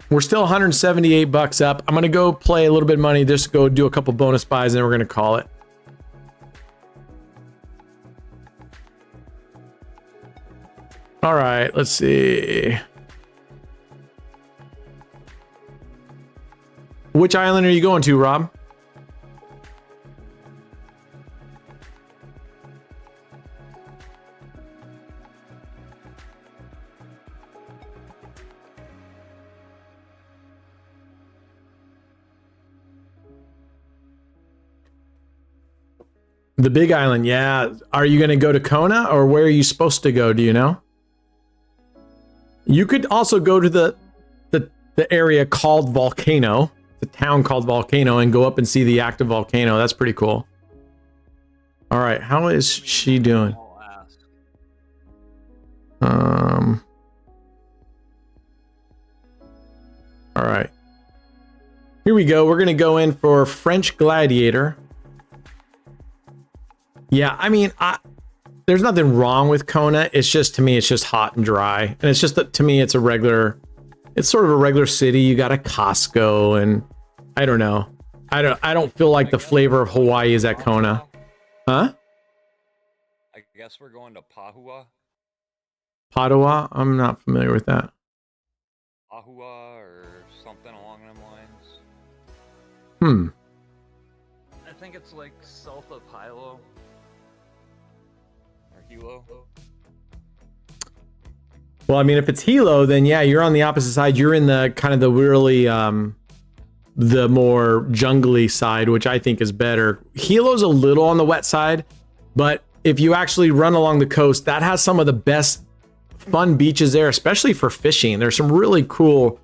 We're still 178 bucks up. I'm gonna go play a little bit of money, just go do a couple bonus buys, and then we're gonna call it. All right, let's see. Which island are you going to, Rob? The big island, yeah. Are you going to go to Kona, or where are you supposed to go? Do you know? You could also go to the area called Volcano, the town called Volcano, and go up and see the active volcano. That's pretty cool. All right, how is she doing? All right. Here we go. We're going to go in for French Gladiator. Yeah, I mean, there's nothing wrong with Kona. It's just, to me, it's just hot and dry. And it's just that, to me, it's sort of a regular city. You got a Costco, and I don't know. I don't feel like the flavor of Hawaii is at Kona. Huh? I guess we're going to Pahua. Padua? I'm not familiar with that. Pahua or something along them lines. I think it's like south of Hilo. Or Hilo. Well, I mean, if it's Hilo, then yeah, you're on the opposite side. You're in the kind of the really, the more jungly side, which I think is better. Hilo's a little on the wet side, but if you actually run along the coast, that has some of the best fun beaches there, especially for fishing. There's some really cool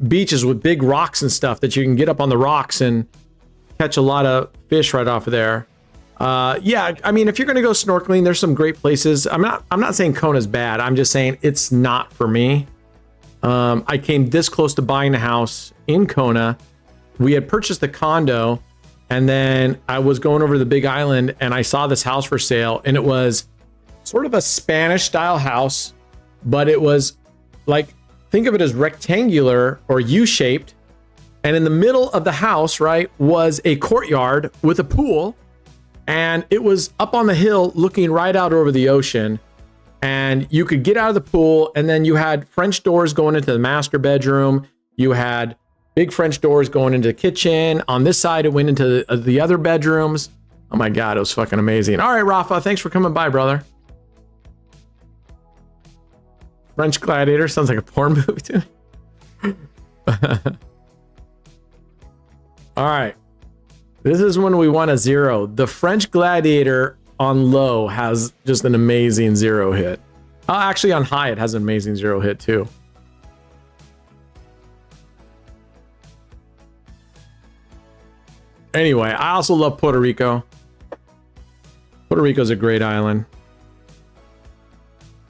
beaches with big rocks and stuff that you can get up on the rocks and catch a lot of fish right off of there. Yeah, I mean, if you're gonna go snorkeling, there's some great places. I'm not saying Kona's bad. I'm just saying it's not for me. I came this close to buying a house in Kona. We had purchased the condo, and then I was going over to the Big Island, and I saw this house for sale, and it was sort of a Spanish style house, but it was like, think of it as rectangular or U-shaped, and in the middle of the house, right, was a courtyard with a pool, and it was up on the hill looking right out over the ocean, and you could get out of the pool, and then you had French doors going into the master bedroom. You had big French doors going into the kitchen. On this side, it went into the other bedrooms. Oh my God, it was fucking amazing. All right, Rafa, thanks for coming by, brother. French Gladiator sounds like a porn movie to me. All right. This is when we want a zero. The French Gladiator on low has just an amazing zero hit. Actually, on high, it has an amazing zero hit too. Anyway, I also love Puerto Rico. Puerto Rico's a great island.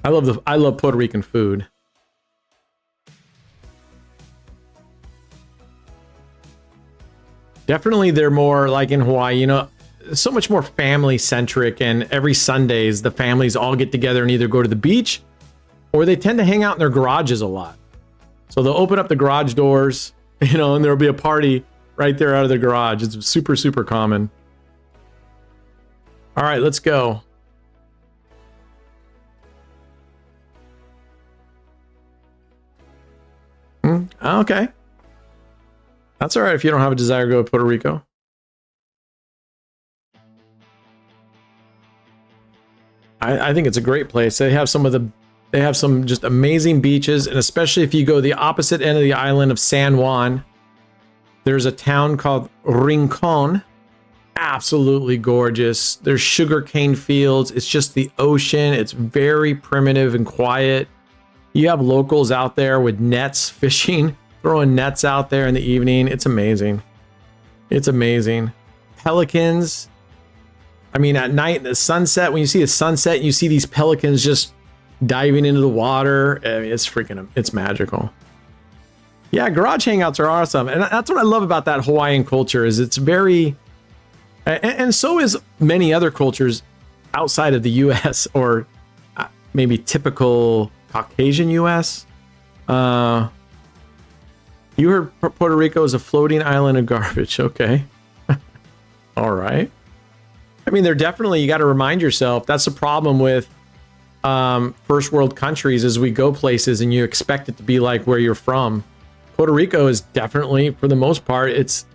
I love Puerto Rican food. Definitely, they're more like in Hawaii, you know, so much more family centric, and every Sundays the families all get together and either go to the beach or they tend to hang out in their garages a lot. So they'll open up the garage doors, you know, and there'll be a party right there out of the garage. It's super, super common. All right, let's go. Okay. That's all right if you don't have a desire to go to Puerto Rico. I think it's a great place. They have some just amazing beaches, and especially if you go the opposite end of the island of San Juan, there's a town called Rincon. Absolutely gorgeous. There's sugarcane fields. It's just the ocean. It's very primitive and quiet. You have locals out there with nets fishing, throwing nets out there in the evening. It's amazing. It's amazing. Pelicans. I mean, at night, the sunset, when you see a sunset, you see these pelicans just diving into the water. I mean, it's magical. Yeah, garage hangouts are awesome. And that's what I love about that Hawaiian culture is it's very, and so is many other cultures outside of the US or maybe typical Caucasian US. You heard Puerto Rico is a floating island of garbage. Okay. All right. I mean, they're definitely, you got to remind yourself, that's the problem with first world countries is we go places and you expect it to be like where you're from. Puerto Rico is definitely, for the most part, it's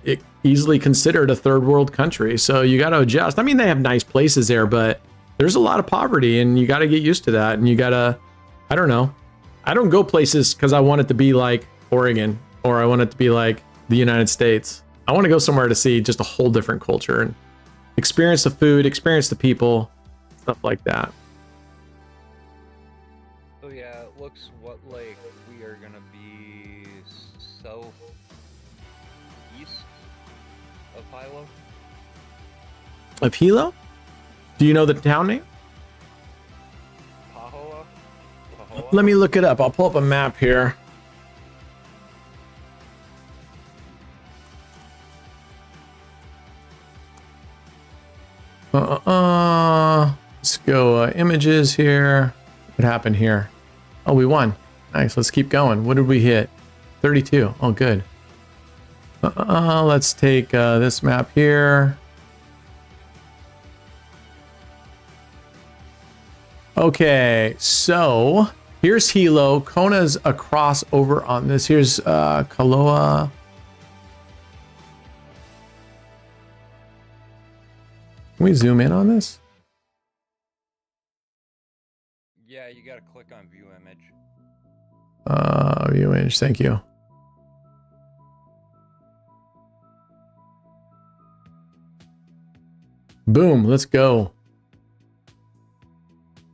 easily considered a third world country. So you got to adjust. I mean, they have nice places there, but there's a lot of poverty and you got to get used to that. And you got to, I don't know. I don't go places because I want it to be like Oregon or I want it to be like the United States. I want to go somewhere to see just a whole different culture and experience the food, experience the people, stuff like that. So yeah, it looks like we are gonna be southeast of Hilo. Of Hilo? Do you know the town name? Pahoa? Let me look it up. I'll pull up a map here. Let's go images here. What happened here? Oh, we won. Nice. Let's keep going. What did we hit? 32. Oh, good. Let's take this map here. Okay, so here's Hilo. Kona's across over on this. Here's Kaloa. Can we zoom in on this? Yeah, you gotta click on view image. View image, thank you. Boom, let's go.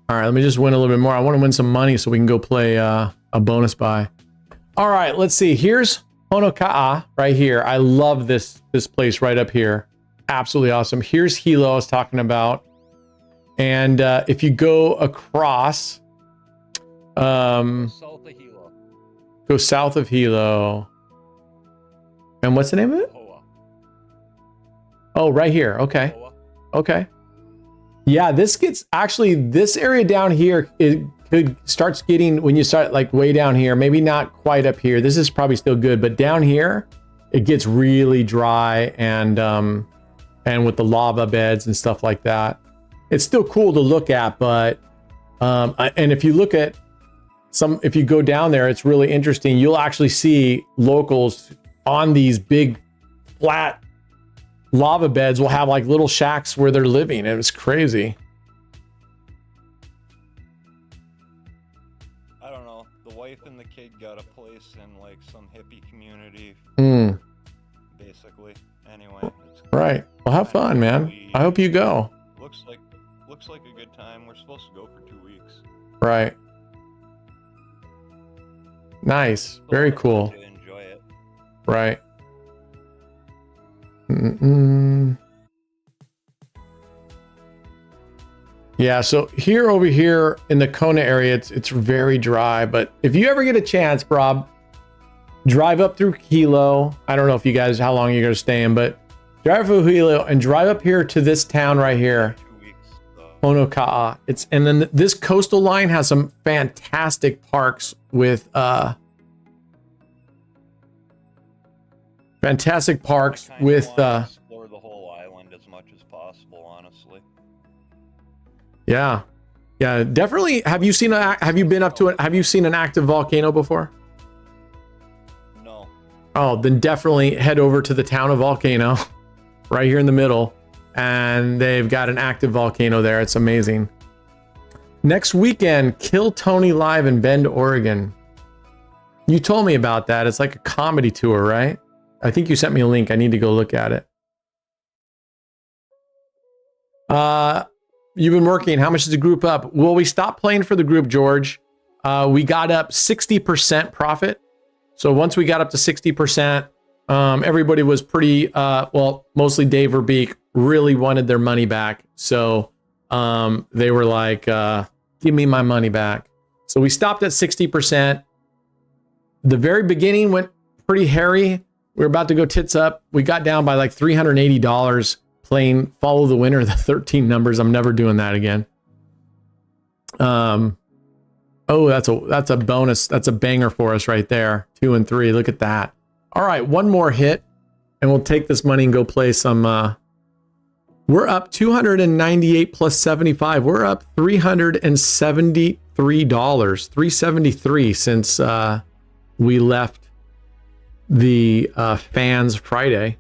All right, let me just win a little bit more. I want to win some money so we can go play a bonus buy. All right, let's see. Here's Honoka'a right here. I love this place right up here. Absolutely awesome. Here's Hilo I was talking about. And if you go across, South of Hilo. go south of Hilo. And what's the name of it? Pahoa. Oh, right here. Okay. Pahoa. Okay. Yeah, this gets actually this area down here, it starts getting when you start like way down here, maybe not quite up here. This is probably still good, but down here it gets really dry and with the lava beds and stuff like that. It's still cool to look at, but and if you look at if you go down there, it's really interesting. You'll actually see locals on these big flat lava beds will have like little shacks where they're living. It was crazy. I don't know. The wife and the kid got a place in like some hippie community. Basically. Anyway. Right. Well, have fun, man. I hope you go. Looks looks like a good time. We're supposed to go for 2 weeks. Right. Nice. Very So cool. to enjoy it. Right. Mm-mm. Yeah, so over here in the Kona area, it's very dry. But if you ever get a chance, Rob, drive up through Hilo. I don't know if you guys, how long you're going to stay in, but drive through Hilo and drive up here to this town right here, 2 weeks. Honoka'a. And then this coastal line has some fantastic parks with fantastic parks I kinda with wanna explore the whole island as much as possible, honestly. yeah, definitely. Have you seen have you been up to it? Have you seen an active volcano before? No. Oh, then definitely head over to the town of Volcano right here in the middle, and they've got an active volcano there. It's amazing. Next weekend, Kill Tony Live in Bend, Oregon. You told me about that. It's like a comedy tour, right? I think you sent me a link. I need to go look at it. You've been working. How much is the group up? Well, we stopped playing for the group, George. We got up 60% profit. So once we got up to 60%, everybody was pretty, well, mostly Dave Verbeek really wanted their money back. So they were like, give me my money back. So we stopped at 60%. The very beginning went pretty hairy. We were about to go tits up. We got down by like $380 playing Follow the Winner, the 13 numbers. I'm never doing that again. Oh, that's a bonus. That's a banger for us right there. 2 and 3. Look at that. All right, one more hit, and we'll take this money and go play some. We're up 298 plus 75. We're up $373. 373 since we left the FanZ Friday.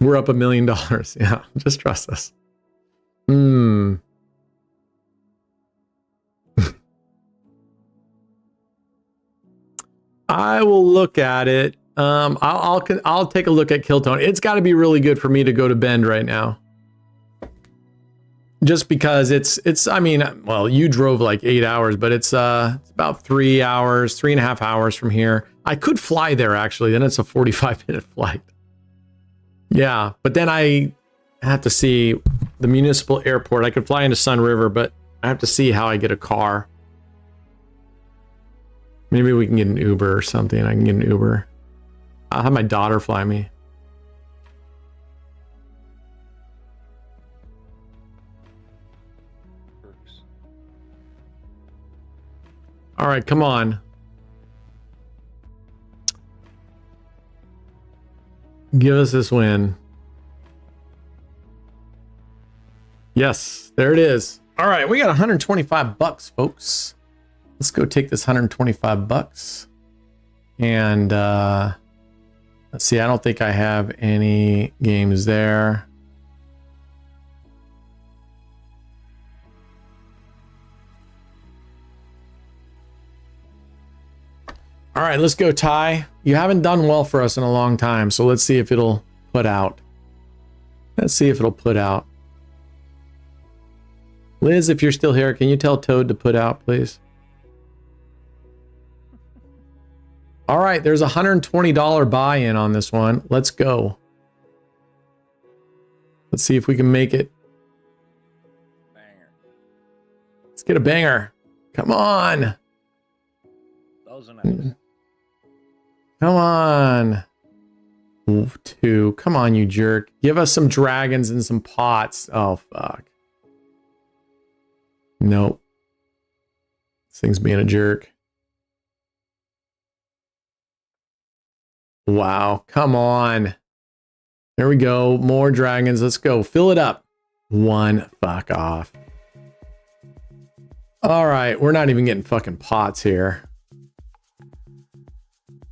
We're up $1 million. Yeah, just trust us. I will look at it. I'll take a look at Killtone. It's got to be really good for me to go to Bend right now. Just because it's I mean, well, you drove like 8 hours, but it's about 3 hours, 3.5 hours from here. I could fly there actually. Then it's a 45-minute flight. Yeah, but then I have to see the municipal airport. I could fly into Sun River, but I have to see how I get a car. Maybe we can get an Uber or something. I can get an Uber. I'll have my daughter fly me. All right, come on. Give us this win. Yes, there it is. All right, we got 125 bucks, folks. Let's go take this 125 bucks. And let's see, I don't think I have any games there. All right, let's go, Ty. You haven't done well for us in a long time, so let's see if it'll put out. Let's see if it'll put out. Liz, if you're still here, can you tell Toad to put out, please? All right, there's a $120 buy-in on this one. Let's go. Let's see if we can make it. Banger. Let's get a banger. Come on. That was a nice. Come on. Ooh, 2. Come on, you jerk. Give us some dragons and some pots. Oh, fuck. Nope. This thing's being a jerk. Wow. Come on. There we go. More dragons. Let's go. Fill it up. 1. Fuck off. All right. We're not even getting fucking pots here.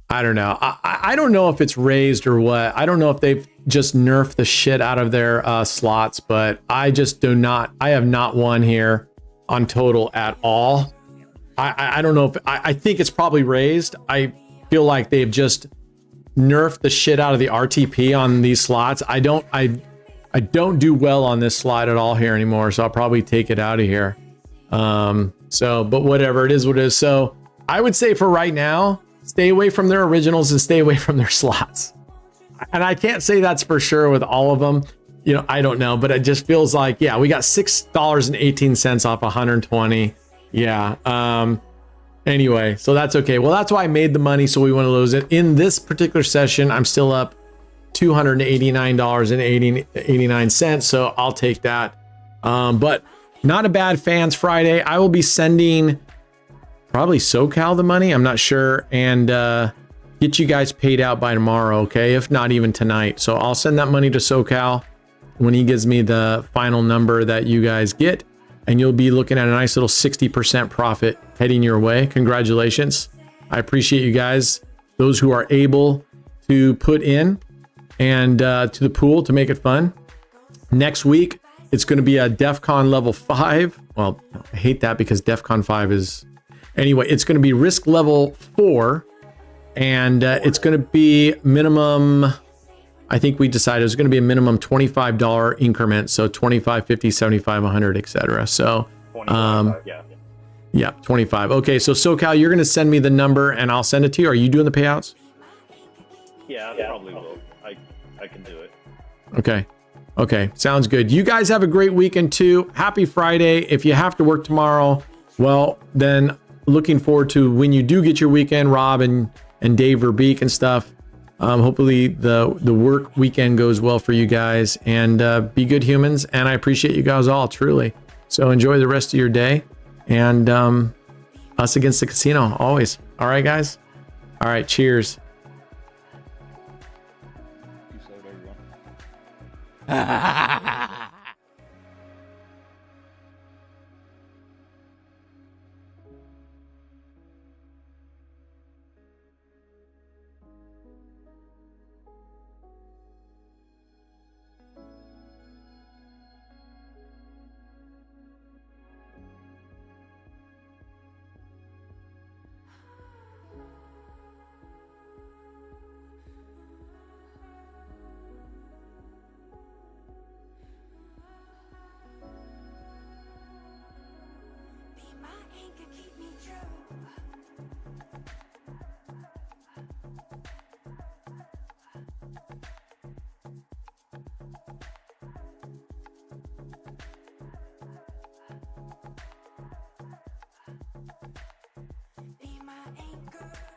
I don't know. I don't know if it's raised or what. I don't know if they've just nerfed the shit out of their slots, but I just do not. I have not won here on total at all. I don't know if I think it's probably raised. I feel like they've just nerfed the shit out of the RTP on these slots. I don't do well on this slot at all here anymore, so I'll probably take it out of here. But whatever, it is what it is. So I would say for right now, stay away from their originals and stay away from their slots. And I can't say that's for sure with all of them. You know, I don't know, but it just feels like, yeah, we got $6.18 off 120. Yeah. Anyway, so that's okay. Well, that's why I made the money, so we want to lose it. In this particular session, I'm still up $289.89, so I'll take that. But not a bad FanZ Friday. I will be sending probably SoCal the money, I'm not sure, and get you guys paid out by tomorrow, okay? If not even tonight. So I'll send that money to SoCal when he gives me the final number that you guys get, and you'll be looking at a nice little 60% profit heading your way. Congratulations. I appreciate you guys, those who are able to put in and to the pool to make it fun. Next week, it's going to be a DEF CON level 5. Well, I hate that because DEF CON 5 is... Anyway, it's going to be risk level 4, and it's going to be minimum... I think we decided it was going to be a minimum $25 increment, so 25, 50, 75, 100, etc. So, yeah, 25. Okay, so SoCal, you're going to send me the number, and I'll send it to you. Are you doing the payouts? Yeah, I probably will. I can do it. Okay, sounds good. You guys have a great weekend too. Happy Friday. If you have to work tomorrow, well, then looking forward to when you do get your weekend, Rob and Dave Verbeek and stuff. Hopefully the work weekend goes well for you guys, and be good humans. And I appreciate you guys all, truly. So enjoy the rest of your day, and us against the casino always. All right, guys. All right. Cheers. Peace out, everyone. Be my anchor.